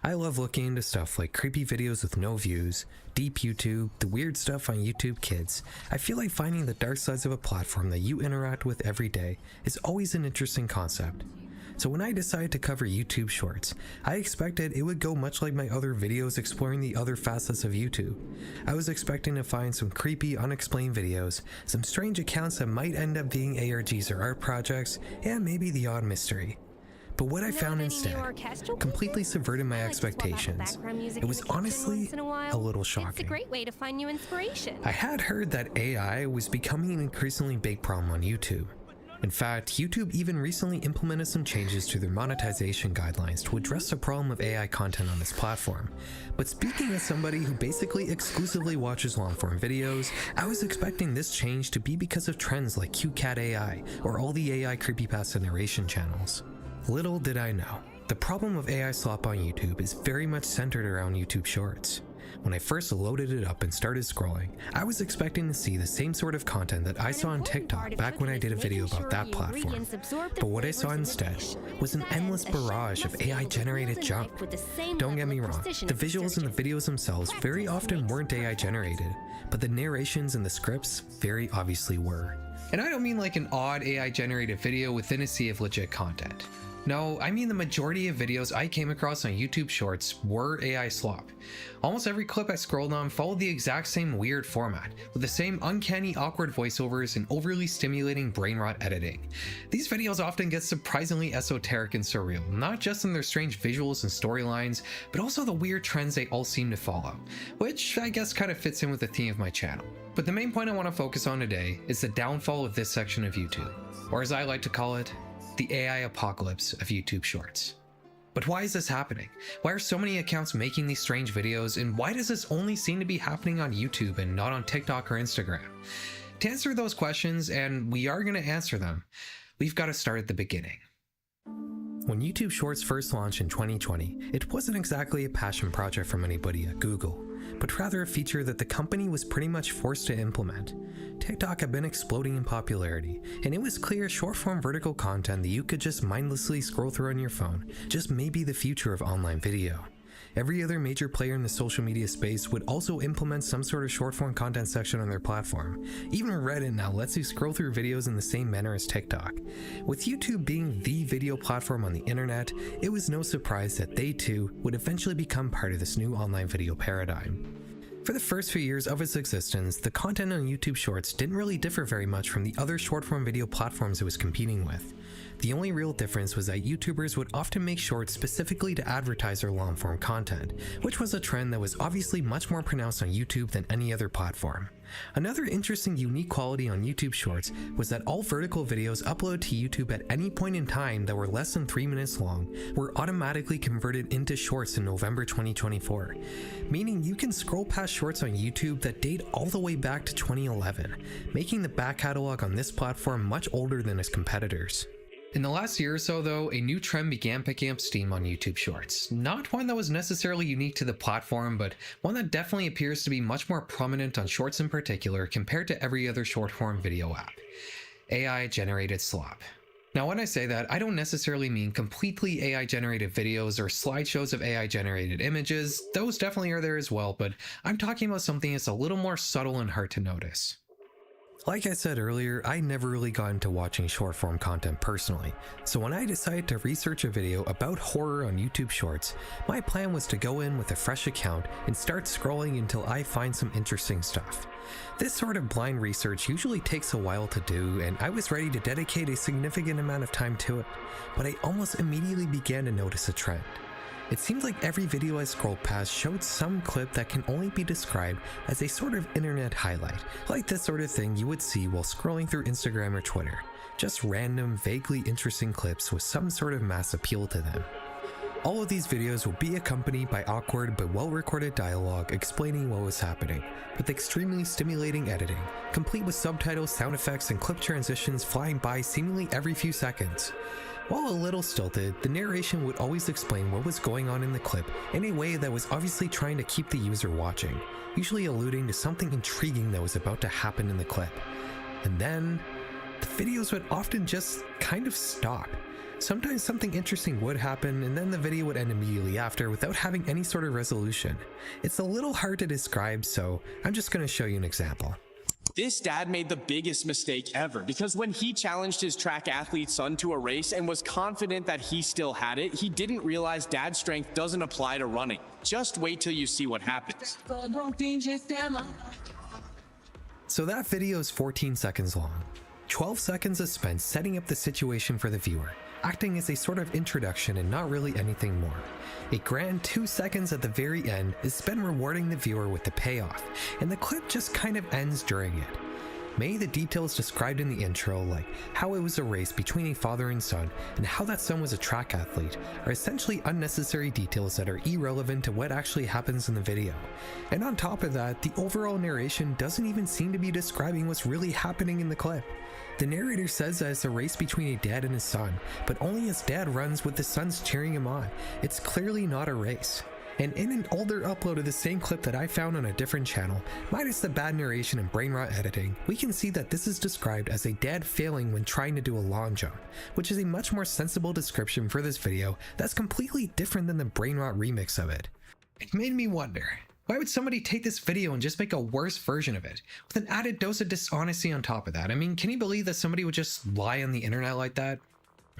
I love looking into stuff like creepy videos with no views, deep YouTube, the weird stuff on YouTube Kids. I feel like finding the dark sides of a platform that you interact with every day is always an interesting concept. So when I decided to cover YouTube Shorts, I expected it would go much like my other videos exploring the other facets of YouTube. I was expecting to find some creepy, unexplained videos, some strange accounts that might end up being ARGs or art projects, and maybe the odd mystery. But what I found instead completely subverted my expectations. It was honestly a little shocking.
It's a great way to find new inspiration.
I had heard that AI was becoming an increasingly big problem on YouTube. In fact, YouTube even recently implemented some changes to their monetization guidelines to address the problem of AI content on this platform. But speaking as somebody who basically exclusively watches long-form videos, I was expecting this change to be because of trends like QCat AI or all the AI creepypasta narration channels. Little did I know, the problem of AI slop on YouTube is very much centered around YouTube Shorts. When I first loaded it up and started scrolling, I was expecting to see the same sort of content that I saw on TikTok back when I did a video about that platform. But what I saw instead was an endless barrage of AI-generated junk. Don't get me wrong, the visuals and the videos themselves very often weren't AI-generated, but the narrations and the scripts very obviously were. And I don't mean like an odd AI-generated video within a sea of legit content. No, I mean the majority of videos I came across on YouTube Shorts were AI slop. Almost every clip I scrolled on followed the exact same weird format, with the same uncanny awkward voiceovers and overly stimulating brain rot editing. These videos often get surprisingly esoteric and surreal, not just in their strange visuals and storylines, but also the weird trends they all seem to follow, which I guess kind of fits in with the theme of my channel. But the main point I want to focus on today is the downfall of this section of YouTube, or as I like to call it, the AI apocalypse of YouTube Shorts. But why is this happening? Why are so many accounts making these strange videos, and why does this only seem to be happening on YouTube and not on TikTok or Instagram? To answer those questions, and we are going to answer them, we've got to start at the beginning. When YouTube Shorts first launched in 2020, it wasn't exactly a passion project from anybody at Google, but rather a feature that the company was pretty much forced to implement. TikTok had been exploding in popularity, and it was clear short-form vertical content that you could just mindlessly scroll through on your phone just may be the future of online video. Every other major player in the social media space would also implement some sort of short-form content section on their platform. Even Reddit now lets you scroll through videos in the same manner as TikTok. With YouTube being the video platform on the internet, it was no surprise that they too would eventually become part of this new online video paradigm. For the first few years of its existence, the content on YouTube Shorts didn't really differ very much from the other short-form video platforms it was competing with. The only real difference was that YouTubers would often make shorts specifically to advertise their long-form content, which was a trend that was obviously much more pronounced on YouTube than any other platform. Another interesting unique quality on YouTube Shorts was that all vertical videos uploaded to YouTube at any point in time that were less than 3 minutes long were automatically converted into Shorts in November 2024, meaning you can scroll past Shorts on YouTube that date all the way back to 2011, making the back catalog on this platform much older than its competitors. In the last year or so though, a new trend began picking up steam on YouTube Shorts. Not one that was necessarily unique to the platform, but one that definitely appears to be much more prominent on Shorts in particular compared to every other short-form video app. AI-generated slop. Now when I say that, I don't necessarily mean completely AI-generated videos or slideshows of AI-generated images. Those definitely are there as well, but I'm talking about something that's a little more subtle and hard to notice. Like I said earlier, I never really got into watching short-form content personally, so when I decided to research a video about horror on YouTube Shorts, my plan was to go in with a fresh account and start scrolling until I find some interesting stuff. This sort of blind research usually takes a while to do, and I was ready to dedicate a significant amount of time to it, but I almost immediately began to notice a trend. It seemed like every video I scrolled past showed some clip that can only be described as a sort of internet highlight, like this sort of thing you would see while scrolling through Instagram or Twitter. Just random, vaguely interesting clips with some sort of mass appeal to them. All of these videos will be accompanied by awkward but well-recorded dialogue explaining what was happening, with extremely stimulating editing, complete with subtitles, sound effects, and clip transitions flying by seemingly every few seconds. While a little stilted, the narration would always explain what was going on in the clip in a way that was obviously trying to keep the user watching, usually alluding to something intriguing that was about to happen in the clip. And then, the videos would often just kind of stop. Sometimes something interesting would happen, and then the video would end immediately after without having any sort of resolution. It's a little hard to describe, so I'm just going to show you an example.
This dad made the biggest mistake ever because when he challenged his track athlete son to a race and was confident that he still had it, he didn't realize dad's strength doesn't apply to running. Just wait till you see what happens.
So that video is 14 seconds long. 12 seconds is spent setting up the situation for the viewer, acting as a sort of introduction and not really anything more. A grand 2 seconds at the very end is spent rewarding the viewer with the payoff, and the clip just kind of ends during it. Many of the details described in the intro, like how it was a race between a father and son and how that son was a track athlete, are essentially unnecessary details that are irrelevant to what actually happens in the video. And on top of that, the overall narration doesn't even seem to be describing what's really happening in the clip. The narrator says that it's a race between a dad and his son, but only his dad runs with the sons cheering him on. It's clearly not a race. And in an older upload of the same clip that I found on a different channel, minus the bad narration and brain rot editing, we can see that this is described as a dad failing when trying to do a long jump, which is a much more sensible description for this video that's completely different than the brain rot remix of it. It made me wonder, why would somebody take this video and just make a worse version of it, with an added dose of dishonesty on top of that? I mean, can you believe that somebody would just lie on the internet like that?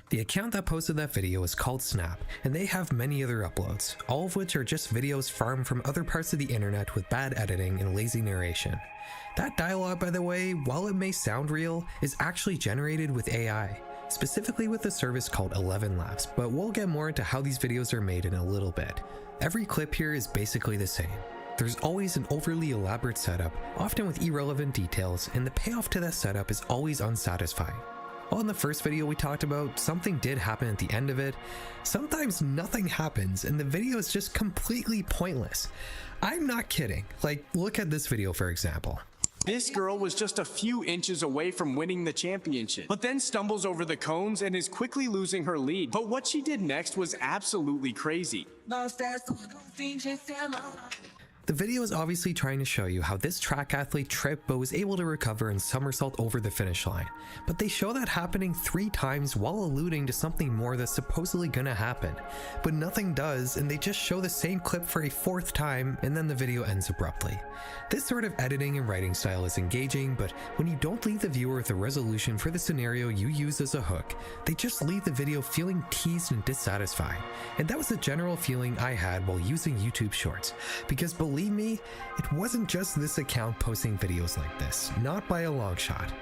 The account that posted that video is called Snap, and they have many other uploads, all of which are just videos farmed from other parts of the internet with bad editing and lazy narration. That dialogue, by the way, while it may sound real, is actually generated with AI, specifically with a service called 11 Labs, but we'll get more into how these videos are made in a little bit. Every clip here is basically the same. There's always an overly elaborate setup, often with irrelevant details, and the payoff to that setup is always unsatisfying. While in the first video we talked about, something did happen at the end of it, sometimes nothing happens and the video is just completely pointless. I'm not kidding. Like, look at this video for example.
This girl was just a few inches away from winning the championship, but then stumbles over the cones and is quickly losing her lead. But what she did next was absolutely crazy.
The video is obviously trying to show you how this track athlete tripped but was able to recover and somersault over the finish line, but they show that happening 3 times while alluding to something more that's supposedly gonna happen, but nothing does, and they just show the same clip for a 4th time and then the video ends abruptly. This sort of editing and writing style is engaging, but when you don't leave the viewer with a resolution for the scenario you use as a hook, they just leave the video feeling teased and dissatisfied, and that was the general feeling I had while using YouTube Shorts, because believe me, it wasn't just this account posting videos like this, not by a long shot.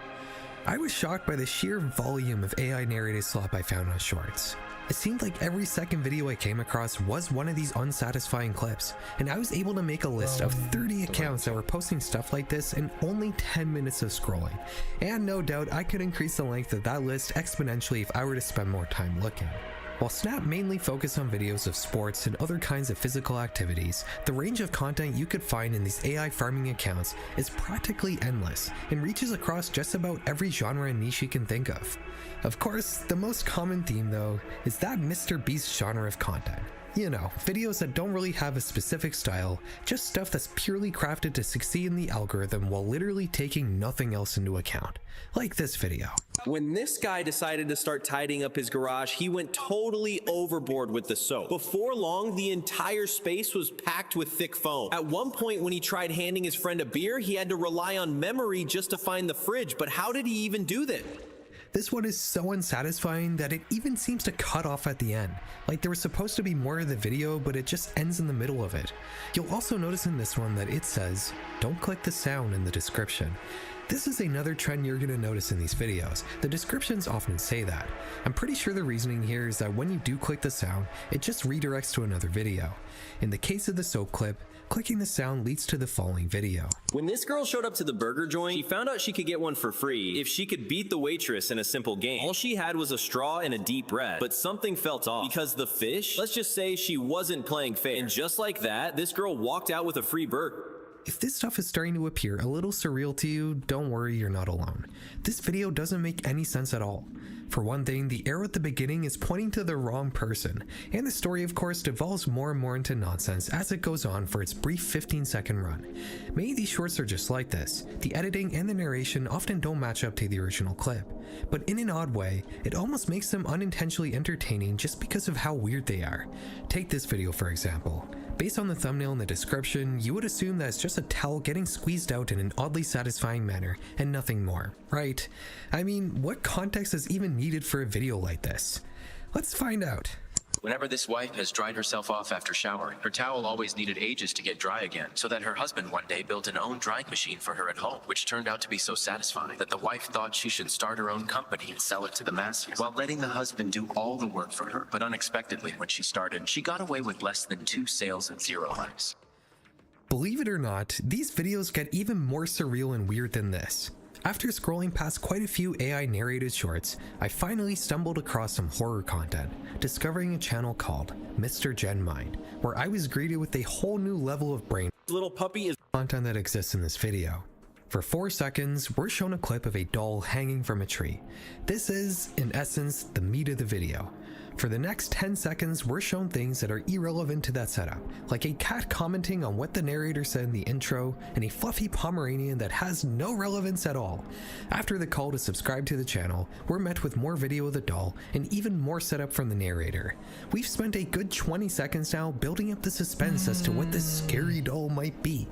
I was shocked by the sheer volume of AI narrated slop I found on Shorts. It seemed like every second video I came across was one of these unsatisfying clips, and I was able to make a list of 30 accounts that were posting stuff like this in only 10 minutes of scrolling, and no doubt I could increase the length of that list exponentially if I were to spend more time looking. While Snap mainly focused on videos of sports and other kinds of physical activities, the range of content you could find in these AI farming accounts is practically endless and reaches across just about every genre and niche you can think of. Of course, the most common theme though is that Mr. Beast genre of content. You know, videos that don't really have a specific style, just stuff that's purely crafted to succeed in the algorithm while literally taking nothing else into account. Like this video.
When this guy decided to start tidying up his garage, he went totally overboard with the soap. Before long, the entire space was packed with thick foam. At one point, when he tried handing his friend a beer, he had to rely on memory just to find the fridge. But how did he even do that?
This one is so unsatisfying that it even seems to cut off at the end. Like there was supposed to be more of the video, but it just ends in the middle of it. You'll also notice in this one that it says, "Don't click the sound" in the description. This is another trend you're going to notice in these videos. The descriptions often say that. I'm pretty sure the reasoning here is that when you do click the sound, it just redirects to another video. In the case of the soap clip, clicking the sound leads to the following video.
When this girl showed up to the burger joint, she found out she could get one for free if she could beat the waitress in a simple game. All she had was a straw and a deep breath, but something felt off because the fish, let's just say she wasn't playing fair. And just like that, this girl walked out with a free burger.
If this stuff is starting to appear a little surreal to you, don't worry, you're not alone. This video doesn't make any sense at all. For one thing, the arrow at the beginning is pointing to the wrong person, and the story of course devolves more and more into nonsense as it goes on for its brief 15-second run. Many of these shorts are just like this. The editing and the narration often don't match up to the original clip, but in an odd way, it almost makes them unintentionally entertaining just because of how weird they are. Take this video for example. Based on the thumbnail and the description, you would assume that it's just a towel getting squeezed out in an oddly satisfying manner and nothing more, right? I mean, what context is even needed for a video like this? Let's find out.
Whenever this wife has dried herself off after showering, her towel always needed ages to get dry again, so that her husband one day built an own drying machine for her at home, which turned out to be so satisfying that the wife thought she should start her own company and sell it to the masses, while letting the husband do all the work for her. But unexpectedly, when she started, she got away with less than 2 sales and 0 likes.
Believe it or not, these videos get even more surreal and weird than this. After scrolling past quite a few AI narrated shorts, I finally stumbled across some horror content, discovering a channel called Mr. Gen Mind, where I was greeted with a whole new level of brain
little puppy is
content that exists in this video. For 4 seconds, we're shown a clip of a doll hanging from a tree. This is, in essence, the meat of the video. For the next 10 seconds, we're shown things that are irrelevant to that setup, like a cat commenting on what the narrator said in the intro, and a fluffy Pomeranian that has no relevance at all. After the call to subscribe to the channel, we're met with more video of the doll, and even more setup from the narrator. We've spent a good 20 seconds now building up the suspense as to what this scary doll might be.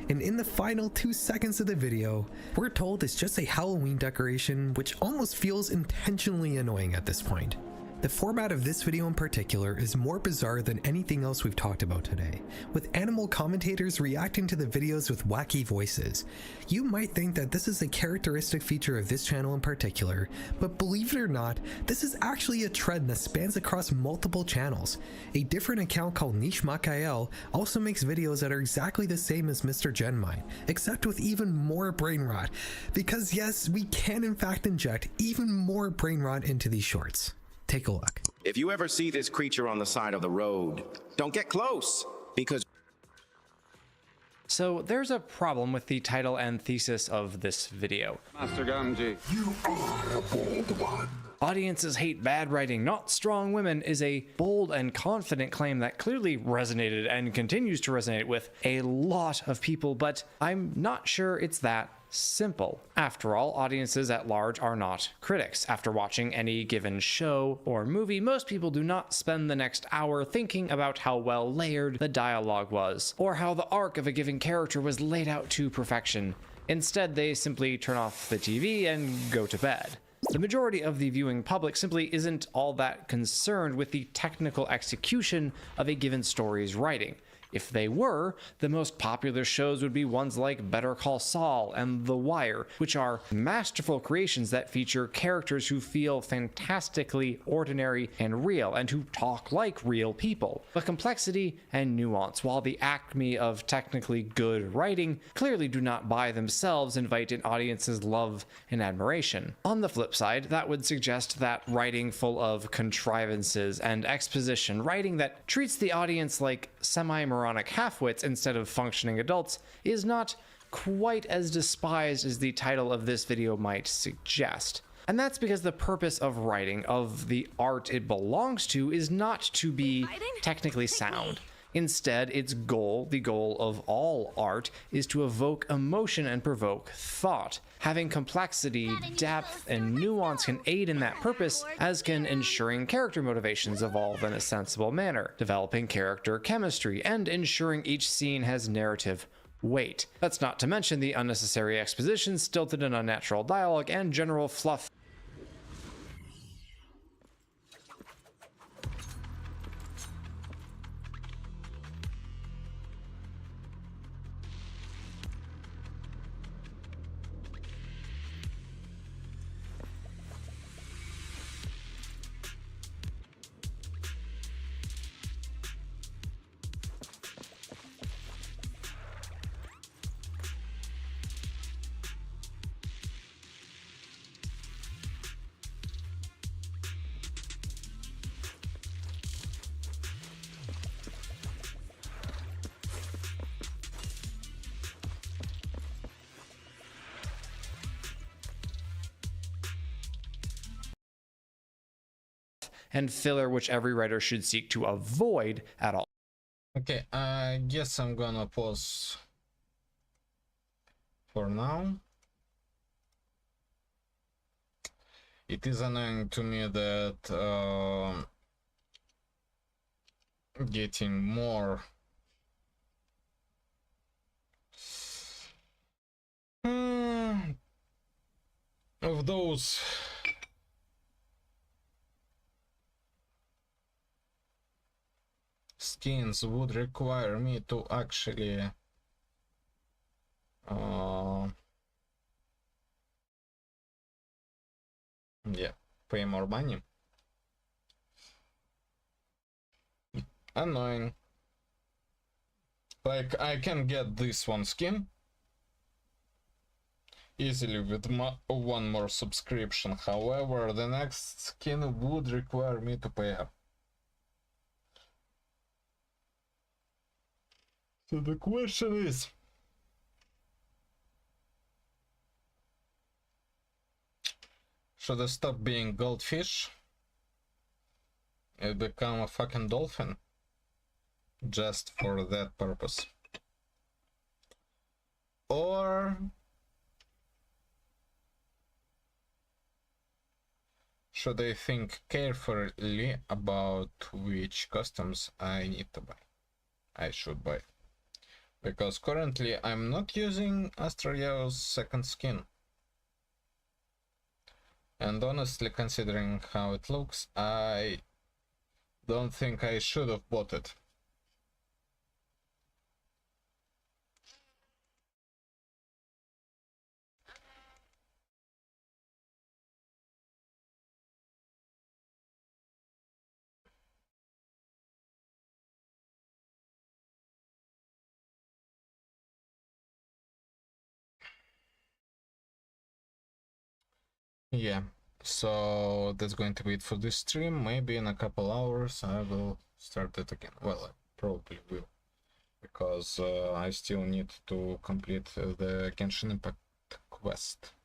And in the final 2 seconds of the video, we're told it's just a Halloween decoration, which almost feels intentionally annoying at this point. The format of this video in particular is more bizarre than anything else we've talked about today, with animal commentators reacting to the videos with wacky voices. You might think that this is a characteristic feature of this channel in particular, but believe it or not, this is actually a trend that spans across multiple channels. A different account called Niche Makael also makes videos that are exactly the same as Mr. Gen Mind, except with even more brain rot, because yes, we can in fact inject even more brain rot into these shorts. Take a look.
If you ever see this creature on the side of the road, don't get close, because So there's a problem with the title and thesis of this video.
Master Gamgee, you are a bold one.
Audiences hate bad writing, not strong women is a bold and confident claim that clearly resonated and continues to resonate with a lot of people, but I'm not sure it's that simple. After all, audiences at large are not critics. After watching any given show or movie, most people do not spend the next hour thinking about how well layered the dialogue was, or how the arc of a given character was laid out to perfection. Instead, they simply turn off the TV and go to bed. The majority of the viewing public simply isn't all that concerned with the technical execution of a given story's writing. If they were, the most popular shows would be ones like Better Call Saul and The Wire, which are masterful creations that feature characters who feel fantastically ordinary and real, and who talk like real people. But complexity and nuance, while the acme of technically good writing, clearly do not by themselves invite an audience's love and admiration. On the flip side, that would suggest that writing full of contrivances and exposition, writing that treats the audience like semi-moronic halfwits instead of functioning adults, is not quite as despised as the title of this video might suggest. And that's because the purpose of writing, of the art it belongs to, is not to be technically sound. Instead, its goal, the goal of all art, is to evoke emotion and provoke thought. Having complexity, depth, and nuance can aid in that purpose, as can ensuring character motivations evolve in a sensible manner, developing character chemistry, and ensuring each scene has narrative weight. That's not to mention the unnecessary exposition, stilted and unnatural dialogue, and general fluff. And filler which every writer should seek to avoid at all.
Okay, I guess I'm gonna pause for now. It is annoying to me that getting more of those skins would require me to actually yeah, pay more money. Annoying. Like, I can get this one skin easily with one more subscription. However, the next skin would require me to pay up. So the question is, should I stop being goldfish and become a fucking dolphin just for that purpose? Or should I think carefully about which customs I need to buy? I should buy. Because currently I'm not using Astralio's second skin. And honestly, considering how it looks, I don't think I should have bought it. Yeah, so that's going to be it for this stream. Maybe in a couple hours I will start it again. Well, I probably will, because I still need to complete the Genshin Impact quest.